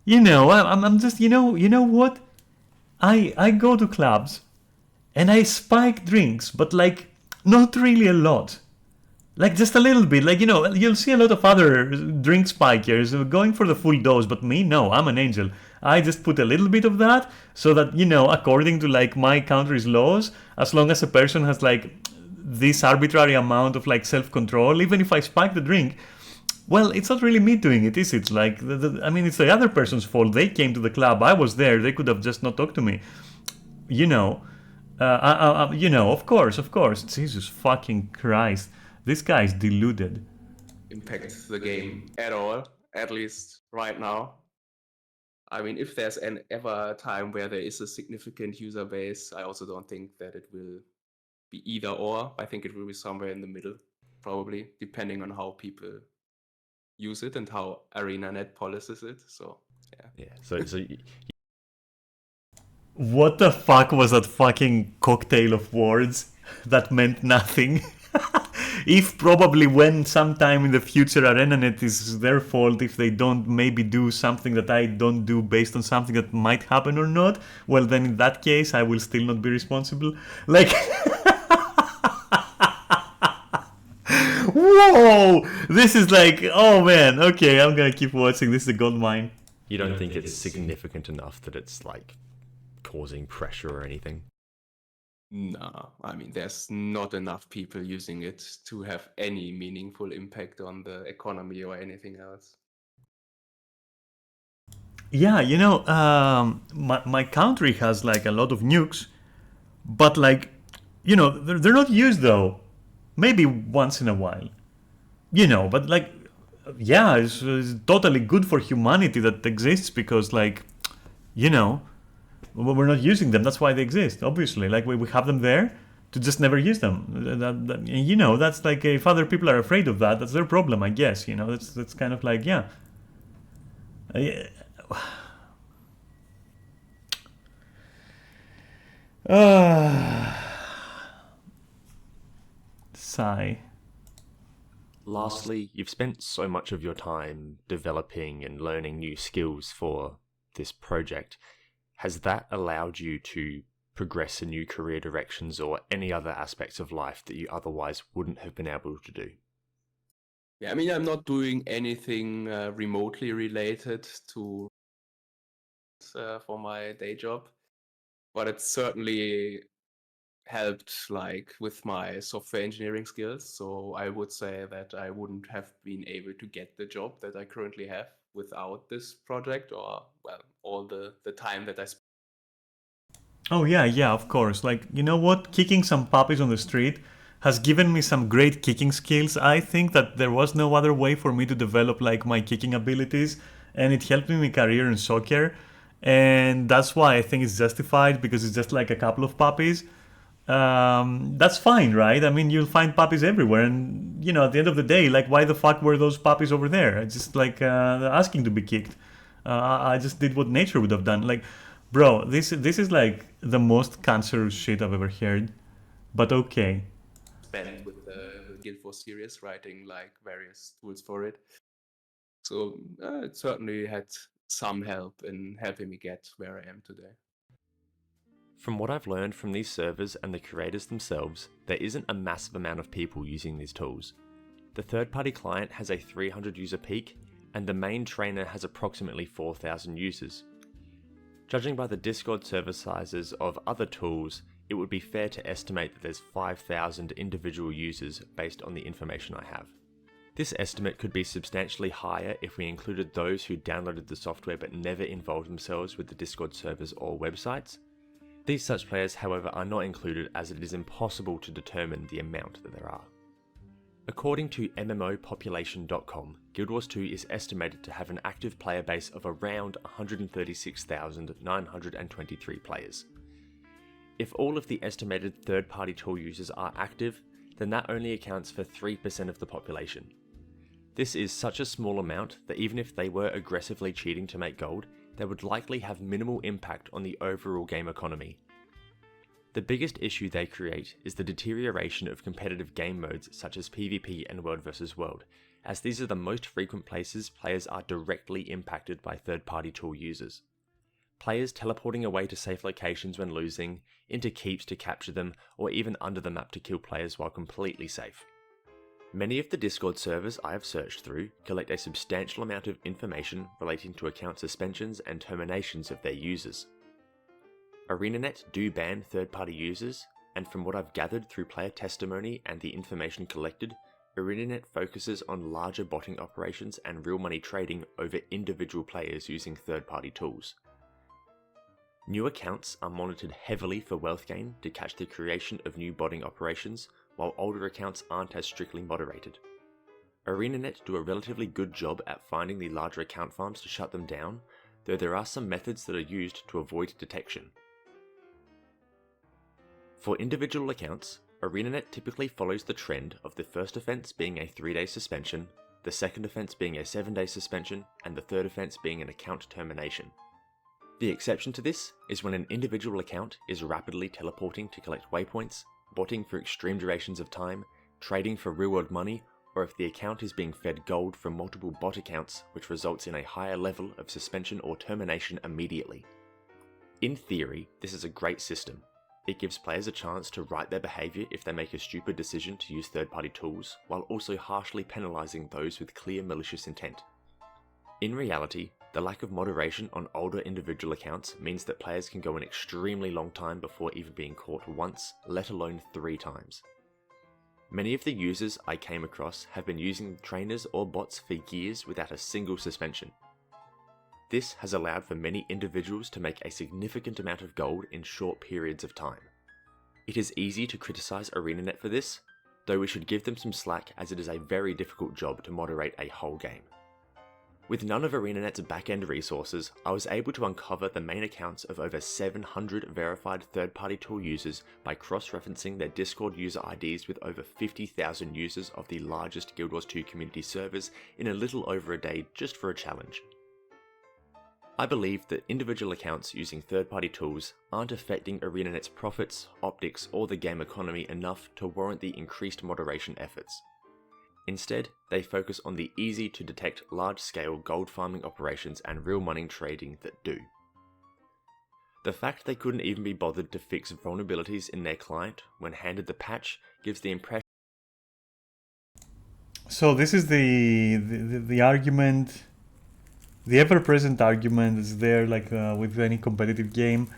You know, I'm just, you know what? I go to clubs and I spike drinks, but like not really a lot. Like just a little bit. Like, you know, you'll see a lot of other drink spikers going for the full dose, but me, no, I'm an angel. I just put a little bit of that so that, you know, according to like my country's laws, as long as a person has like this arbitrary amount of like self-control, even if I spike the drink, well, it's not really me doing it, is it? It's like, I mean, it's the other person's fault. They came to the club. I was there. They could have just not talked to me. You know, you know, of course. Jesus fucking Christ. This guy is deluded. Impact the game at all, at least right now. I mean, if there's ever a time where there is a significant user base, I also don't think that it will be either or. I think it will be somewhere in the middle, probably, depending on how people use it and how ArenaNet policies it. So yeah. So what the fuck was that fucking cocktail of words that meant nothing? If probably when sometime in the future ArenaNet is their fault if they don't maybe do something that I don't do based on something that might happen or not, well then in that case I will still not be responsible. Like whoa! This is like, oh man, okay, I'm gonna keep watching. This is a gold mine. you don't think it's significant enough that it's like causing pressure or anything? No, I mean, there's not enough people using it to have any meaningful impact on the economy or anything else. Yeah, you know, my country has like a lot of nukes, but like, you know, they're not used though. Maybe once in a while, you know, but like yeah, it's totally good for humanity that exists because, like, you know, we're not using them. That's why they exist, obviously. Like, we have them there to just never use them. And, you know, that's like, if other people are afraid of that, that's their problem, I guess. You know, that's kind of like, yeah. Sigh. Lastly, you've spent so much of your time developing and learning new skills for this project. Has that allowed you to progress in new career directions or any other aspects of life that you otherwise wouldn't have been able to do? Yeah, I mean, I'm not doing anything remotely related to for my day job, but it certainly helped like with my software engineering skills. So I would say that I wouldn't have been able to get the job that I currently have without this project, or well, all the time that I spent. Oh yeah, of course. Like, you know what? Kicking some puppies on the street has given me some great kicking skills. I think that there was no other way for me to develop like my kicking abilities, and it helped me in my career in soccer. And that's why I think it's justified, because it's just like a couple of puppies. That's fine, right? I mean, you'll find puppies everywhere, and you know, at the end of the day, like, why the fuck were those puppies over there? It's just like asking to be kicked. I just did what nature would have done. Like, bro, this is like the most cancerous shit I've ever heard. But okay. Spent with the Guild Force series, writing like various tools for it. So it certainly had some help in helping me get where I am today. From what I've learned from these servers and the creators themselves, there isn't a massive amount of people using these tools. The third-party client has a 300 user peak, and the main trainer has approximately 4,000 users. Judging by the Discord server sizes of other tools, it would be fair to estimate that there's 5,000 individual users based on the information I have. This estimate could be substantially higher if we included those who downloaded the software but never involved themselves with the Discord servers or websites. These such players, however, are not included, as it is impossible to determine the amount that there are. According to MMOpopulation.com, Guild Wars 2 is estimated to have an active player base of around 136,923 players. If all of the estimated third-party tool users are active, then that only accounts for 3% of the population. This is such a small amount that even if they were aggressively cheating to make gold, they would likely have minimal impact on the overall game economy. The biggest issue they create is the deterioration of competitive game modes such as PvP and World vs World, as these are the most frequent places players are directly impacted by third-party tool users. Players teleporting away to safe locations when losing, into keeps to capture them, or even under the map to kill players while completely safe. Many of the Discord servers I have searched through collect a substantial amount of information relating to account suspensions and terminations of their users. ArenaNet do ban third-party users, and from what I've gathered through player testimony and the information collected, ArenaNet focuses on larger botting operations and real money trading over individual players using third-party tools. New accounts are monitored heavily for wealth gain to catch the creation of new botting operations, while older accounts aren't as strictly moderated. ArenaNet do a relatively good job at finding the larger account farms to shut them down, though there are some methods that are used to avoid detection. For individual accounts, ArenaNet typically follows the trend of the first offense being a 3-day suspension, the second offense being a 7-day suspension, and the third offense being an account termination. The exception to this is when an individual account is rapidly teleporting to collect waypoints, botting for extreme durations of time, trading for real-world money, or if the account is being fed gold from multiple bot accounts, which results in a higher level of suspension or termination immediately. In theory, this is a great system. It gives players a chance to right their behaviour if they make a stupid decision to use third-party tools, while also harshly penalising those with clear malicious intent. In reality, the lack of moderation on older individual accounts means that players can go an extremely long time before even being caught once, let alone 3 times. Many of the users I came across have been using trainers or bots for years without a single suspension. This has allowed for many individuals to make a significant amount of gold in short periods of time. It is easy to criticise ArenaNet for this, though we should give them some slack as it is a very difficult job to moderate a whole game. With none of ArenaNet's back-end resources, I was able to uncover the main accounts of over 700 verified third-party tool users by cross-referencing their Discord user IDs with over 50,000 users of the largest Guild Wars 2 community servers in a little over a day just for a challenge. I believe that individual accounts using third-party tools aren't affecting ArenaNet's profits, optics, or the game economy enough to warrant the increased moderation efforts. Instead, they focus on the easy-to-detect large-scale gold farming operations and real money trading that do. The fact they couldn't even be bothered to fix vulnerabilities in their client when handed the patch gives the impression. So this is the argument, the ever-present argument is there, like with any competitive game,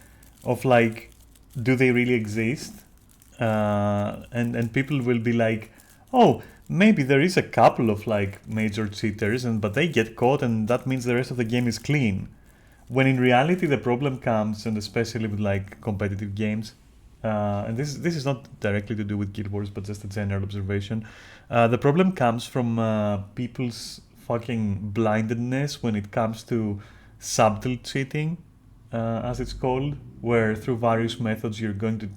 of like, do they really exist? And people will be like, oh, maybe there is a couple of like major cheaters, but they get caught, and that means the rest of the game is clean. When in reality, the problem comes, and especially with like competitive games, and this is not directly to do with Guild Wars, but just a general observation. The problem comes from people's fucking blindedness when it comes to subtle cheating, as it's called, where through various methods you're going to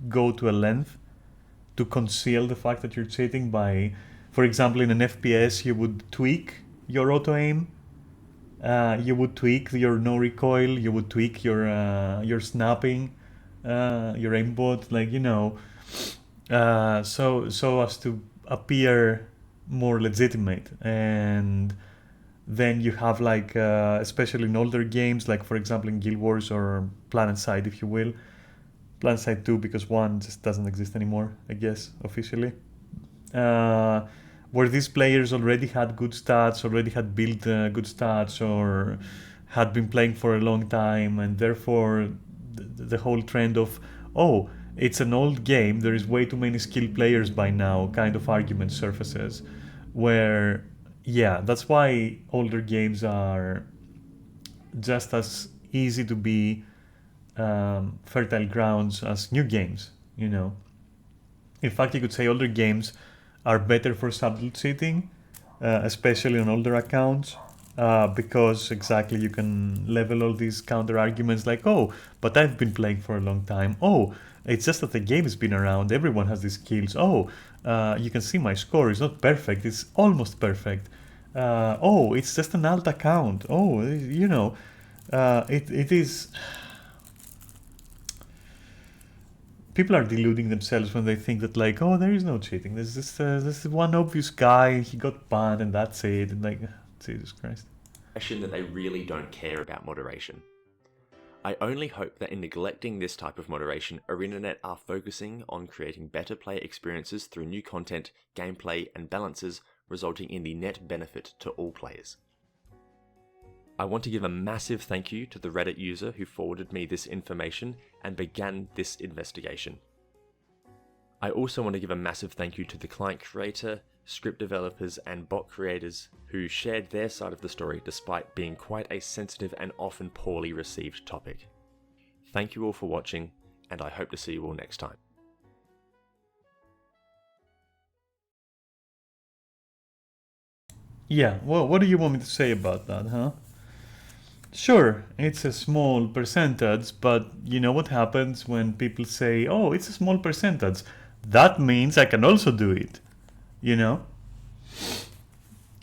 go to a length to conceal the fact that you're cheating by, for example, in an FPS, you would tweak your auto-aim, you would tweak your no recoil, you would tweak your snapping, your aimbot, like, you know, so as to appear more legitimate. And then you have like, especially in older games, like for example in Guild Wars or PlanetSide, if you will, PlanetSide 2, because 1 just doesn't exist anymore, I guess, officially. Where these players already had good stats, already had built good stats, or had been playing for a long time, and therefore the whole trend of, oh, it's an old game, there is way too many skilled players by now, kind of argument surfaces, where, yeah, that's why older games are just as easy to be fertile grounds as new games, you know. In fact, you could say older games are better for subtle cheating, especially on older accounts, because exactly you can level all these counter arguments like, oh, but I've been playing for a long time. Oh, it's just that the game has been around. Everyone has these skills. Oh, you can see my score. It's not perfect. It's almost perfect. Oh, it's just an alt account. Oh, you know, it is. People are deluding themselves when they think that, like, oh, there is no cheating. There's this one obvious guy, he got banned, and that's it. And like, Jesus Christ. That they really don't care about moderation. I only hope that in neglecting this type of moderation, ArenaNet are focusing on creating better player experiences through new content, gameplay, and balances, resulting in the net benefit to all players. I want to give a massive thank you to the Reddit user who forwarded me this information and began this investigation. I also want to give a massive thank you to the client creator, script developers, and bot creators who shared their side of the story despite being quite a sensitive and often poorly received topic. Thank you all for watching, and I hope to see you all next time. Yeah, well, what do you want me to say about that, huh? Sure, it's a small percentage, but you know what happens when people say, oh, it's a small percentage. That means I can also do it, you know?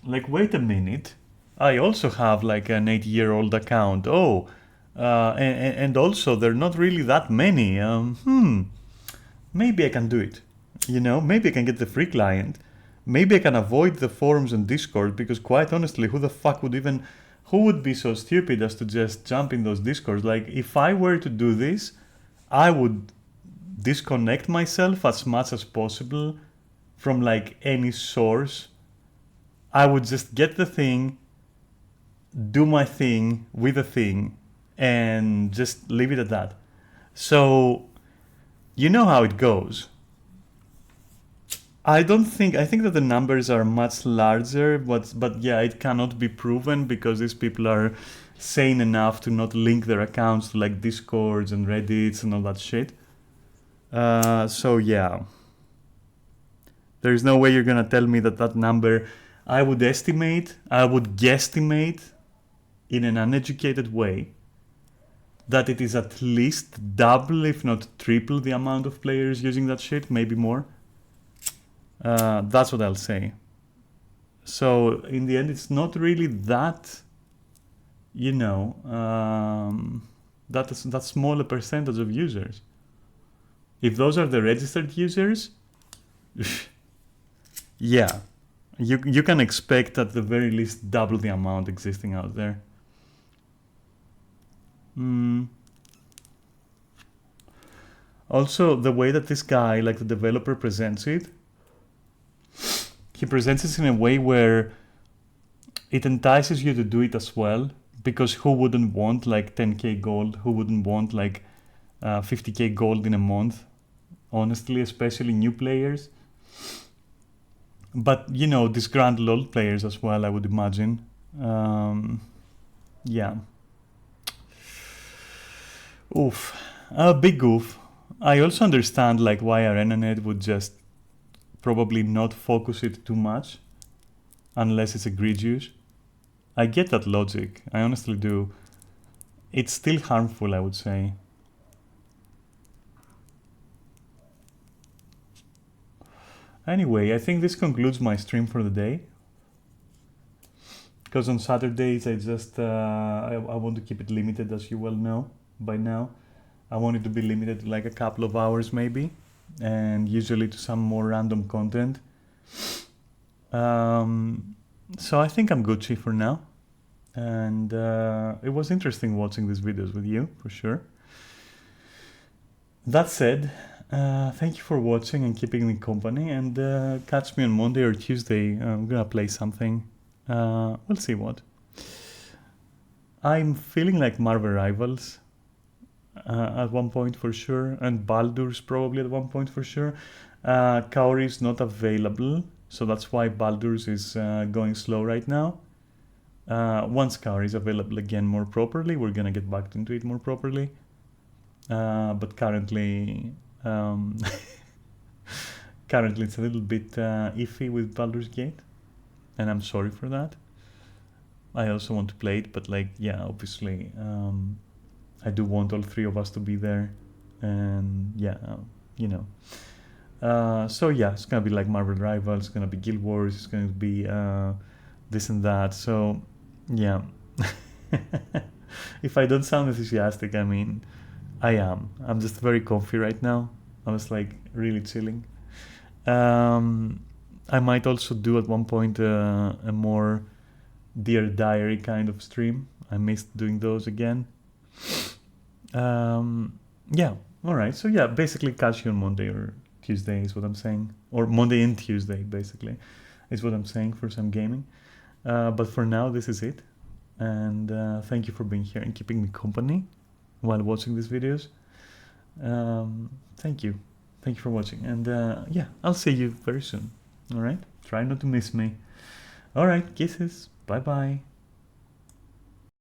Like, wait a minute, I also have like an 8-year-old account. Oh, and also they're not really that many. Maybe I can do it. You know, maybe I can get the free client. Maybe I can avoid the forums and Discord, because quite honestly, who would be so stupid as to just jump in those Discords? Like, if I were to do this, I would disconnect myself as much as possible from like any source. I would just get the thing, do my thing with the thing, and just leave it at that. So, you know how it goes. I think that the numbers are much larger, but yeah, it cannot be proven because these people are sane enough to not link their accounts to like Discords and Reddits and all that shit. So yeah, There's no way you're gonna tell me that that number, I would guesstimate in an uneducated way that it is at least double, if not triple, the amount of players using that shit, maybe more. That's what I'll say. So in the end, it's not really that, you know, that small a percentage of users. If those are the registered users, yeah, you can expect at the very least double the amount existing out there. Also, the way that this guy, like the developer, presents it, he presents it in a way where it entices you to do it as well, because who wouldn't want like 10k gold? Who wouldn't want like 50k gold in a month? Honestly, especially new players. But, you know, disgruntled old players as well, I would imagine. Yeah. Oof. A big oof. I also understand like why ArenaNet would just probably not focus it too much unless it's egregious. I get that logic. I honestly do. It's still harmful, I would say. Anyway, I think this concludes my stream for the day. Because on Saturdays, I just I want to keep it limited, as you well know by now. I want it to be limited to like a couple of hours maybe, and usually to some more random content. So I think I'm Gucci for now. And it was interesting watching these videos with you, for sure. That said, thank you for watching and keeping me company, and catch me on Monday or Tuesday. I'm gonna play something. We'll see what. I'm feeling like Marvel Rivals at one point for sure, and Baldur's probably at one point for sure. Kaori is not available, so that's why Baldur's is going slow right now. Once Kaori is available again more properly, we're gonna get back into it more properly. But currently, currently it's a little bit iffy with Baldur's Gate, and I'm sorry for that. I also want to play it, but like, yeah, obviously, I do want all three of us to be there, and yeah, you know. So yeah, it's gonna be like Marvel Rivals, it's gonna be Guild Wars, it's gonna be this and that. So yeah, if I don't sound enthusiastic, I mean, I am. I'm just very comfy right now. I'm just like really chilling. I might also do at one point a more Dear Diary kind of stream. I missed doing those again. Yeah, alright. So yeah, basically catch you on Monday or Tuesday is what I'm saying. Or Monday and Tuesday, basically, is what I'm saying for some gaming. But for now, this is it. And thank you for being here and keeping me company while watching these videos. Thank you. Thank you for watching. And yeah, I'll see you very soon. Alright? Try not to miss me. Alright, kisses. Bye-bye.